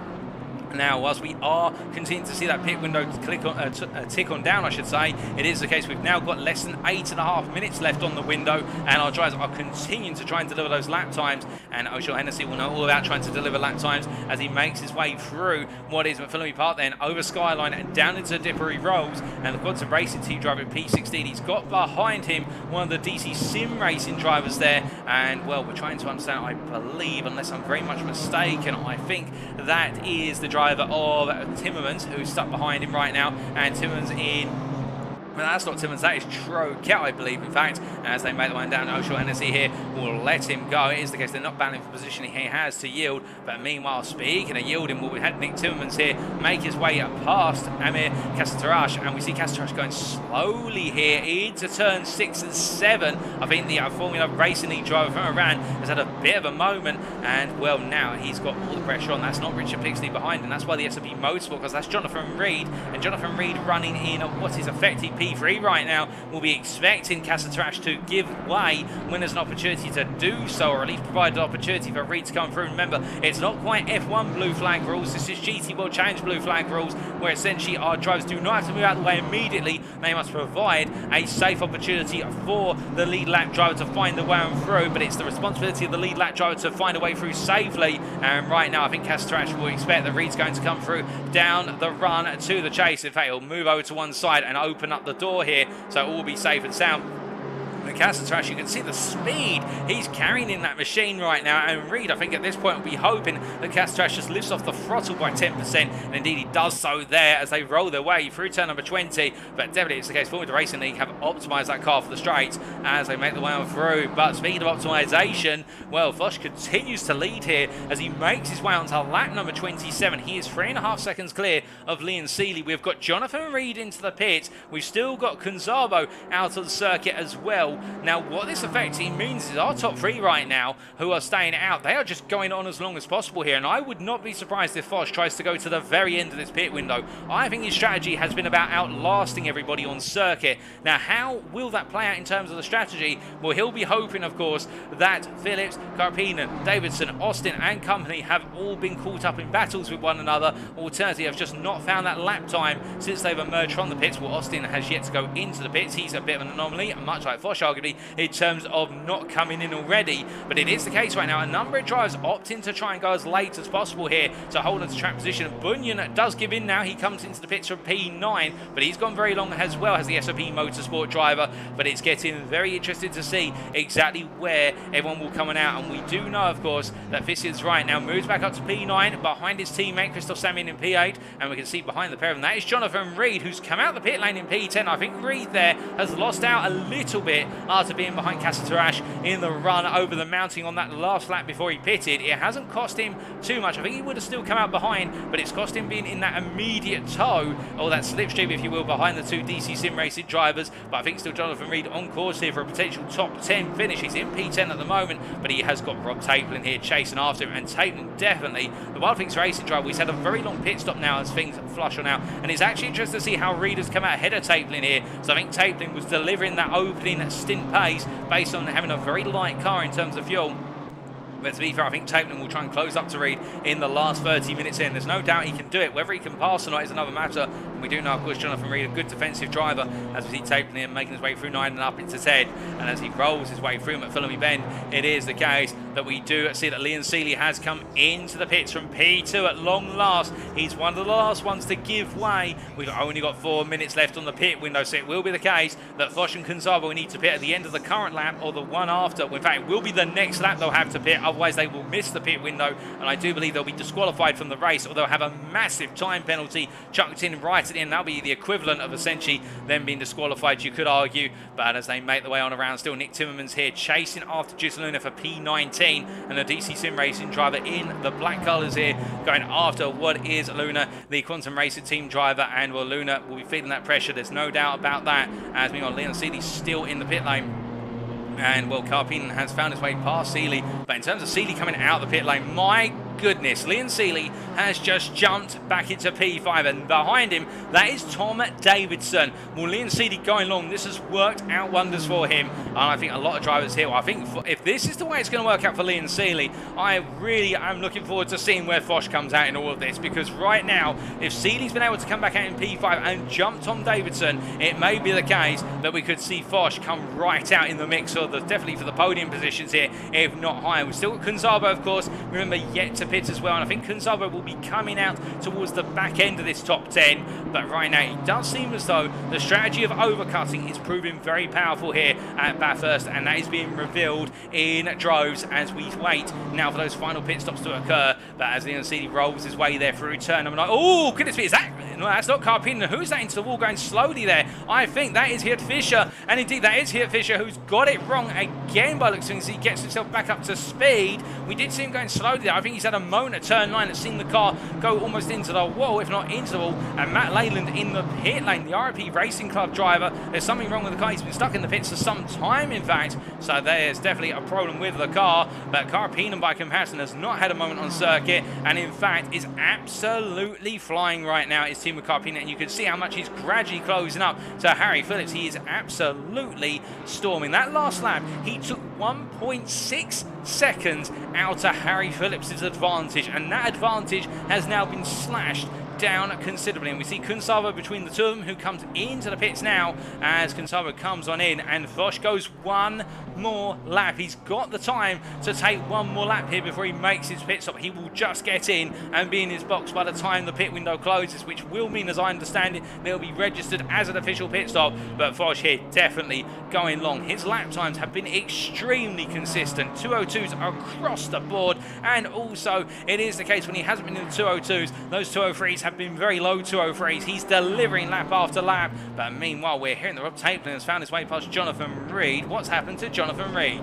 Now, whilst we are continuing to see that pit window tick on down, I should say, it is the case we've now got less than 8.5 minutes left on the window, and our drivers are continuing to try and deliver those lap times, and O'Shaw Hennessy will know all about trying to deliver lap times as he makes his way through what is McPhillamy Park, then over Skyline and down into Dippery Rolls, and the Quantum Racing team driver at P16, he's got behind him one of the DC Sim Racing drivers there, and well, we're trying to understand, I believe, unless I'm very much mistaken, I think that is the driver of Timmermans, who's stuck behind him right now, and Timmermans in... Well, that's not Timmermans, that is Troquet, I believe, in fact, as they make the one down. Oshel Hennessy here will let him go. It is the case they're not banning for the position he has to yield, but meanwhile, speaking of yielding, well, we had Nick Timmermans here make his way past Amir Kasatarash, and we see Kasatarash going slowly here into turn 6 and 7. I think the Formula Racing League driver from Iran has had a bit of a moment, and well, now he's got all the pressure on. That's not Richard Pixley behind him. That's why the SLB Motorsport, because that's Jonathan Reed, and Jonathan Reed running in what is effectively P3 right now, will be expecting Kasatarash to give way when there's an opportunity to do so, or at least provide an opportunity for Reed to come through. Remember, it's not quite F1 blue flag rules. This is GT World Challenge blue flag rules, where essentially our drivers do not have to move out of the way immediately. They must provide a safe opportunity for the lead lap driver to find the way on through, but it's the responsibility of the lead lap driver to find a way through safely. And right now, I think Kasatarash will expect that Reed's going to come through down the run to the chase. In fact, he'll move over to one side and open up the door here, so it will be safe and sound. Kasatarash, you can see the speed he's carrying in that machine right now, and Reed, I think at this point, will be hoping that Kasatarash just lifts off the throttle by 10%, and indeed he does so there as they roll their way through turn number 20. But definitely it's the case. Formula Racing League have optimised that car for the straights as they make the way on through. But speaking of optimisation, well, Foch continues to lead here as he makes his way onto lap number 27. He is 3.5 seconds clear of Liam Seeley. We've got Jonathan Reed into the pit. We've still got Conzabo out of the circuit as well. Now, what this effectively means is our top 3 right now who are staying out, they are just going on as long as possible here, and I would not be surprised if Foch tries to go to the very end of this pit window. I think his strategy has been about outlasting everybody on circuit. Now, how will that play out in terms of the strategy? Well, he'll be hoping, of course, that Phillips, Carpina, Davidson, Austin and company have all been caught up in battles with one another. Alternatively, have just not found that lap time since they've emerged from the pits. Well, Austin has yet to go into the pits. He's a bit of an anomaly, much like Foch, arguably, in terms of not coming in already. But it is the case right now. A number of drivers opting to try and go as late as possible here to hold on to track position. Bunyan does give in now. He comes into the pits from P9, but he's gone very long as well as the SOP Motorsport driver. But it's getting very interesting to see exactly where everyone will come on out. And we do know, of course, that Fissians right now moves back up to P9 behind his teammate Christoph Samin in P8. And we can see behind the pair of them, that is Jonathan Reed, who's come out the pit lane in P10. I think Reed there has lost out a little bit after being behind Kasatarash in the run over the mounting on that last lap before he pitted. It hasn't cost him too much. I think he would have still come out behind, but it's cost him being in that immediate tow, or that slipstream, if you will, behind the 2 DC Sim Racing drivers. But I think still Jonathan Reed on course here for a potential top 10 finish. He's in P10 at the moment, but he has got Rob Taplin here chasing after him, and Taplin definitely, the Wild Things Racing driver, he's had a very long pit stop now as things flush on out, and it's actually interesting to see how Reed has come out ahead of Taplin here. So I think Taplin was delivering that opening stint pace based on having a very light car in terms of fuel. But to be fair, I think Taplin will try and close up to Reed in the last 30 minutes in. There's no doubt he can do it. Whether he can pass or not is another matter. And we do know, of course, Jonathan Reed, a good defensive driver, as we see Taplin here making his way through 9 and up into 10. And as he rolls his way through McPhillamy Bend, it is the case that we do see that Liam Seeley has come into the pits from P2 at long last. He's one of the last ones to give way. We've only got 4 minutes left on the pit window, so it will be the case that Foch and Conzabo will need to pit at the end of the current lap or the one after. In fact, it will be the next lap they'll have to pit. Otherwise, they will miss the pit window, and I do believe they'll be disqualified from the race, or they'll have a massive time penalty chucked in right at the end. That'll be the equivalent of essentially them being disqualified, you could argue. But as they make the way on around, still Nick Timmermans here chasing after Giusaluna for P19, and the DC Sim Racing driver in the black colours here going after what is Luna, the Quantum Racing team driver. And well, Luna will be feeling that pressure, there's no doubt about that, as meanwhile Liam Seeley still in the pit lane. And well, Carpin has found his way past Seeley. But in terms of Seeley coming out of the pit lane, my goodness, Liam Seeley has just jumped back into P5, and behind him, that is Tom Davidson. Well, Liam Seeley going long, this has worked out wonders for him. And I think a lot of drivers here, well, I think if this is the way it's going to work out for Liam Seeley, I really am looking forward to seeing where Foch comes out in all of this, because right now, if Seeley's been able to come back out in P5 and jump Tom Davidson, it may be the case that we could see Foch come right out in the mix, or definitely for the podium positions here, if not higher. We've still got Conzabo, of course, remember, yet to pit as well, and I think Conzabo will be coming out towards the back end of this top 10. But right now, it does seem as though the strategy of overcutting is proving very powerful here at Bathurst, and that is being revealed in droves as we wait now for those final pit stops to occur. But as Liam Seeley rolls his way there through turn number 9, oh goodness me, is that No, that's not Carpino. Who's that into the wall going slowly there? I think that is Hirt Fischer. And indeed, that is Hirt Fischer, who's got it wrong again by looks of things. He gets himself back up to speed. We did see him going slowly there. I think he's had a moment at turn 9 that's seen the car go almost into the wall, if not into the wall. And Matt Leyland in the pit lane, the RP Racing Club driver. There's something wrong with the car. He's been stuck in the pits for some time, in fact. So there's definitely a problem with the car. But Carpino, by comparison, has not had a moment on circuit. And in fact, is absolutely flying right now. His team with Carpino. And you can see how much he's gradually closing up to Harry Phillips. He is absolutely storming. That last lap, he took 1.6 seconds out of Harry Phillips' advantage, and that advantage has now been slashed down considerably. And we see Kunsavo between the two of them, who comes into the pits now as Kunsavo comes on in, and Foch goes one more lap. He's got the time to take one more lap here before he makes his pit stop. He will just get in and be in his box by the time the pit window closes, which will mean, as I understand it, they'll be registered as an official pit stop. But Foch here definitely going long. His lap times have been extremely consistent, 202s across the board, and also it is the case when he hasn't been in the 202s, those 203s have been very low 203s. He's delivering lap after lap. But meanwhile, we're hearing that Rob Taplin has found his way past Jonathan Reed. What's happened to Jonathan Reed?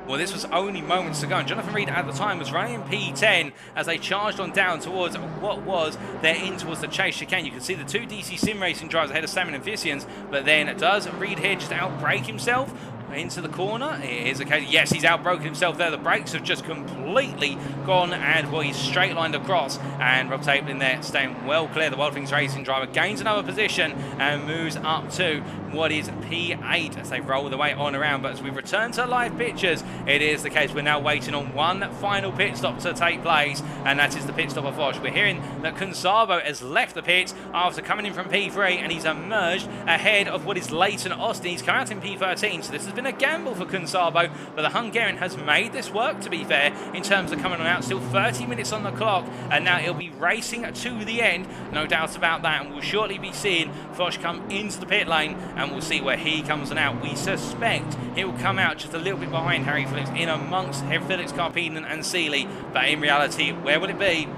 Well, this was only moments ago, and Jonathan Reed at the time was running in P10 as they charged on down towards what was their in towards the chase chicane. You can see the two DC Sim Racing drivers ahead of Samin and Vicians, but then does Reed here just outbrake himself into the corner? It is okay. Yes, he's outbroken himself there. The brakes have just completely gone, and well, he's straight lined across, and Rob Taplin there staying well clear. The Wild Things Racing driver gains another position and moves up to what is P8 as they roll the way on around. But as we return to live pictures, it is the case we're now waiting on one final pit stop to take place, and that is the pit stop of Foch. We're hearing that Kunsavo has left the pits after coming in from P3, and he's emerged ahead of what is Leighton Austin. He's come out in P13, so this has been a gamble for Kunsavo, but the Hungarian has made this work, to be fair, in terms of coming on out. Still 30 minutes on the clock, and now he'll be racing to the end, no doubt about that, and we'll shortly be seeing Foch come into the pit lane, and we'll see where he comes on out. We suspect he'll come out just a little bit behind Harry Phillips, in amongst Phillips, Carpino and Seeley, but in reality, where will it be?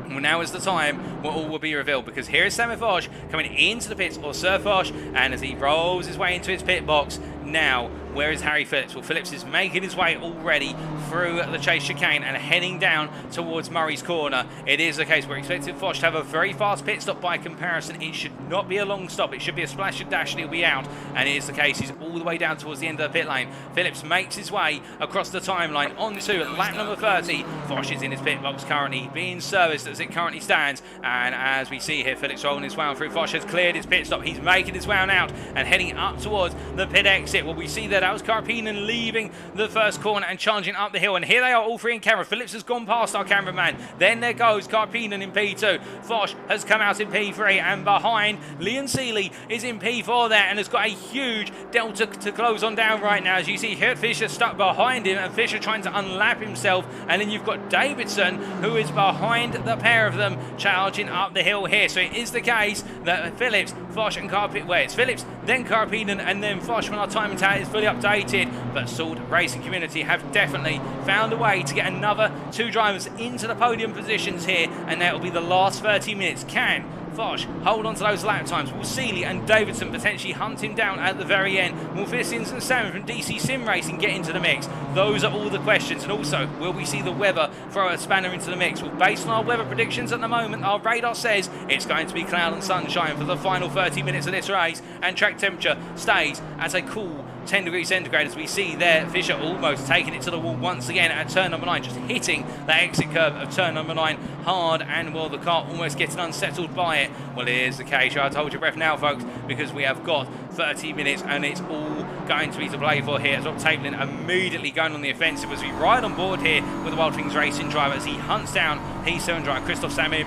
Well, now is the time where all will be revealed, because here is Samuel Foch coming into the pits, or Sir Foch, and as he rolls his way into his pit box, now, where is Harry Phillips? Well, Phillips is making his way already through the chase chicane and heading down towards Murray's Corner. It is the case we're expecting Foch to have a very fast pit stop by comparison. It should not be a long stop. It should be a splash and dash and he'll be out. And it is the case. He's all the way down towards the end of the pit lane. Phillips makes his way across the timeline onto lap number 30. Foch is in his pit box currently, being serviced as it currently stands. And as we see here, Phillips rolling his way on through. Foch has cleared his pit stop. He's making his way on out and heading up towards the pit exit. Well, we see that was Carpino leaving the first corner and charging up the hill, and here they are all three in camera. Phillips has gone past our cameraman, then there goes Carpino in P2. Foch has come out in P3, and behind, Leon Seeley is in P4 there and has got a huge delta to close on down right now. As you see Hirt Fischer stuck behind him, and Fischer trying to unlap himself, and then you've got Davidson who is behind the pair of them charging up the hill here. So it is the case that Phillips, Foch and Carpino, well, it's Phillips, then Carpino, and then Foch when our timing tower is fully updated. But Sword Racing Community have definitely found a way to get another two drivers into the podium positions here, and that will be the last 30 minutes. Can Foch hold on to those lap times? Will Seeley and Davidson potentially hunt him down at the very end? Will Vicians and Samin from DC Sim Racing get into the mix? Those are all the questions. And also, will we see the weather throw a spanner into the mix? Well, based on our weather predictions at the moment, our radar says it's going to be cloud and sunshine for the final 30 minutes of this race, and track temperature stays at a cool 10 degrees centigrade. As we see there, Fischer almost taking it to the wall once again at turn number 9, just hitting that exit curve of turn number 9 hard, and well, the car almost getting unsettled by it. Well, it is the case. I'll hold your breath now, folks, because we have got 30 minutes and it's all going to be to play for here. As Rob Taplin immediately going on the offensive as we ride on board here with the Wild Things Racing driver as he hunts down P7 driver Christoph Samin.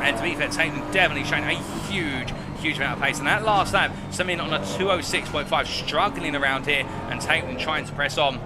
And to be fair, Taplin definitely showing a huge amount of pace. And that last lap, Samin on a 206.5, struggling around here, and Taplin trying to press on.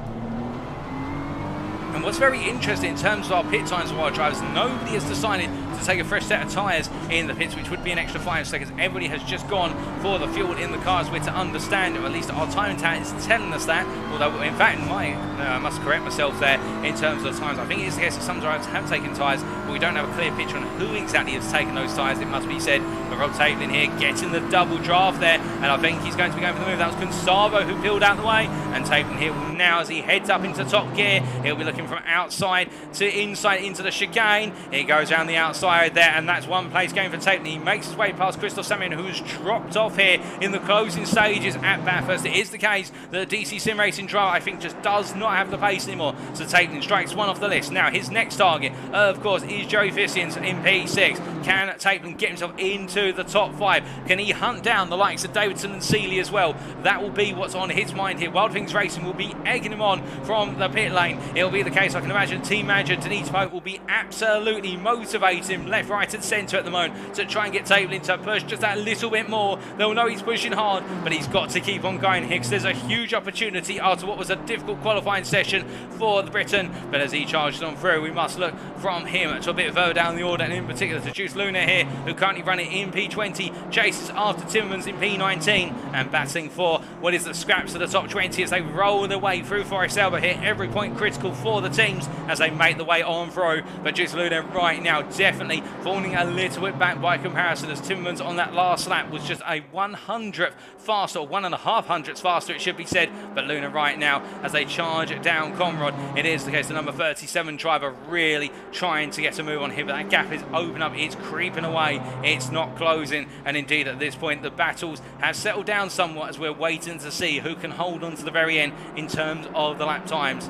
And what's very interesting in terms of our pit times of our drivers, nobody has decided to take a fresh set of tyres in the pits, which would be an extra 5 seconds. Everybody has just gone for the fuel in the cars. We're to understand, or at least our time tag is telling us that, although in fact I must correct myself there in terms of the times. I think it is the case that some drivers have taken tyres, but we don't have a clear picture on who exactly has taken those tyres, it must be said. But Rob Taplin here getting the double draft there, and I think he's going to be going for the move. That was Gonçalves who peeled out the way, and Taplin here will now, as he heads up into top gear, he'll be looking from outside to inside into the chicane. He goes around the outside there, and that's one place going for Taplin. He makes his way past Christoph Samin, who's dropped off here in the closing stages at Bathurst. It is the case that the DC Sim Racing driver, I think, just does not have the pace anymore, so Taplin strikes one off the list. Now his next target, of course, is Joey Fissians in P6. Can Taplin get himself into the top 5? Can he hunt down the likes of Davidson and Seeley as well? That will be what's on his mind here. Wild Things Racing will be egging him on from the pit lane. It'll be the case, I can imagine, team manager Denise Pope will be absolutely motivating him left, right and centre at the moment to try and get Taplin to push just that little bit more. They'll know he's pushing hard, but he's got to keep on going here, because there's a huge opportunity after what was a difficult qualifying session for the Briton. But as he charges on through, we must look from him to a bit further down the order, and in particular to Juice Luna here, who currently running in P20, chases after Timmermans in P19, and battling for what is the scraps of the top 20 as they roll their way through Forest Elba here. Every point critical for the teams as they make the way on through. But Juice Luna right now definitely falling a little bit back by comparison, as Timmermans on that last lap was just a 100th faster, or 1.5 hundredths faster it should be said. But Luna right now, as they charge down Conrad, it is the case the number 37 driver really trying to get a move on here, but that gap is open up, it's creeping away, it's not closing. And indeed at this point the battles have settled down somewhat as we're waiting to see who can hold on to the very end in terms of the lap times.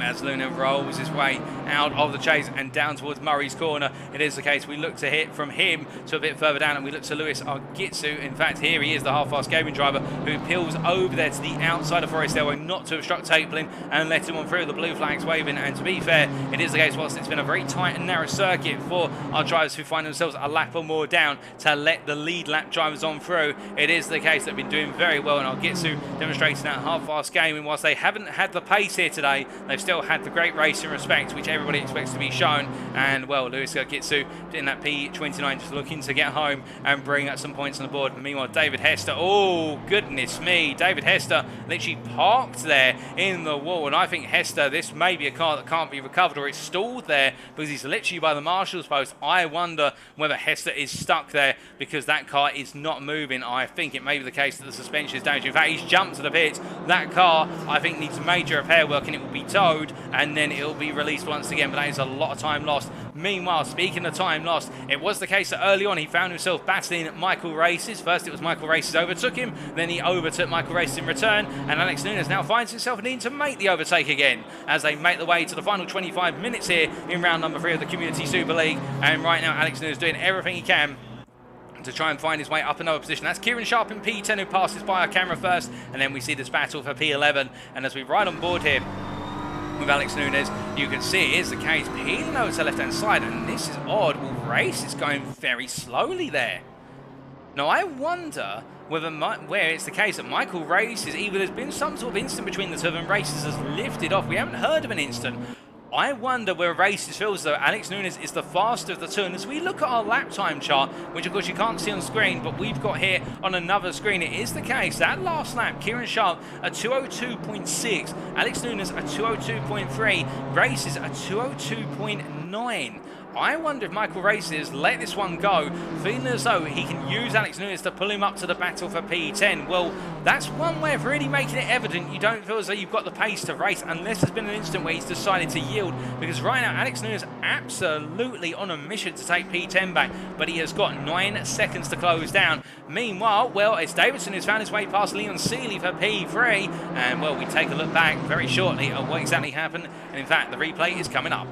As Luna rolls his way out of the chase and down towards Murray's corner, it is the case we look to hit from him to a bit further down, and we look to Lewis Argitsu. In fact, here he is, the half-fast gaming driver, who peels over there to the outside of Forest Elba, not to obstruct Taplin and let him on through. The blue flags waving, and to be fair, it is the case, whilst it's been a very tight and narrow circuit for our drivers who find themselves a lap or more down to let the lead lap drivers on through, it is the case they've been doing very well, and Argitsu demonstrating that half-fast gaming. Whilst they haven't had the pace here today, they've still had the great racing respect which everybody expects to be shown. And well, Lewis Argitsu in that P29 just looking to get home and bring up some points on the board. Meanwhile, David Hester, oh goodness me, David Hester literally parked there in the wall, and I think Hester, this may be a car that can't be recovered, or it's stalled there because he's literally by the marshal's post. I wonder whether Hester is stuck there because that car is not moving. I think it may be the case that the suspension is damaged. In fact, he's jumped to the pits. That car, I think, needs major repair work, and it will be towed and then it'll be released once again. But that is a lot of time lost. Meanwhile, speaking of time lost, it was the case that early on he found himself battling Michael Races. First it was Michael Races overtook him, then he overtook Michael Races in return, and Alex Nunes now finds himself needing to make the overtake again as they make the way to the final 25 minutes here in round number 3 of the Community Super League. And right now Alex Nunes doing everything he can to try and find his way up another position. That's Kieran Sharp in P10 who passes by our camera first, and then we see this battle for P11. And as we ride on board here with Alex Nunes, you can see it is the case, peeling over to the left hand side, and this is odd. Well, Race is going very slowly there. Now I wonder whether where it's the case that Michael Races, either there's been some sort of incident between the two of them, Races has lifted off. We haven't heard of an incident. I wonder where Races feels though Alex Nunes is the faster of the two. And as we look at our lap time chart, which of course you can't see on screen, but we've got here on another screen, it is the case that last lap, Kieran Sharp a 202.6, Alex Nunes a 202.3, Races a 202.9. I wonder if Michael Races let this one go, feeling as though he can use Alex Nunes to pull him up to the battle for P10. Well, that's one way of really making it evident you don't feel as though you've got the pace to race, unless there's been an instant where he's decided to yield. Because right now, Alex Nunes absolutely on a mission to take P10 back, but he has got 9 seconds to close down. Meanwhile, well, it's Davidson who's found his way past Leon Seeley for P3. And, well, we take a look back very shortly at what exactly happened. And, in fact, the replay is coming up.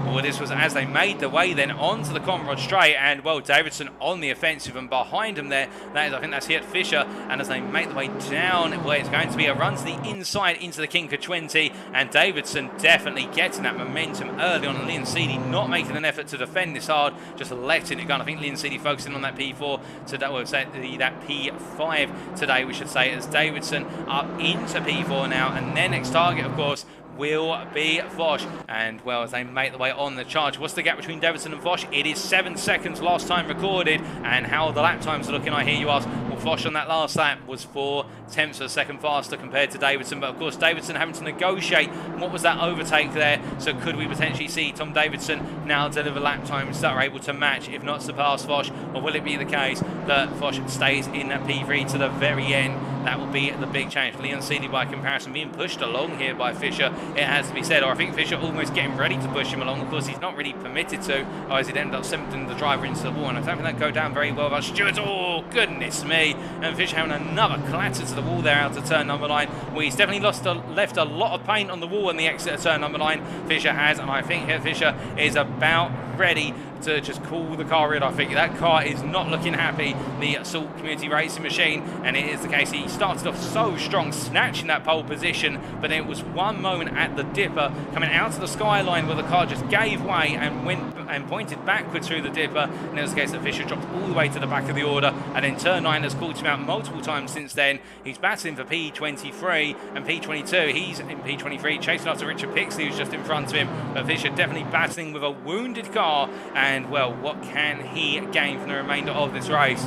Well, this was as they made the way then onto the Conrad straight, and well, Davidson on the offensive, and behind him there, that is, I think that's Hirt Fisher, and as they make the way down where it's going to be a run to the inside into the Kinker 20, and Davidson definitely getting that momentum early on, and Leon Seeley not making an effort to defend this hard, just letting it go. And I think Leon Seeley focusing on that P4 today, well, say that P5 today, we should say, as Davidson up into P4 now, and their next target, of course, will be Foch. And, well, as they make the way on the charge, what's the gap between Davidson and Foch? It is 7 seconds last time recorded. And how are the lap times looking, I hear you ask? Well, Foch on that last lap was 4 tenths of a second faster compared to Davidson. But, of course, Davidson having to negotiate what was that overtake there. So could we potentially see Tom Davidson now deliver lap times that are able to match, if not surpass Foch? Or will it be the case that Foch stays in that P3 to the very end? That will be the big change for Leon Seeley by comparison, being pushed along here by Fisher, it has to be said. Or I think Fisher almost getting ready to push him along. Of course, he's not really permitted to, otherwise he'd end up sending the driver into the wall. And I don't think that go down very well by Stewart. Oh, goodness me. And Fisher having another clatter to the wall there out of turn number 9. Well, he's definitely left a lot of paint on the wall on the exit of turn number 9. Fisher has, and I think Fisher is about ready to just call the car in. I think that car is not looking happy, the Salt Community Racing machine, and it is the case. He started off so strong, snatching that pole position, but it was one moment at the dipper coming out of the skyline where the car just gave way and went and pointed backwards through the dipper, and it was the case that Fisher dropped all the way to the back of the order, and then turn 9 has called him out multiple times since then. He's battling for P23 and P22. He's in P23 chasing after Richard Pixley, who's just in front of him, but Fisher definitely battling with a wounded car. And, well, what can he gain from the remainder of this race?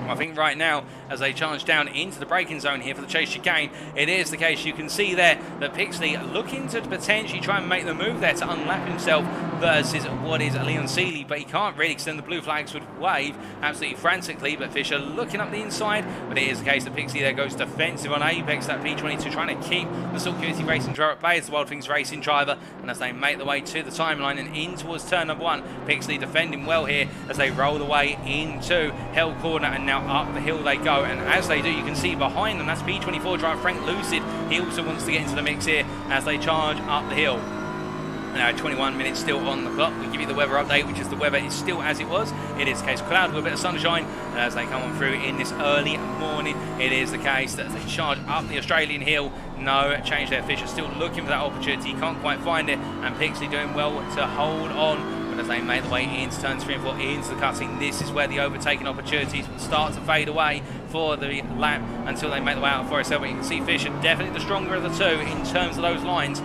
I think right now, as they charge down into the braking zone here for the chase chicane, it is the case. You can see there that Pixley looking to potentially try and make the move there to unlap himself versus what is Leon Seeley, but he can't really, because then the blue flags would wave absolutely frantically. But Fisher looking up the inside, but it is the case that Pixley there goes defensive on Apex, that P22, trying to keep the Salt Community Racing driver at bay as the Wild Things Racing driver. And as they make the way to the timeline and in towards turn number 1, Pixley defending well here as they roll the way into Hell Corner, and now up the hill they go. And as they do, you can see behind them, that's P24 driver Frank Lucid. He also wants to get into the mix here as they charge up the hill. Now 21 minutes still on the clock. We give you the weather update, which is the weather is still as it was. It is the case cloud with a bit of sunshine, and as they come on through in this early morning, it is the case that they charge up the Australian hill. No change there. Fisher still looking for that opportunity, he can't quite find it, and Pixley doing well to hold on. But as they make the way into turns 3 and 4 into the cutting, this is where the overtaking opportunities will start to fade away for the lap until they make the way out of Forest Hill. But you can see Fisher definitely the stronger of the two in terms of those lines.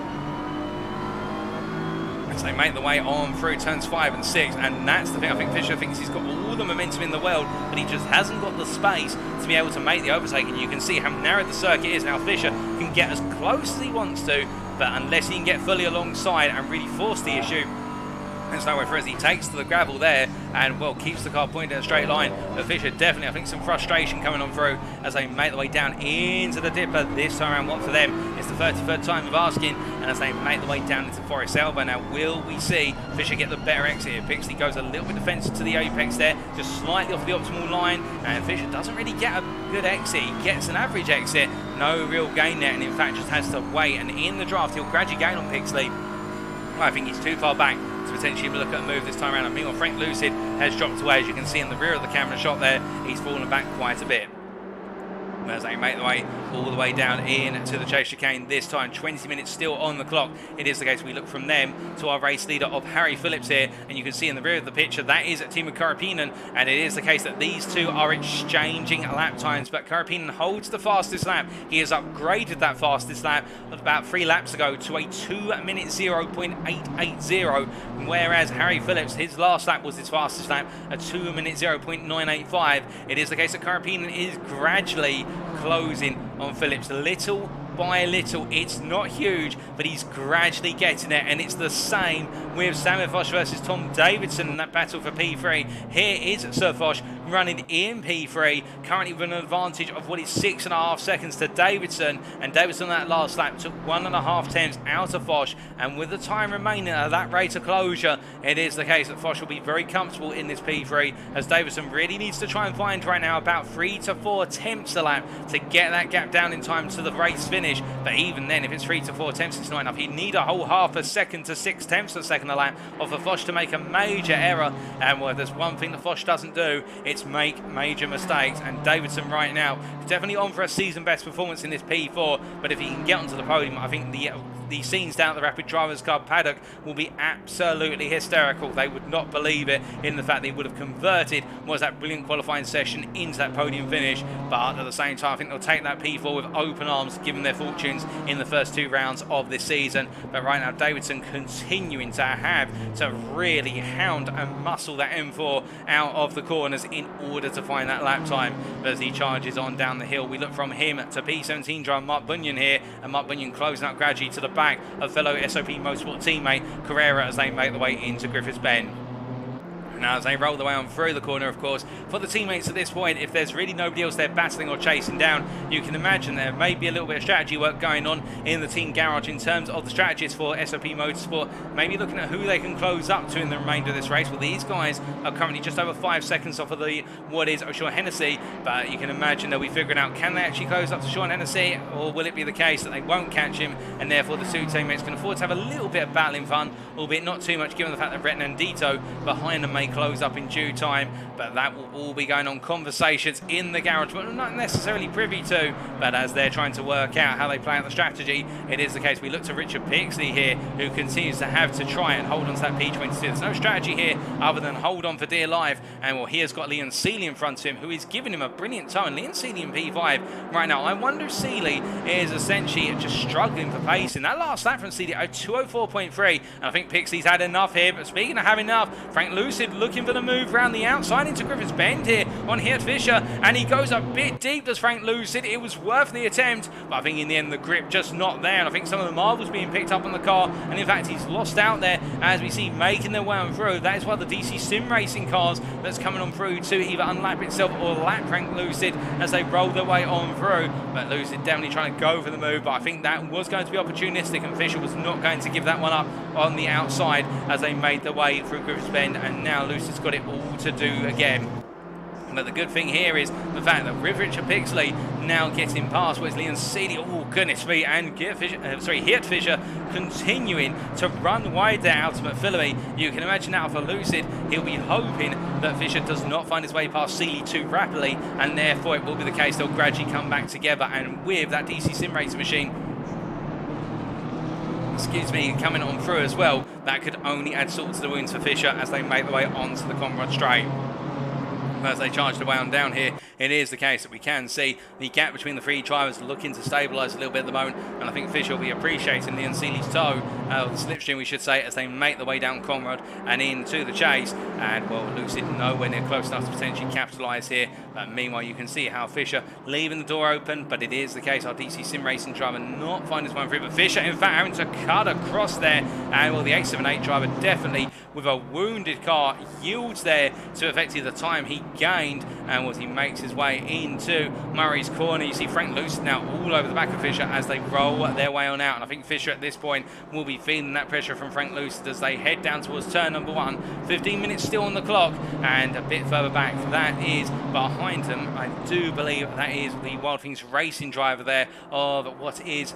As they make the way on through turns 5 and 6, and that's the thing. I think Fisher thinks he's got all the momentum in the world, but he just hasn't got the space to be able to make the overtaking. You can see how narrow the circuit is. Now Fisher can get as close as he wants to, but unless he can get fully alongside and really force the issue, there's nowhere for us. He takes to the gravel there and, well, keeps the car pointed in a straight line. But Fisher definitely, I think, some frustration coming on through as they make the way down into the dipper. This time around, what for them is the 33rd time of asking. And as they make the way down into Forest Elbow, now will we see Fisher get the better exit here? Pixley goes a little bit defensive to the apex there, just slightly off the optimal line. And Fisher doesn't really get a good exit. He gets an average exit, no real gain there, and in fact just has to wait. And in the draft, he'll gradually gain on Pixley. I think he's too far back to potentially look at a move this time around. I mean, Frank Lucid has dropped away, as you can see in the rear of the camera shot there. He's fallen back quite a bit. As they make the way all the way down into the chase chicane, this time 20 minutes still on the clock. It is the case we look from them to our race leader of Harry Phillips here, and you can see in the rear of the picture that is Timo Karapinen, and it is the case that these two are exchanging lap times, but Karapinen holds the fastest lap. He has upgraded that fastest lap about 3 laps ago to a 2-minute 0.880, whereas Harry Phillips, his last lap was his fastest lap, a 2-minute 0.985. It is the case that Karapinen is gradually closing on Phillips little by little. It's not huge, but he's gradually getting there, and it's the same with Samuel Foch versus Tom Davidson in that battle for P3. Here is Sir Foch running in P3, currently with an advantage of what is 6.5 seconds to Davidson, and Davidson on that last lap took 1.5 tenths out of Foch, and with the time remaining at that rate of closure, it is the case that Foch will be very comfortable in this P3, as Davidson really needs to try and find right now about 3 to 4 tenths a lap to get that gap down in time to the race finish. But even then, if it's 3 to 4 tenths, it's not enough. He'd need a whole half a second to 6 tenths a second a lap of a Foch to make a major error. And well, there's one thing that Foch doesn't do, it's make major mistakes. And Davidson right now is definitely on for a season best performance in this P4. But if he can get onto the podium, I think the the scenes down at the Rapid Drivers Club paddock will be absolutely hysterical. They would not believe it in the fact they would have converted was that brilliant qualifying session into that podium finish, but at the same time I think they'll take that P4 with open arms given their fortunes in the first 2 rounds of this season. But right now Davidson continuing to have to really hound and muscle that M4 out of the corners in order to find that lap time. But as he charges on down the hill, we look from him to P17 driver Mark Bunyan here, and Mark Bunyan closing out gradually to the back of fellow SOP Motorsport teammate Carrera as they make their way into Griffiths Bend. Now, as they roll their way on through the corner, of course, for the teammates at this point, if there's really nobody else they're battling or chasing down, you can imagine there may be a little bit of strategy work going on in the team garage in terms of the strategists for SOP Motorsport, maybe looking at who they can close up to in the remainder of this race. Well, these guys are currently just over 5 seconds off of what is Sean Hennessy, but you can imagine they'll be figuring out, can they actually close up to Sean Hennessy, or will it be the case that they won't catch him, and therefore the two teammates can afford to have a little bit of battling fun, albeit not too much given the fact that Brett Nandito behind them may close up in due time. But that will all be going on conversations in the garage, but not necessarily privy to, but as they're trying to work out how they play out the strategy, it is the case. We look to Richard Pixley here, who continues to have to try and hold on to that P22. There's no strategy here other than hold on for dear life, and well, he has got Leon Seeley in front of him, who is giving him a brilliant tone. Leon Seeley in P5 right now. I wonder if Seeley is essentially just struggling for pace in that last lap from Seeley at 204.3, and I think Pixley's had enough here. But speaking of having enough, Frank Lucid looking for the move around the outside into Griffiths Bend here on Hirt Fischer, and he goes a bit deep, does Frank Lucid. It was worth the attempt, but I think in the end the grip just not there, and I think some of the marbles being picked up on the car, and in fact he's lost out there as we see making their way on through. That is one of the DC Sim Racing cars that's coming on through to either unlap itself or lap Frank Lucid as they roll their way on through. But Lucid definitely trying to go for the move, but I think that was going to be opportunistic, and Fischer was not going to give that one up on the outside as they made their way through Griffiths Bend, and now Lucid's got it all to do again. But the good thing here is the fact that with Richard Pixley now getting past Wesley and Seeley, oh goodness me, and Hirt Fischer continuing to run wide there out of Phillips. You can imagine now for Lucid, he'll be hoping that Fischer does not find his way past Seeley too rapidly, and therefore it will be the case they'll gradually come back together. And with that DC Sim Racing machine, coming on through as well, that could only add salt to the wounds for Fischer as they make their way onto the Conrad Straight. As they charge their way on down here, it is the case that we can see the gap between the three drivers looking to stabilise a little bit at the moment, and I think Fischer will be appreciating Leon Seeley's toe, the slipstream we should say, as they make their way down Conrad and into the chase. And well, Lucid nowhere near close enough to potentially capitalise here. Meanwhile, you can see how Fischer leaving the door open, but it is the case our DC Sim Racing driver not finding his way through, but Fischer in fact having to cut across there, and well, the 878 driver definitely with a wounded car yields there to effectively the time he gained, and as he makes his way into Murray's corner, you see Frank Lucid now all over the back of Fischer as they roll their way on out, and I think Fischer at this point will be feeling that pressure from Frank Lucid as they head down towards turn number 1. 15 minutes still on the clock, and a bit further back that is behind them. I do believe that is the Wild Things Racing driver there of what is,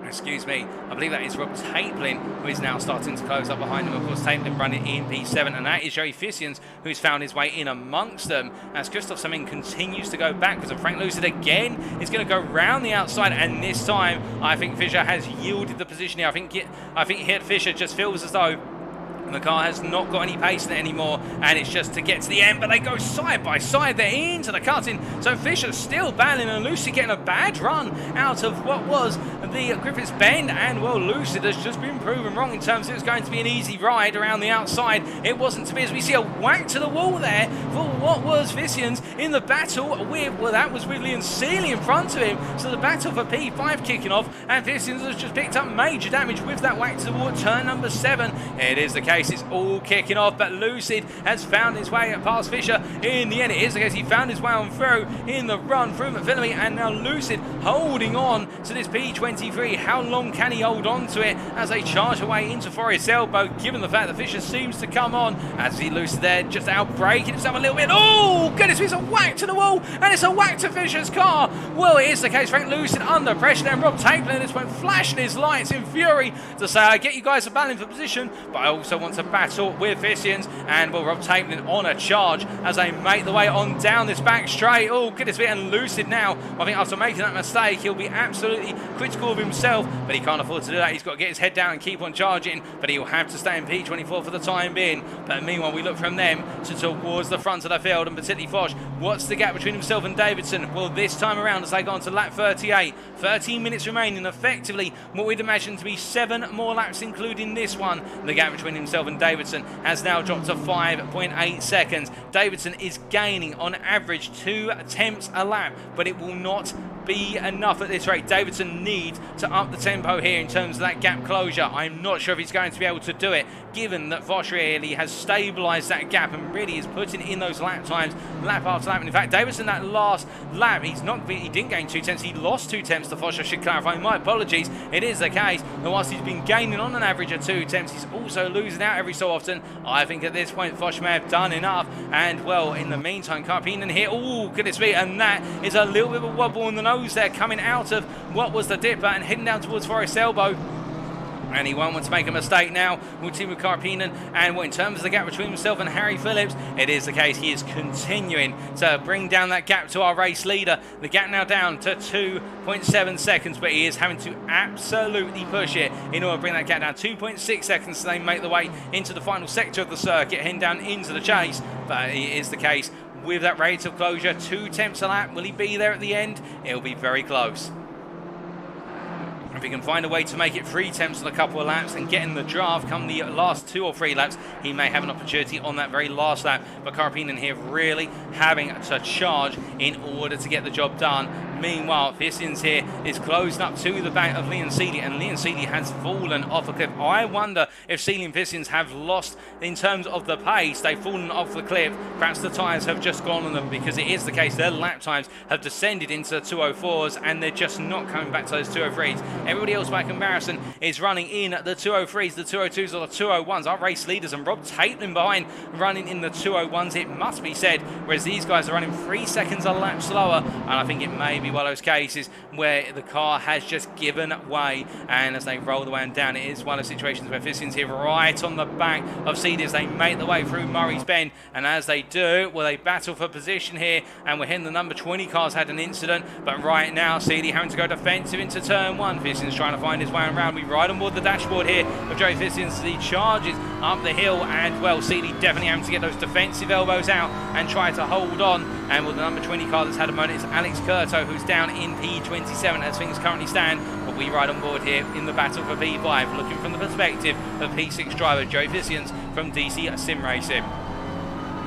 I believe that is Rob Taplin, who is now starting to close up behind him. Of course, Taplin running in P7, and that is Joey Fissians, who's found his way in amongst them as Christoph Samin continues to go backwards, and Frank Lucid again is going to go round the outside, and this time I think Fischer has yielded the position here. I think Hirt Fischer just feels as though the car has not got any pace in it anymore, and it's just to get to the end, but they go side by side. They're into the cutting, so Fischer's still battling, and Lucid getting a bad run out of what was the Griffiths Bend, and well, Lucid has just been proven wrong in terms of it was going to be an easy ride around the outside. It wasn't to be, as we see a whack to the wall there for what was Fissians in the battle with, well, that was with Leon Seeley in front of him, so the battle for P5 kicking off, and Fissians has just picked up major damage with that whack to the wall at turn number 7. It is the case, it's all kicking off, but Lucid has found his way past Fischer. In the end, it is the case, he found his way on through in the run through McPhillamy, and now Lucid holding on to this P23. How long can he hold on to it as they charge away into Forest Elbow, given the fact that Fischer seems to come on as he Lucid there just out braking himself a little bit. Oh goodness, it's a whack to the wall, and it's a whack to Fischer's car. Well, it is the case, Frank Lucid under pressure, and Rob Taplin just went flashing his lights in fury to say, I get you guys are battling for position, but I also want want to battle with Vissians, and well, Rob Tapeling on a charge as they make the way on down this back straight. Oh, goodness me, and Lucid now. I think after making that mistake, he'll be absolutely critical of himself, but he can't afford to do that. He's got to get his head down and keep on charging, but he'll have to stay in P24 for the time being. But meanwhile, we look from them towards the front of the field, and particularly Foch. What's the gap between himself and Davidson? Well, this time around, as they go on to lap 38, 13 minutes remaining, effectively what we'd imagine to be 7 more laps, including this one. The gap between himself and Davidson has now dropped to 5.8 seconds. Davidson is gaining on average 2 tenths a lap, but it will not be enough at this rate. Davidson needs to up the tempo here in terms of that gap closure. I'm not sure if he's going to be able to do it, given that Foch really has stabilised that gap and really is putting in those lap times, lap after lap. And in fact, Davidson, that last lap, he didn't gain 2 tenths, he lost 2 tenths to Foch, I should clarify. My apologies, it is the case that whilst he's been gaining on an average of 2 tenths, he's also losing out every so often. I think at this point, Foch may have done enough. And well, in the meantime, Carpinen here, oh, goodness me, and that is a little bit of a wobble on the nose there, coming out of what was the dipper and heading down towards Forest Elbow. And he won't want to make a mistake now. We'll see with Carpinen. And in terms of the gap between himself and Harry Phillips, it is the case. He is continuing to bring down that gap to our race leader. The gap now down to 2.7 seconds, but he is having to absolutely push it in order to bring that gap down. 2.6 seconds so they make the way into the final sector of the circuit, heading down into the chase. But it is the case with that rate of closure. 2 tenths a lap. Will he be there at the end? It'll be very close. If he can find a way to make it 3 tenths in a couple of laps and get in the draft come the last 2 or 3 laps, he may have an opportunity on that very last lap. But Carpinen here really having to charge in order to get the job done. Meanwhile, Vissians here is closed up to the back of Leon Seeley, and Leon Seeley has fallen off a cliff. I wonder if Seeley and Vissians have lost in terms of the pace. They've fallen off the cliff. Perhaps the tyres have just gone on them, because it is the case their lap times have descended into the 204s and they're just not coming back to those 203s. Everybody else by comparison is running in the 203s, the 202s or the 201s. Our race leaders and Rob Tapeling behind running in the 201s, it must be said, whereas these guys are running 3 seconds a lap slower, and I think it may be one of those cases where the car has just given way, and as they roll the way down, it is one of the situations where Vissians here right on the back of Seeley as they make the way through Murray's Bend, and as they do, well, they battle for position here, and we're hitting the number 20 cars had an incident, but right now Seeley having to go defensive into turn 1. Vissians trying to find his way around. We ride on board the dashboard here of Joey Vissians. The charges up the hill, and well, Seeley definitely having to get those defensive elbows out and try to hold on. And well, the number 20 car that's had a moment is Alex Curto, who's down in P27 as things currently stand. But we ride on board here in the battle for P5, looking from the perspective of P6 driver Joey Vissians from DC Sim Racing.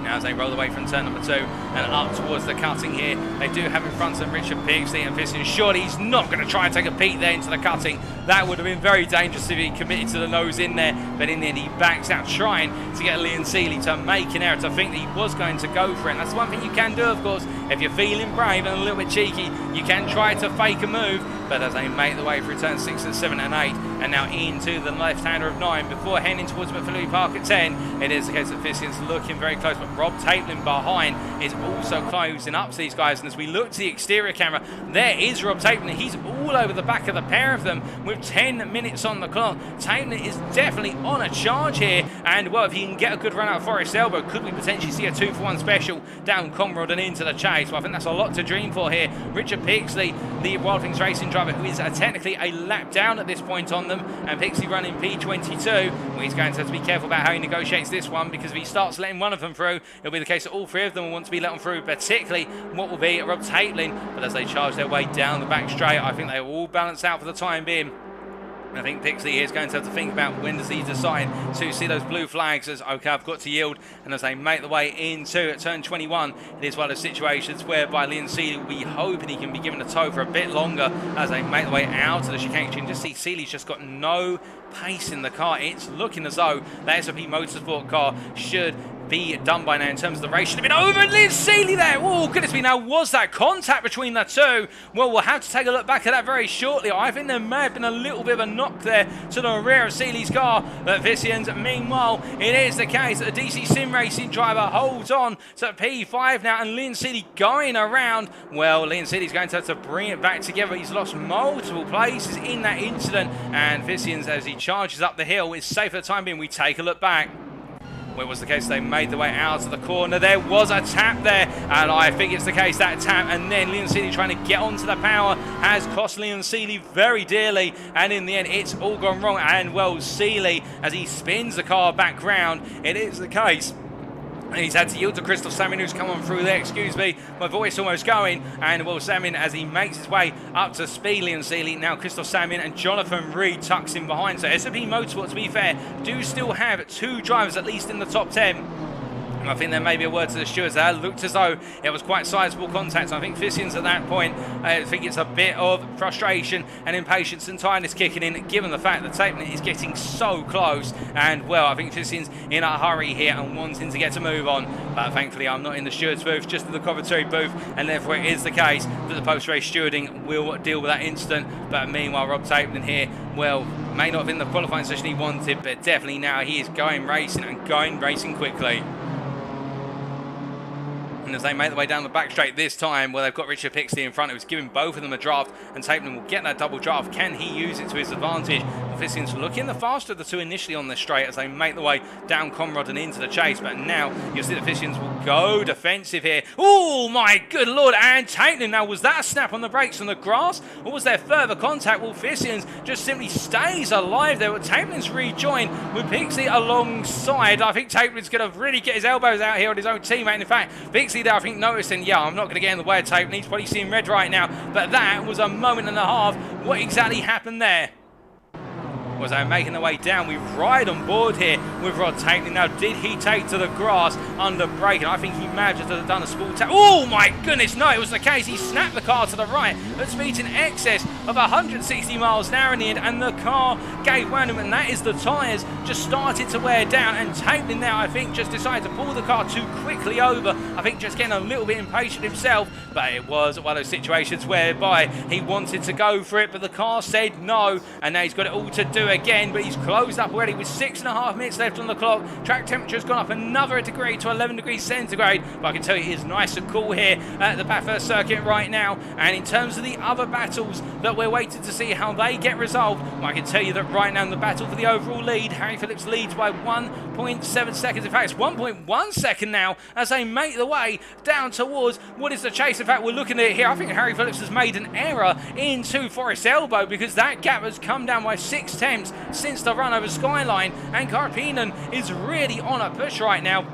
Now as they roll away from turn number 2 and up towards the cutting here, they do have in front of them Richard Pixley and Vissians. Surely he's not going to try and take a peek there into the cutting. That would have been very dangerous if he committed to the nose in there, but in the end he backs out trying to get Leon Seeley to make an error, to think that he was going to go for it. And that's one thing you can do, of course, if you're feeling brave and a little bit cheeky, you can try to fake a move. But as they make the way through turn 6 and 7 and 8, and now into the left-hander of 9 before heading towards McPhilly Park at 10, it is the case that Vissians looking very close, but Rob Tapeling behind is also closing up to these guys. And as we look to the exterior camera, there is Rob Tapeling. He's all over the back of the pair of them with 10 minutes on the clock. Tapeling is definitely on a charge here, and well, if he can get a good run out of Forest Elbow, could we potentially see a 2-for-1 special down Conrad and into the chase? Well, I think that's a lot to dream for here. Richard Pixley, the Wild Things Racing driver, who is technically a lap down at this point on them, and Pixley running P22. Well, he's going to have to be careful about how he negotiates this one, because if he starts letting one of them through, it'll be the case that all 3 of them will want to be let on through, particularly what will be Rob Tapeling. But as they charge their way down the back straight, I think they will all balance out for the time being. I think Pixley here is going to have to think about when does he decide to see those blue flags as, okay, I've got to yield. And as they make the way into turn 21, it is one of the situations whereby Leon Seeley will be hoping he can be given a tow for a bit longer as they make the way out of the chicane. You can just see Seeley's just got no pace in the car. It's looking as though the SOP Motorsport car should be done by now in terms of the race. Should have been over, and Liam Seeley there. Oh, goodness me, now was that contact between the two? Well, we'll have to take a look back at that very shortly. I think there may have been a little bit of a knock there to the rear of Seeley's car. But Vicians, meanwhile, it is the case that the DC Sim Racing driver holds on to P5 now, and Liam Seeley going around. Well, Liam Seeley's going to have to bring it back together. He's lost multiple places in that incident, and Vicians, as he charges up the hill, is safe for the time being. We take a look back. Well, it was the case they made the way out of the corner. There was a tap there, and I think it's the case that tap, and then Liam Seeley trying to get onto the power has cost Liam Seeley very dearly, and in the end it's all gone wrong. And well, Seeley, as he spins the car back round, it is the case. And he's had to yield to Christoph Samin, who's come on through there. Excuse me, my voice almost going. And well, Samin, as he makes his way up to speed, Liam Seeley. Now Christoph Samin and Jonathan Reed tucks in behind. So S&P Motorsport, to be fair, do still have 2 drivers at least in the top 10. I think there may be a word to the stewards there. It looked as though it was quite sizable contact. I think Vicians at that point, I think it's a bit of frustration and impatience and tiredness kicking in, given the fact that Tapeman is getting so close. And well, I think Vicians in a hurry here and wanting to get to move on. But thankfully, I'm not in the stewards booth, just in the commentary booth, and therefore it is the case that the post-race stewarding will deal with that incident. But meanwhile, Rob Tapeman here, well, may not have been the qualifying session he wanted, but definitely now he is going racing and going racing quickly. And as they make their way down the back straight this time, well, they've got Richard Pixley in front, who's giving both of them a draft, and Tapeman will get that double draft. Can he use it to his advantage? Vicians looking the faster of the two initially on this straight as they make their way down Conrad and into the chase, but now you'll see the Vicians will go defensive here. Oh my good lord, and Tapeman, now was that a snap on the brakes from the grass, or was there further contact? Well, Vicians just simply stays alive there, but Tapeman's rejoined with Pixley alongside. I think Tapeman's going to really get his elbows out here on his own teammate, and in fact, Pixley there, I think, noticing, yeah, I'm not going to get in the way of Tapeman. He's probably seeing red right now, but that was a moment and a half. What exactly happened there? Was they making their way down? We ride on board here with Rod Tapeman. Now, did he take to the grass under braking? I think he may have just done a small tap. Oh my goodness, no, it was the case. He snapped the car to the right at speeds in excess of 160 miles an hour in the end, and the car gave way on him, and that is the tyres just started to wear down, and Tapeman now, I think, just decided to pull the car too quickly over. I think just getting a little bit impatient himself, but it was one of those situations whereby he wanted to go for it, but the car said no, and now he's got it all to do again, but he's closed up already with 6.5 minutes left on the clock. Track temperature's gone up another degree to 11 degrees centigrade, but I can tell you it is nice and cool here at the Bathurst circuit right now. And in terms of the other battles that we're waiting to see how they get resolved, I can tell you that right now in the battle for the overall lead, Harry Phillips leads by 1.7 seconds. In fact, it's 1.1 second now as they make the way down towards what is the chase. In fact, we're looking at it here. I think Harry Phillips has made an error into Forest Elbow, because that gap has come down by 6 tenths since the run over Skyline, and Karpinen is really on a push right now.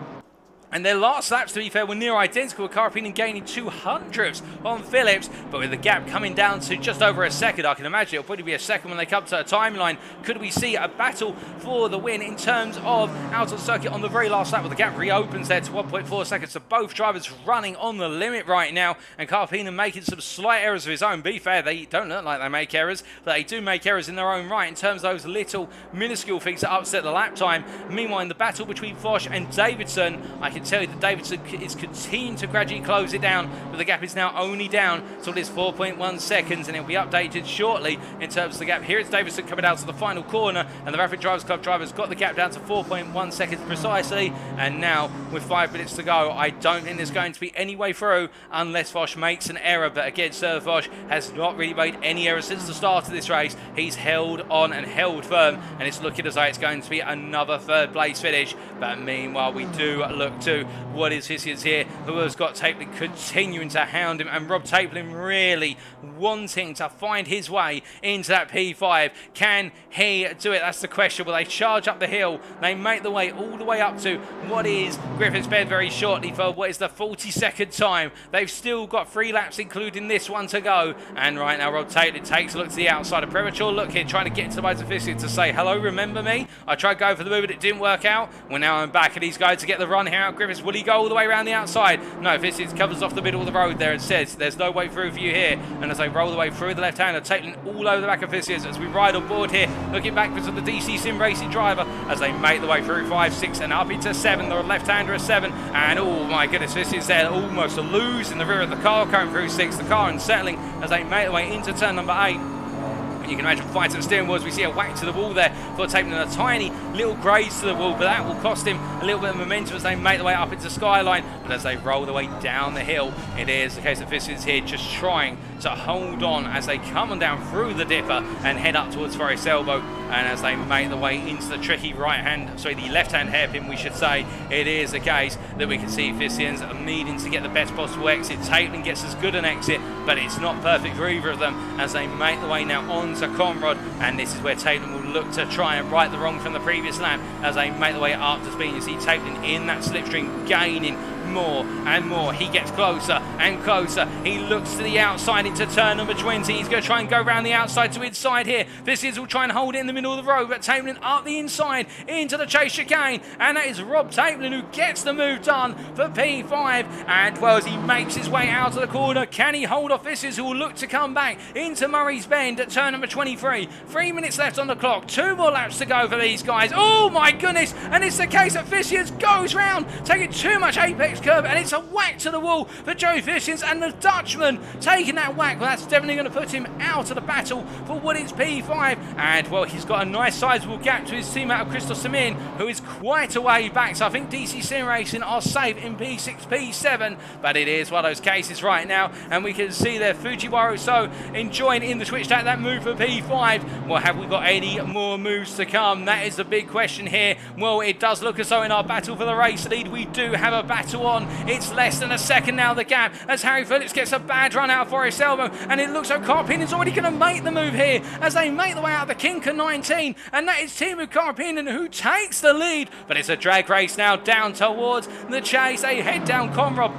And their last laps, to be fair, were near identical, with Karpinen gaining 200ths on Phillips, but with the gap coming down to just over a second. I can imagine it'll probably be a second when they come to a timeline. Could we see a battle for the win in terms of out on circuit on the very last lap, where the gap reopens there to 1.4 seconds? So both drivers running on the limit right now, and Karpinen making some slight errors of his own. Be fair, they don't look like they make errors, but they do make errors in their own right in terms of those little minuscule things that upset the lap time. Meanwhile, in the battle between Foch and Davidson, I can tell you that Davidson is continuing to gradually close it down, but the gap is now only down to this 4.1 seconds, and it'll be updated shortly in terms of the gap. Here it's Davidson coming out to the final corner, and the Rapid Drivers Club drivers got the gap down to 4.1 seconds precisely, and now with 5 minutes to go, I don't think there's going to be any way through unless Foch makes an error. But again, Sir Foch has not really made any errors since the start of this race. He's held on and held firm, and it's looking as though it's going to be another third place finish. But meanwhile, we do look to what is Vicians here, who has got Tapeman continuing to hound him, and Rob Tapeman really wanting to find his way into that P5. Can he do it? That's the question. Will they charge up the hill? They make the way all the way up to what is Griffiths Bed very shortly for what is the 42nd time. They've still got 3 laps, including this one, to go. And right now, Rob Tapeman takes a look to the outside. A premature look here, trying to get to the bite of Vicians to say, hello, remember me? I tried going for the move, but it didn't work out. Well, now I'm back, and he's going to get the run here out. Griffiths. Will he go all the way around the outside? No, Vicious covers off the middle of the road there and says there's no way through for you here. And as they roll the way through the left-hander, Taitland all over the back of Vicious as we ride on board here, looking backwards at the DC Sim Racing driver as they make the way through 5, 6 and up into 7. The left-hander at 7. And oh my goodness, Vicious there almost losing the rear of the car going through 6. The car unsettling as they make their way into turn number 8. And you can imagine fights at the steering wheel as we see a whack to the wall there for taking a tiny little graze to the wall, but that will cost him a little bit of momentum as they make their way up into Skyline. But as they roll their way down the hill, it is the case of Vicious here just trying to hold on as they come on down through the dipper and head up towards Forest Elbow. And as they make their way into the tricky the left-hand hairpin, we should say, it is the case that we can see Vicious needing to get the best possible exit. Taitland gets as good an exit, but it's not perfect for either of them as they make their way now on to Conrad, and this is where Taitland will look to try and right the wrong from the previous lap as they make their way up to speed. You see Taitland in that slipstream gaining more and more. He gets closer and closer. He looks to the outside into turn number 20. He's going to try and go around the outside to inside here. Vicious will try and hold it in the middle of the road, but Taitland up the inside into the chase chicane, and that is Rob Taitland who gets the move done for P5. And well, as he makes his way out of the corner, can he hold off Vicious, who will look to come back into Murray's Bend at turn number 23. 3 minutes left on the clock. 2 more laps to go for these guys. Oh my goodness, and it's the case that Vicious goes round, taking too much apex curb, and it's a whack to the wall for Joe Vicious, and the Dutchman taking that whack. Well, that's definitely going to put him out of the battle for what is P5. And well, he's got a nice sizable gap to his teammate of Christoph Samin, who is quite a way back. So I think DC Sim Racing are safe in P6, P7, but it is one of those cases right now, and we can see there Fujiwara so enjoying in the switch track that move for P5. Well, have we got any more moves to come? That is the big question here. Well, it does look as though in our battle for the race lead, we do have a battle on. It's less than a second now, the gap, as Harry Phillips gets a bad run out of Forest Elbow, and it looks like Karpinen's already going to make the move here as they make the way out of the kink of 19, and that is Teemu Karpinen who takes the lead. But it's a drag race now down towards the chase. They head down Conrad.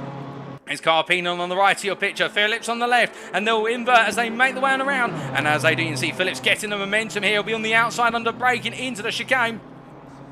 It's Karpinen on the right of your picture, Phillips on the left, and they'll invert as they make the way on around. And as they do, you can see Phillips getting the momentum here. He'll be on the outside under braking into the chicane.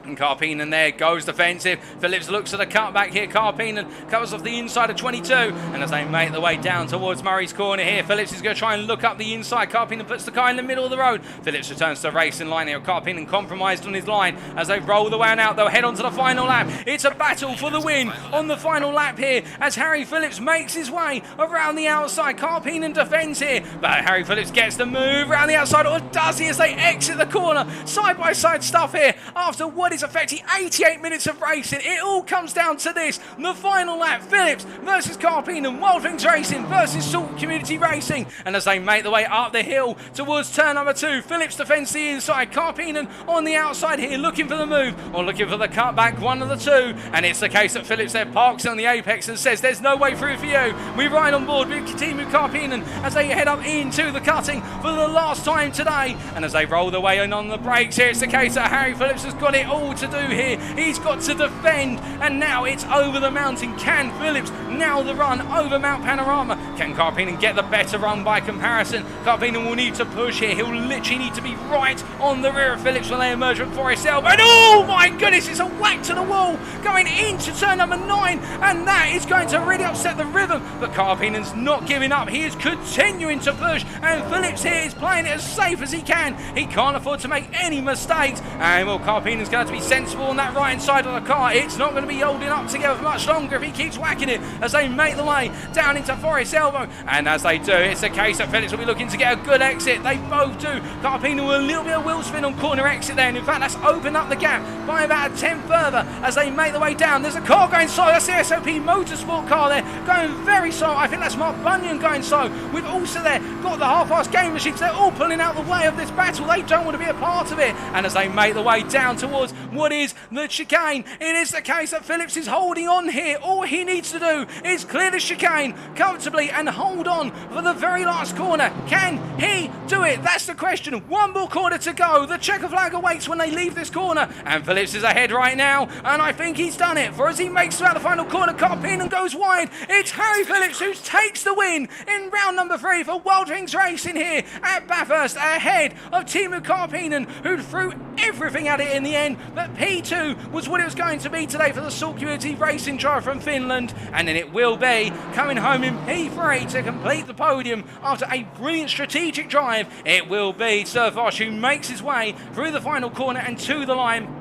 And Karpinen there goes defensive. Phillips looks at the cutback here. Karpinen covers off the inside of 22. And as they make their way down towards Murray's corner here, Phillips is going to try and look up the inside. Karpinen puts the car in the middle of the road. Phillips returns to the racing line here. Karpinen compromised on his line as they roll the way out. They'll head on to the final lap. It's a battle for the win on the final lap here as Harry Phillips makes his way around the outside. Karpinen defends here, but Harry Phillips gets the move around the outside, or does he, as they exit the corner. Side-by-side stuff here after what is effectively 88 minutes of racing. It all comes down to this, the final lap. Phillips versus Karpinen, Wild Things Racing versus Salt Community Racing. And as they make their way up the hill towards turn number 2, Phillips defends the inside. Karpinen on the outside here, looking for the move or looking for the cutback, one of the two. And it's the case that Phillips there parks on the apex and says there's no way through for you. We ride on board with Teemu Karpinen as they head up into the cutting for the last time today. And as they roll their way in on the brakes here, it's the case that Harry Phillips has got it all to do here. He's got to defend, and now it's over the mountain. Can Phillips now the run over Mount Panorama? Can Karpinen get the better run by comparison? Karpinen will need to push here. He'll literally need to be right on the rear of Phillips when they emerge from Forest Elbow. And oh my goodness, it's a whack to the wall going into turn number 9, and that is going to really upset the rhythm. But Karpinen's not giving up. He is continuing to push, and Phillips here is playing it as safe as he can. He can't afford to make any mistakes, and well, Karpinen's going to have to be sensible on that right-hand side of the car. It's not going to be holding up together for much longer if he keeps whacking it as they make the way down into Forest Elbow. And as they do, it's the case that Phillips will be looking to get a good exit. They both do. Karpinen with a little bit of wheel spin on corner exit there, and in fact that's opened up the gap by about a 10 further as they make the way down. There's a car going slow. That's the SOP Motorsport car there going very slow. I think that's Mark Bunyan going slow. We've also there got the half-assed game machines. They're all pulling out the way of this battle. They don't want to be a part of it. And as they make the way down towards what is the chicane, it is the case that Phillips is holding on here. All he needs to do is clear the chicane comfortably and hold on for the very last corner. Can he do it? That's the question. One more corner to go. The checker flag awaits when they leave this corner, and Phillips is ahead right now, and I think he's done it. For as he makes it out the final corner, Karpinen goes wide. It's Harry Phillips who takes the win in round number 3 for Wild things racing here at Bathurst, ahead of Timo Karppinen, who threw everything at it in the end, but P2 was what it was going to be today for the Sulky Racing driver from Finland, and then it will be coming home in P3 to complete the podium after a brilliant strategic drive. It will be Surfosh who makes his way through the final corner and to the line.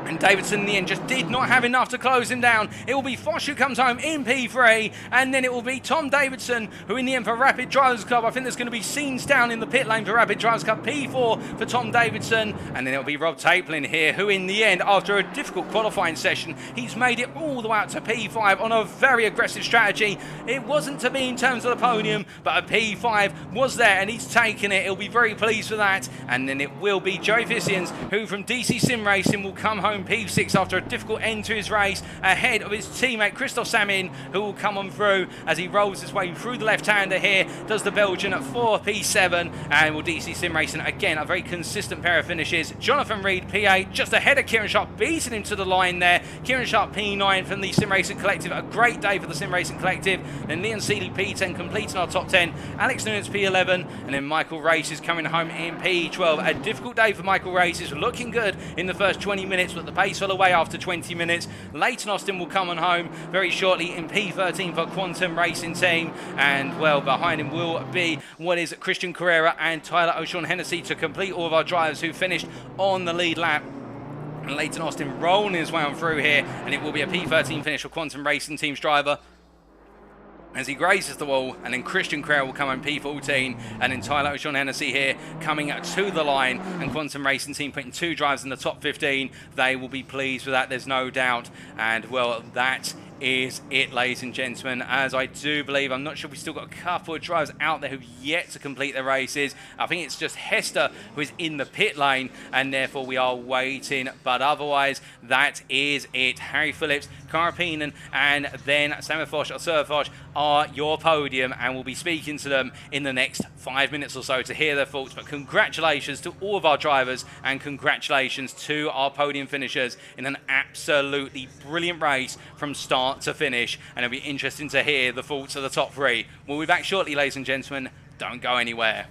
And Davidson in the end just did not have enough to close him down. It will be Foch who comes home in P3, and then it will be Tom Davidson, who in the end for Rapid Drivers Club, I think there's going to be scenes down in the pit lane for Rapid Drivers Club, P4 for Tom Davidson, and then it will be Rob Taplin here, who in the end, after a difficult qualifying session, he's made it all the way out to P5 on a very aggressive strategy. It wasn't to be in terms of the podium, but a P5 was there, and he's taken it. He'll be very pleased with that, and then it will be Joe Fissians, who from DC Sim Racing will come home P6 after a difficult end to his race, ahead of his teammate Christoph Samin, who will come on through as he rolls his way through the left-hander here, does the Belgian at 4 P7, and will DC Sim Racing again, a very consistent pair of finishes. Jonathan Reed P8 just ahead of Kieran Sharp, beating him to the line there. Kieran Sharp P9 from the Sim Racing Collective, a great day for the Sim Racing Collective. Then Leon Seeley P10 completing our top 10, Alex Nunes P11, and then Michael Races coming home in P12. A difficult day for Michael Races, looking good in the first 20 minutes, but the pace fell away after 20 minutes. Leighton Austin will come on home very shortly in P13 for Quantum Racing Team, and well, behind him will be what is Christian Carrera and Tyler O'Shawn Hennessy to complete all of our drivers who finished on the lead lap. And Leighton Austin rolling his way on through here, and it will be a P13 finish for Quantum Racing Team's driver as he grazes the wall, and then Christian Carrera will come on P14, and then Tyler O'Shawn Hennessy here coming to the line, and Quantum Racing Team putting 2 drivers in the top 15. They will be pleased with that, there's no doubt. And well, that is it, ladies and gentlemen, as I do believe, I'm not sure, we've still got a couple of drivers out there who've yet to complete their races. I think it's just Hester who is in the pit lane, and therefore we are waiting, but otherwise that is it. Harry Phillips, Karppinen, and then Samuel Foch or Sir Foch are your podium, and we'll be speaking to them in the next 5 minutes or so to hear their thoughts. But congratulations to all of our drivers, and congratulations to our podium finishers in an absolutely brilliant race from start to finish, and it'll be interesting to hear the thoughts of the top 3. We'll be back shortly, ladies and gentlemen. Don't go anywhere.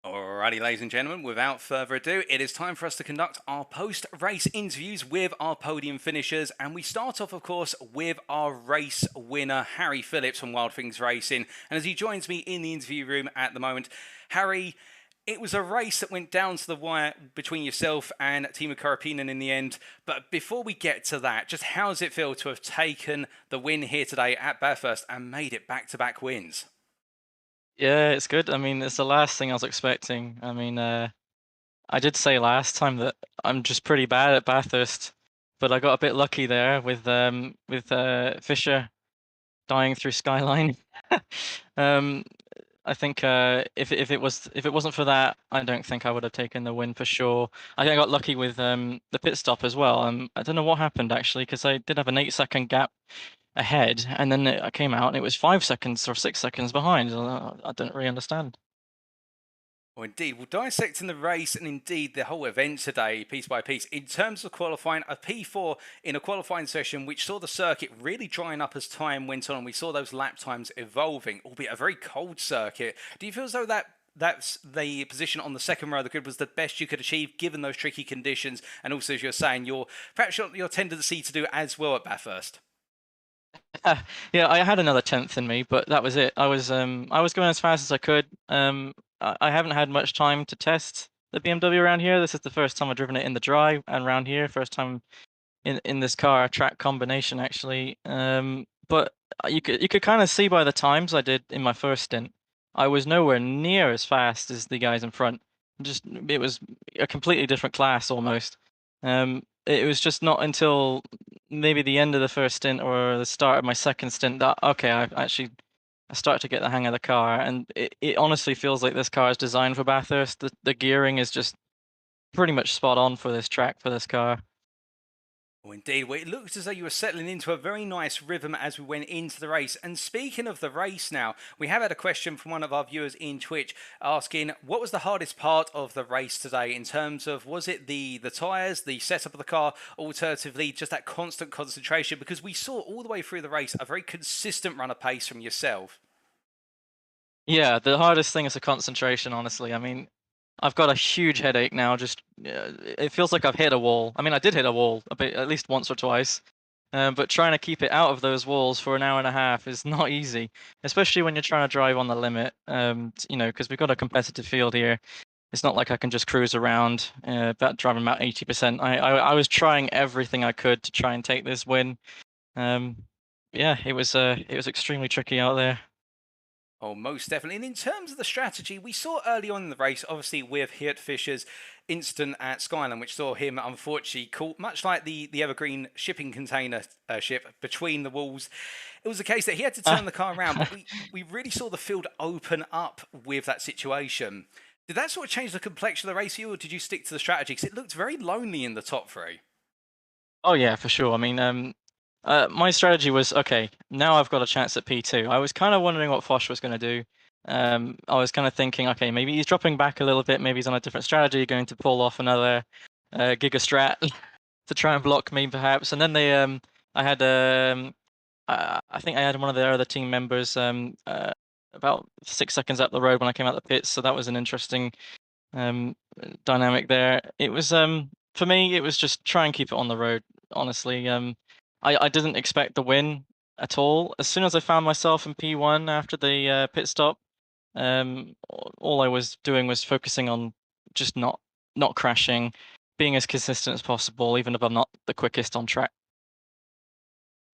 Alrighty, ladies and gentlemen, without further ado, it is time for us to conduct our post-race interviews with our podium finishers. And we start off, of course, with our race winner, Harry Phillips from Wild Things Racing. And as he joins me in the interview room at the moment, Harry, it was a race that went down to the wire between yourself and Timo Karppinen in the end. But before we get to that, just how does it feel to have taken the win here today at Bathurst and made it back-to-back wins? Yeah, it's good. I mean, it's the last thing I was expecting. I mean, I did say last time that I'm just pretty bad at Bathurst, but I got a bit lucky there with Fisher dying through Skyline. Um, I think if it wasn't for that, I don't think I would have taken the win for sure. I think I got lucky with the pit stop as well. I don't know what happened actually because I did have an 8 second gap ahead, and then I came out and it was 5 seconds or 6 seconds behind. I don't really understand. Well, indeed, we'll dissect in the race and indeed the whole event today, piece by piece. In terms of qualifying, a P4 in a qualifying session, which saw the circuit really drying up as time went on, and we saw those lap times evolving, albeit a very cold circuit. Do you feel as though that's the position on the second row of the grid was the best you could achieve given those tricky conditions, and also, as you're saying, perhaps your tendency to do as well at Bathurst? Yeah, I had another tenth in me, but that was it. I was going as fast as I could. I haven't had much time to test the BMW around here. This is the first time I've driven it in the dry and around here. First time in this car track combination actually. But you could kind of see by the times I did in my first stint, I was nowhere near as fast as the guys in front. Just it was a completely different class almost. It was just not until maybe the end of the first stint or the start of my second stint that okay, I started to get the hang of the car, and it honestly feels like this car is designed for Bathurst. The gearing is just pretty much spot on for this track for this car. Oh, indeed. Well, it looks as though you were settling into a very nice rhythm as we went into the race. And speaking of the race now, we have had a question from one of our viewers in Twitch asking, what was the hardest part of the race today in terms of, was it the tyres, the setup of the car, alternatively, just that constant concentration? Because we saw all the way through the race a very consistent run of pace from yourself. Yeah, the hardest thing is the concentration, honestly. I mean, I've got a huge headache now. Just it feels like I've hit a wall. I mean, I did hit a wall a bit, at least once or twice. But trying to keep it out of those walls for an hour and a half is not easy, especially when you're trying to drive on the limit. Because we've got a competitive field here. It's not like I can just cruise around, driving about 80%. I was trying everything I could to try and take this win. Um, yeah, it was extremely tricky out there. Oh, most definitely. And in terms of the strategy, we saw early on in the race, obviously with Hirt Fisher's incident at Skyland, which saw him unfortunately caught, much like the Evergreen shipping container ship, between the walls. It was a case that he had to turn the car around, but we really saw the field open up with that situation. Did that sort of change the complexion of the race for you, or did you stick to the strategy? Because it looked very lonely in the top three. Oh yeah, for sure. I mean, my strategy was okay. Now I've got a chance at P2. I was kind of wondering what Foch was going to do. I was kind of thinking, okay, maybe he's dropping back a little bit. Maybe he's on a different strategy, going to pull off another Giga Strat to try and block me, perhaps. And then I had, I think I had one of their other team members about 6 seconds up the road when I came out the pits. So that was an interesting um, dynamic there. It was for me, it was just try and keep it on the road. Honestly, I didn't expect the win at all. As soon as I found myself in P1 after the pit stop, all I was doing was focusing on just not crashing, being as consistent as possible, even if I'm not the quickest on track.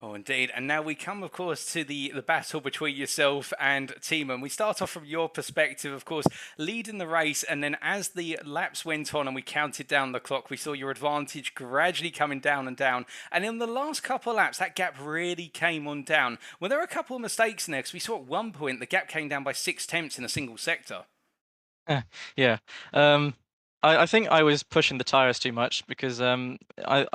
Oh, indeed. And now we come, of course, to the battle between yourself and Timo. And we start off from your perspective, of course, leading the race. And then as the laps went on and we counted down the clock, we saw your advantage gradually coming down and down. And in the last couple of laps, that gap really came on down. Well, there were a couple of mistakes in there because we saw at one point the gap came down by 6 tenths in a single sector. Yeah. Um, I think I was pushing the tires too much because I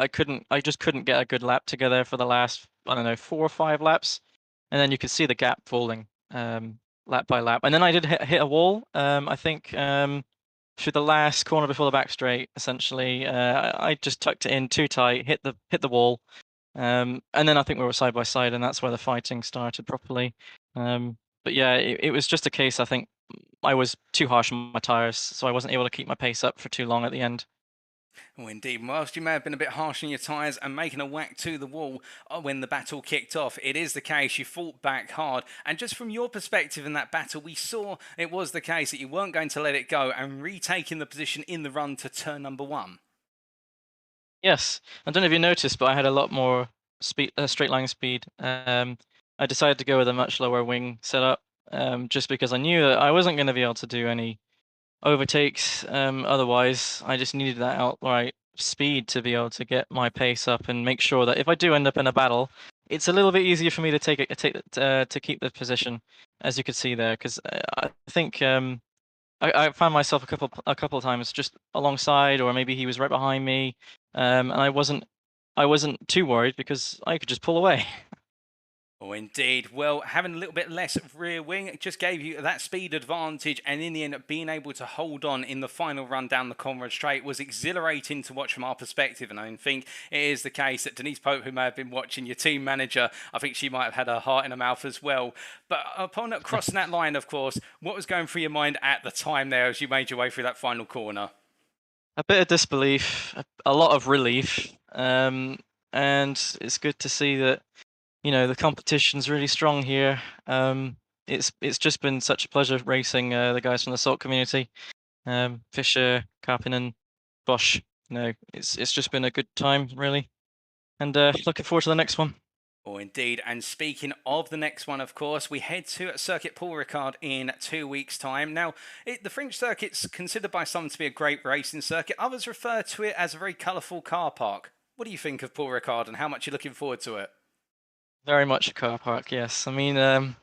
just couldn't get a good lap together for the last, I don't know, 4 or 5 laps, and then you could see the gap falling lap by lap, and then I did hit a wall. I think through the last corner before the back straight, essentially, I just tucked it in too tight, hit the wall, and then I think we were side by side, and that's where the fighting started properly. But yeah, it was just a case. I think I was too harsh on my tires, so I wasn't able to keep my pace up for too long at the end. Oh, indeed. Whilst you may have been a bit harsh on your tyres and making a whack to the wall when the battle kicked off, it is the case you fought back hard. And just from your perspective in that battle, we saw it was the case that you weren't going to let it go and retaking the position in the run to turn number one. Yes, I don't know if you noticed, but I had a lot more speed, straight line speed. I decided to go with a much lower wing setup, just because I knew that I wasn't going to be able to do any overtakes. Otherwise, I just needed that outright speed to be able to get my pace up and make sure that if I do end up in a battle, it's a little bit easier for me to to keep the position, as you could see there. Because I think I found myself a couple of times just alongside, or maybe he was right behind me, and I wasn't too worried because I could just pull away. Oh, indeed. Well, having a little bit less rear wing it just gave you that speed advantage, and in the end, being able to hold on in the final run down the Conrad Straight was exhilarating to watch from our perspective. And I think it is the case that Denise Pope, who may have been watching, your team manager, I think she might have had her heart in her mouth as well. But upon crossing that line, of course, what was going through your mind at the time there as you made your way through that final corner? A bit of disbelief, a lot of relief, and it's good to see that the competition's really strong here. It's just been such a pleasure racing the guys from the salt community, Fisher, Karpinen, Bosch. It's just been a good time really, and looking forward to the next one. Oh, indeed. And speaking of the next one, of course, we head to Circuit Paul Ricard in 2 weeks' time. Now, the French circuit's considered by some to be a great racing circuit. Others refer to it as a very colourful car park. What do you think of Paul Ricard and how much you're looking forward to it? Very much a car park, yes. I mean, I'm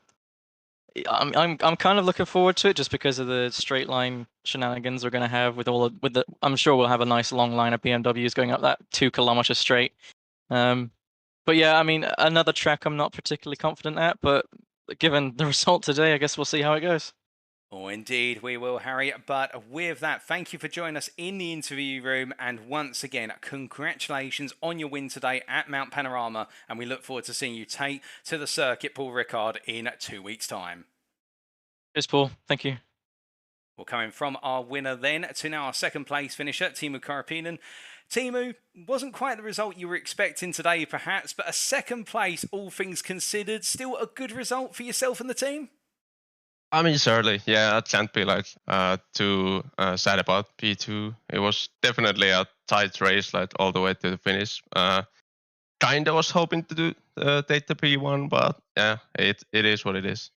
kind of looking forward to it just because of the straight line shenanigans we're gonna have with the. I'm sure we'll have a nice long line of BMWs going up that 2 kilometer straight. Um, but yeah, I mean, another track I'm not particularly confident at, but given the result today, I guess we'll see how it goes. Oh, indeed, we will, Harry. But with that, thank you for joining us in the interview room. And once again, congratulations on your win today at Mount Panorama. And we look forward to seeing you take to the circuit, Paul Ricard, in 2 weeks' time. Cheers, Paul. Thank you. Well, coming from our winner then to now our second place finisher, Timu Karapinen. Timu, wasn't quite the result you were expecting today, perhaps, but a second place, all things considered, still a good result for yourself and the team? I mean, certainly, yeah. I can't be like too sad about P2. It was definitely a tight race, like all the way to the finish. Kinda was hoping to do take the P1, but yeah, it is what it is.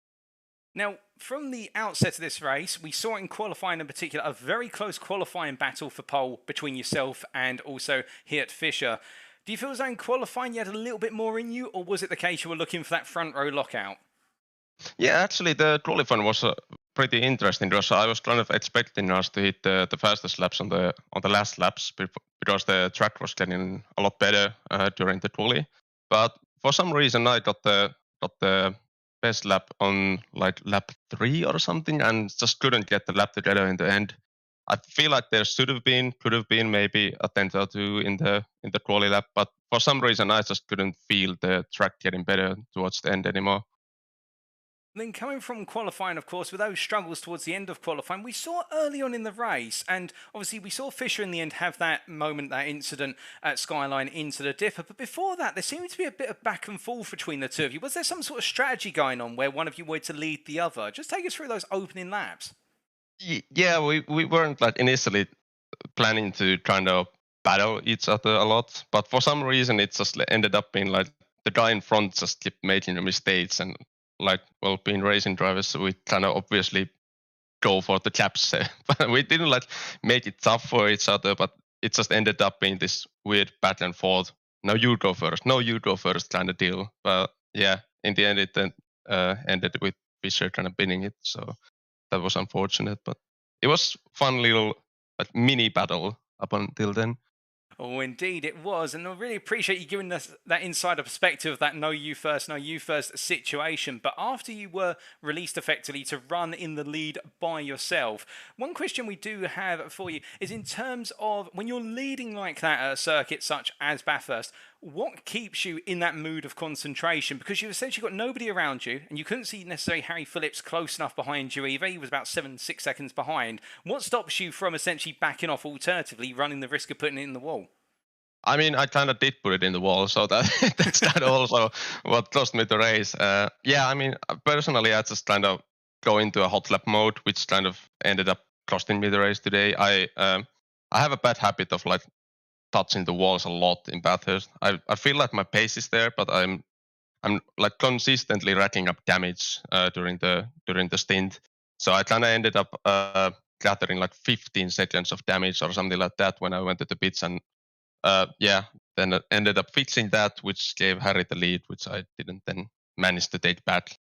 Now, from the outset of this race, we saw in qualifying in particular a very close qualifying battle for pole between yourself and also Geert Fischer. Do you feel as though in qualifying you had a little bit more in you, or was it the case you were looking for that front row lockout? Yeah, actually, the qualifying was pretty interesting because I was kind of expecting us to hit the fastest laps on the last laps because the track was getting a lot better during the quali. But for some reason, I got the best lap on like lap 3 or something, and just couldn't get the lap together in the end. I feel like there could have been maybe a tenth or two in the quali lap, but for some reason, I just couldn't feel the track getting better towards the end anymore. Then coming from qualifying, of course, with those struggles towards the end of qualifying, we saw early on in the race, and obviously we saw Fisher in the end have that moment, that incident at Skyline into the dipper. But before that, there seemed to be a bit of back and forth between the two of you. Was there some sort of strategy going on where one of you were to lead the other? Just take us through those opening laps. Yeah, we weren't like initially planning to kind of battle each other a lot, but for some reason it just ended up being like the guy in front just kept making the mistakes, and like, well, being racing drivers, we kind of obviously go for the chaps. But we didn't like make it tough for each other, but it just ended up being this weird back and forth. No, you go first. No, you go first kind of deal. But yeah, in the end, it then ended with Fisher kind of winning it. So that was unfortunate, but it was fun little like mini battle up until then. Oh, indeed it was. And I really appreciate you giving us that insider perspective of that know you first situation. But after you were released effectively to run in the lead by yourself, one question we do have for you is in terms of when you're leading like that at a circuit such as Bathurst, What keeps you in that mood of concentration? Because you've essentially got nobody around you, and you couldn't see necessarily Harry Phillips close enough behind you either. He was about 6 seconds behind. What stops you from essentially backing off, alternatively running the risk of putting it in the wall? I mean, I kind of did put it in the wall, so that's kind of also what cost me the race. Yeah, I mean, personally, I just kind of go into a hot lap mode, which kind of ended up costing me the race today. I have a bad habit of like touching the walls a lot in Bathurst. I feel like my pace is there, but I'm like consistently racking up damage during the stint. So I kind of ended up gathering like 15 seconds of damage or something like that when I went to the pits, and yeah, then I ended up fixing that, which gave Harry the lead, which I didn't then manage to take back.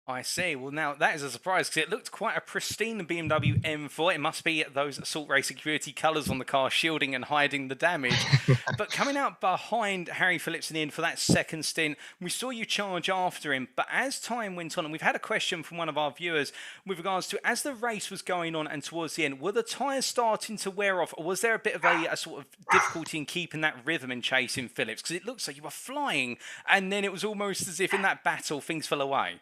I see. Well, now that is a surprise because it looked quite a pristine BMW M4. It must be those Assault Racing Community colours on the car shielding and hiding the damage. But coming out behind Harry Phillips in the end for that second stint, we saw you charge after him. But as time went on, and we've had a question from one of our viewers with regards to as the race was going on and towards the end, were the tyres starting to wear off, or was there a bit of a sort of difficulty in keeping that rhythm and chasing Phillips? Because it looks like you were flying, and then it was almost as if in that battle things fell away.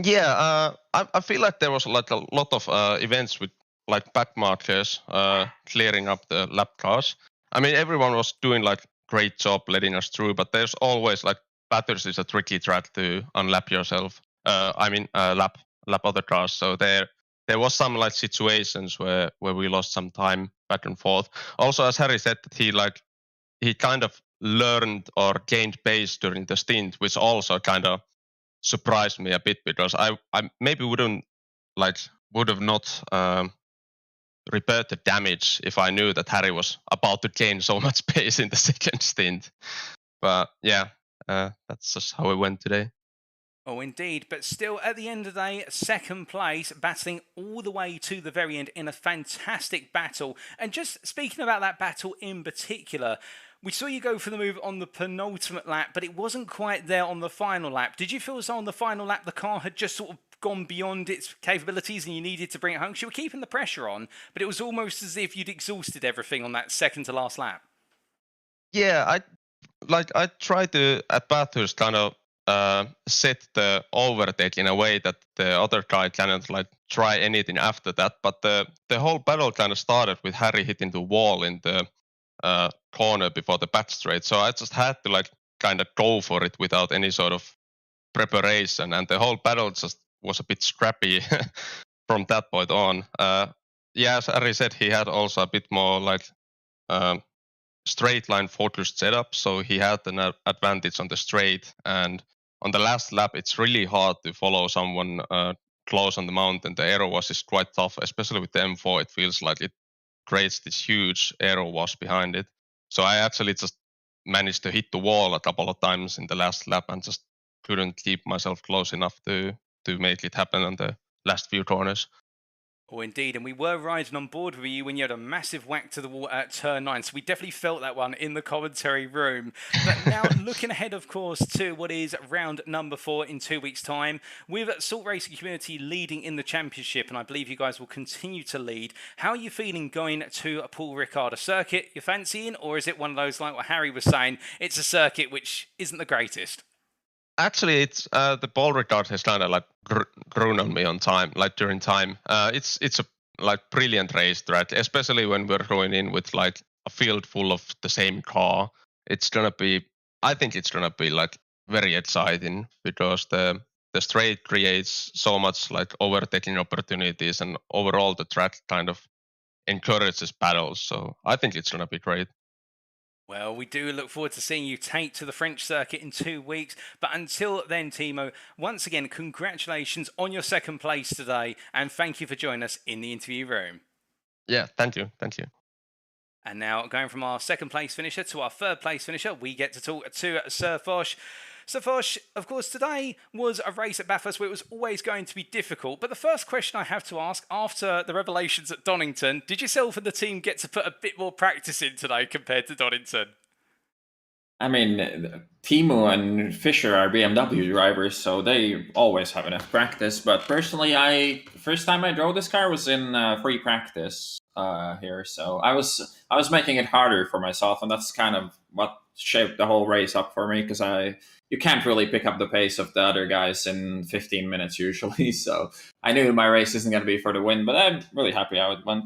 Yeah, I feel like there was like a lot of events with like back markers clearing up the lap cars. I mean, everyone was doing like great job letting us through, but there's always like Bathurst is a tricky track to unlap yourself. Lap other cars. So there was some like situations where we lost some time back and forth. Also, as Harry said, that he kind of learned or gained pace during the stint, which also kind of surprised me a bit, because I maybe would have not repaired the damage if I knew that Harry was about to gain so much pace in the second stint. But yeah, that's just how it went today. Oh, indeed. But still, at the end of the day, second place, battling all the way to the very end in a fantastic battle. And just speaking about that battle in particular, we saw you go for the move on the penultimate lap, but it wasn't quite there on the final lap. Did you feel as though on the final lap the car had just sort of gone beyond its capabilities and you needed to bring it home? Because you were keeping the pressure on, but it was almost as if you'd exhausted everything on that second to last lap. Yeah, I tried to at Bathurst kind of set the overtake in a way that the other guy cannot like try anything after that. But the whole battle kind of started with Harry hitting the wall in the corner before the back straight. So I just had to like kind of go for it without any sort of preparation, and the whole battle just was a bit scrappy from that point on. Yeah, as Harry said, he had also a bit more like straight line focused setup, so he had an advantage on the straight. And on the last lap, it's really hard to follow someone close on the mountain. The aero wash is quite tough, especially with the M4. It feels like it creates this huge aero wash behind it. So I actually just managed to hit the wall a couple of times in the last lap and just couldn't keep myself close enough to make it happen on the last few corners. Oh, indeed. And we were riding on board with you when you had a massive whack to the wall at turn 9. So we definitely felt that one in the commentary room. But now looking ahead, of course, to what is round number 4 in 2 weeks' time, with Assault Racing Community leading in the championship, and I believe you guys will continue to lead. How are you feeling going to Paul Ricard? A circuit you're fancying, or is it one of those, like what Harry was saying, it's a circuit which isn't the greatest? Actually, it's the ball Ricard has kind of like grown on me on time, like during time. It's a like brilliant race track, especially when we're going in with like a field full of the same car. I think it's gonna be like very exciting, because the straight creates so much like overtaking opportunities, and overall the track kind of encourages battles. So I think it's gonna be great. Well, we do look forward to seeing you take to the French circuit in 2 weeks. But until then, Timo, once again, congratulations on your second place today. And thank you for joining us in the interview room. Yeah, thank you. Thank you. And now, going from our second place finisher to our third place finisher, we get to talk to Sir Foch. Sir Foch, of course, today was a race at Bathurst where it was always going to be difficult. But the first question I have to ask, after the revelations at Donington, did yourself and the team get to put a bit more practice in today compared to Donington? I mean, Timo and Fisher are BMW drivers, so they always have enough practice. But personally, first time I drove this car was in free practice. here. So I was making it harder for myself, and that's kind of what shaped the whole race up for me, because you can't really pick up the pace of the other guys in 15 minutes usually. So I knew my race isn't going to be for the win, but I'm really happy how it went.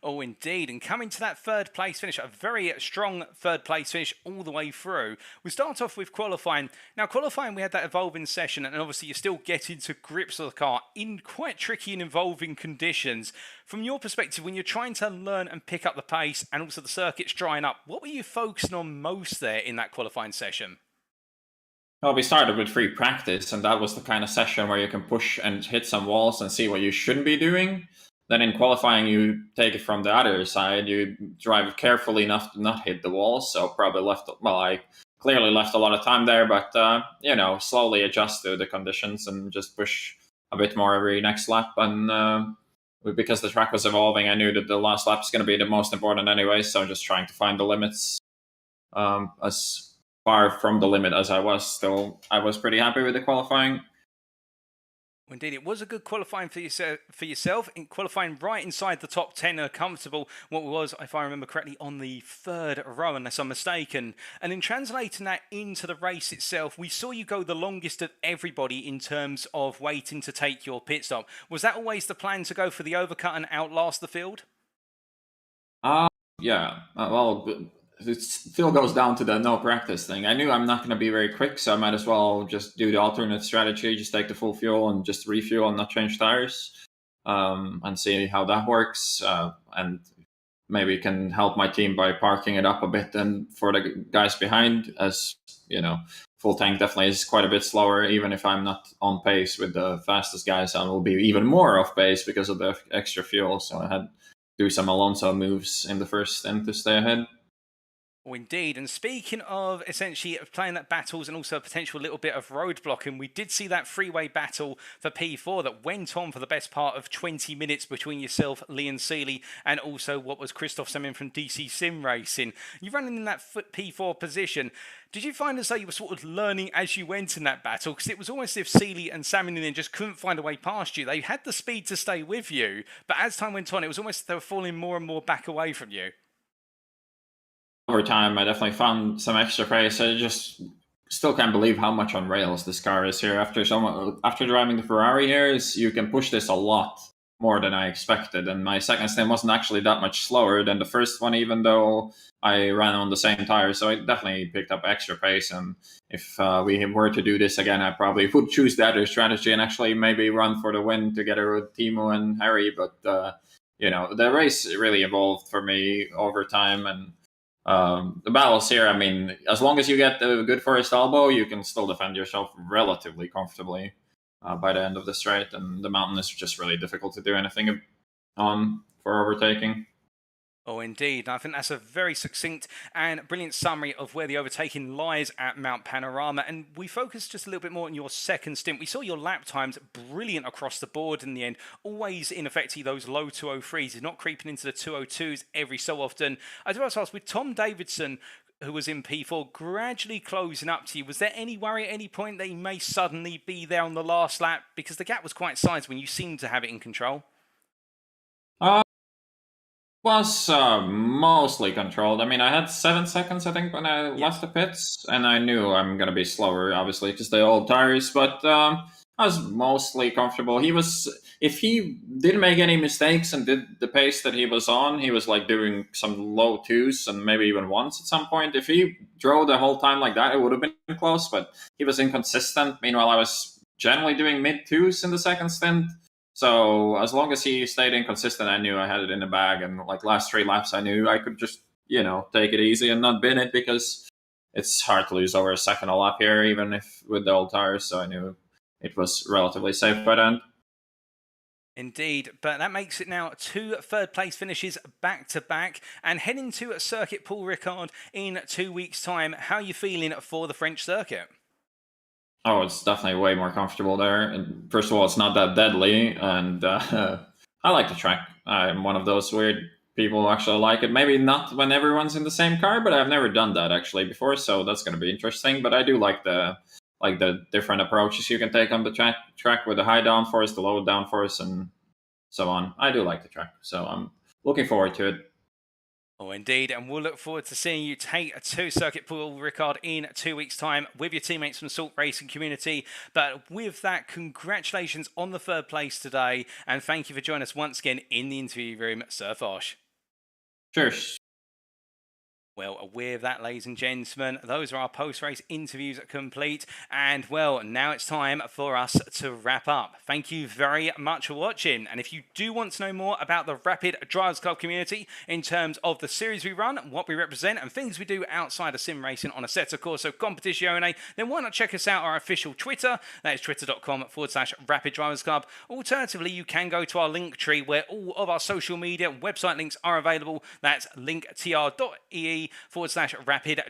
Oh, indeed. And coming to that third place finish, a very strong third place finish all the way through. We start off with qualifying. Now, qualifying, we had that evolving session, and obviously you're still getting to grips with the car in quite tricky and involving conditions. From your perspective, when you're trying to learn and pick up the pace, and also the circuit's drying up, what were you focusing on most there in that qualifying session? Well, we started with free practice, and that was the kind of session where you can push and hit some walls and see what you shouldn't be doing. Then in qualifying, you take it from the other side. You drive carefully enough to not hit the walls. So probably I clearly left a lot of time there, but slowly adjust to the conditions and just push a bit more every next lap. And because the track was evolving, I knew that the last lap is going to be the most important anyway. So just trying to find the limits as far from the limit as I was. Still, I was pretty happy with the qualifying. Indeed, it was a good qualifying for yourself, in qualifying right inside the top 10, comfortable, what was, if I remember correctly, on the third row, unless I'm mistaken. And in translating that into the race itself, we saw you go the longest of everybody in terms of waiting to take your pit stop. Was that always the plan, to go for the overcut and outlast the field? Yeah. It still goes down to the no practice thing. I knew I'm not going to be very quick, so I might as well just do the alternate strategy, just take the full fuel and just refuel and not change tires, and see how that works. And maybe can help my team by parking it up a bit then for the guys behind, as full tank definitely is quite a bit slower. Even if I'm not on pace with the fastest guys, I will be even more off pace because of the extra fuel. So I had to do some Alonso moves in the first stint to stay ahead. Oh, indeed. And speaking of essentially playing that battles and also a potential little bit of roadblocking, we did see that freeway battle for P4 that went on for the best part of 20 minutes between yourself, Leon Seeley, and also what was Christoph Samin from DC Sim Racing. You're running in that P4 position. Did you find as though you were sort of learning as you went in that battle? Because it was almost as if Seeley and Samin then just couldn't find a way past you. They had the speed to stay with you, but as time went on, it was almost they were falling more and more back away from you. Over time, I definitely found some extra pace. I just still can't believe how much on rails this car is here. After driving the Ferrari here, you can push this a lot more than I expected. And my second stint wasn't actually that much slower than the first one, even though I ran on the same tire. So I definitely picked up extra pace. And if we were to do this again, I probably would choose the other strategy and actually maybe run for the win together with Timo and Harry. But the race really evolved for me over time. And the battles here, I mean, as long as you get the good first elbow, you can still defend yourself relatively comfortably by the end of the straight. And the mountain is just really difficult to do anything on for overtaking. Oh, indeed. I think that's a very succinct and brilliant summary of where the overtaking lies at Mount Panorama. And we focused just a little bit more on your second stint. We saw your lap times brilliant across the board in the end. Always in effectively those low 203s. You're not creeping into the 202s every so often. I do have to ask, with Tom Davidson, who was in P4, gradually closing up to you, was there any worry at any point that he may suddenly be there on the last lap? Because the gap was quite sized when you seemed to have it in control. Was mostly controlled. I mean, I had 7 seconds, I think, when I left the pits, and I knew I'm going to be slower, obviously, because they're old tires, but I was mostly comfortable. If he didn't make any mistakes and did the pace that he was on, he was like doing some low twos and maybe even ones at some point. If he drove the whole time like that, it would have been close, but he was inconsistent. Meanwhile, I was generally doing mid twos in the second stint. So as long as he stayed inconsistent, I knew I had it in the bag. And like last 3 laps, I knew I could just, take it easy and not bin it, because it's hard to lose over a second a lap here, even if with the old tires. So I knew it was relatively safe by then. Indeed, but that makes it now 2 third-place finishes back-to-back, and heading to Circuit Paul Ricard in 2 weeks' time. How are you feeling for the French circuit? Oh, it's definitely way more comfortable there. And first of all, it's not that deadly, and I like the track. I'm one of those weird people who actually like it. Maybe not when everyone's in the same car, but I've never done that actually before, so that's going to be interesting. But I do like the different approaches you can take on the track with the high downforce, the low downforce, and so on. I do like the track, so I'm looking forward to it. Oh, indeed, and we'll look forward to seeing you take to Circuit Paul Ricard in 2 weeks' time with your teammates from the Salt Racing community. But with that, congratulations on the 3rd place today, and thank you for joining us once again in the interview room, Sir Fosh. Cheers. Well, with that, ladies and gentlemen, those are our post-race interviews complete. And, well, now it's time for us to wrap up. Thank you very much for watching. And if you do want to know more about the Rapid Drivers Club community in terms of the series we run, what we represent, and things we do outside of sim racing on Assetto Corsa Competizione, then why not check us out on our official Twitter. That is twitter.com/Rapid Drivers Club. Alternatively, you can go to our link tree where all of our social media website links are available. That's linktr.ee/Rapid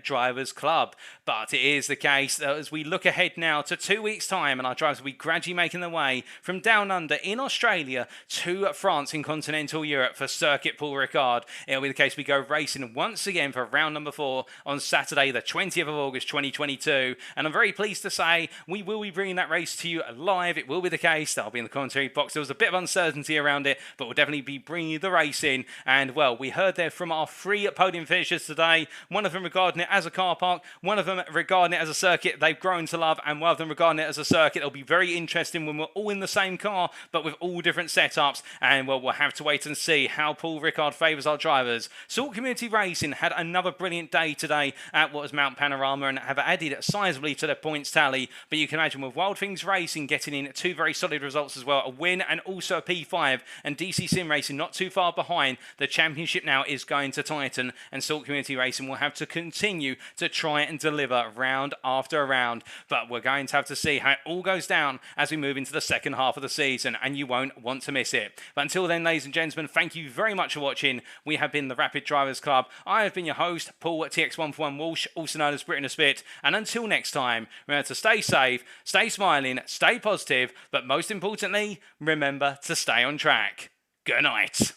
Drivers Club. But it is the case that as we look ahead now to 2 weeks' time, and our drivers will be gradually making their way from down under in Australia to France in continental Europe for Circuit Paul Ricard. It'll be the case we go racing once again for round number 4 on Saturday, the 20th of August 2022. And I'm very pleased to say we will be bringing that race to you live. It will be the case. That'll be in the commentary box. There was a bit of uncertainty around it, but we'll definitely be bringing you the race in. And, well, we heard there from our 3 podium finishers today. One of them regarding it as a car park, one of them regarding it as a circuit they've grown to love, and one of them regarding it as a circuit. It'll be very interesting when we're all in the same car, but with all different setups. And, well, we'll have to wait and see how Paul Ricard favours our drivers. Salt Community Racing had another brilliant day today at what was Mount Panorama and have added sizably to their points tally. But you can imagine with Wild Things Racing getting in 2 very solid results as well, a win and also a P5, and DC Sim Racing not too far behind. The championship now is going to tighten, and Salt Community Racing will have to continue to try and deliver round after round. But we're going to have to see how it all goes down as we move into the second half of the season, and you won't want to miss it. But until then, ladies and gentlemen, thank you very much for watching. We have been the Rapid Drivers Club. I have been your host, Paul at TX141 Walsh, also known as Britain a Spit. And until next time, remember to stay safe, stay smiling, stay positive, but most importantly, remember to stay on track. Good night.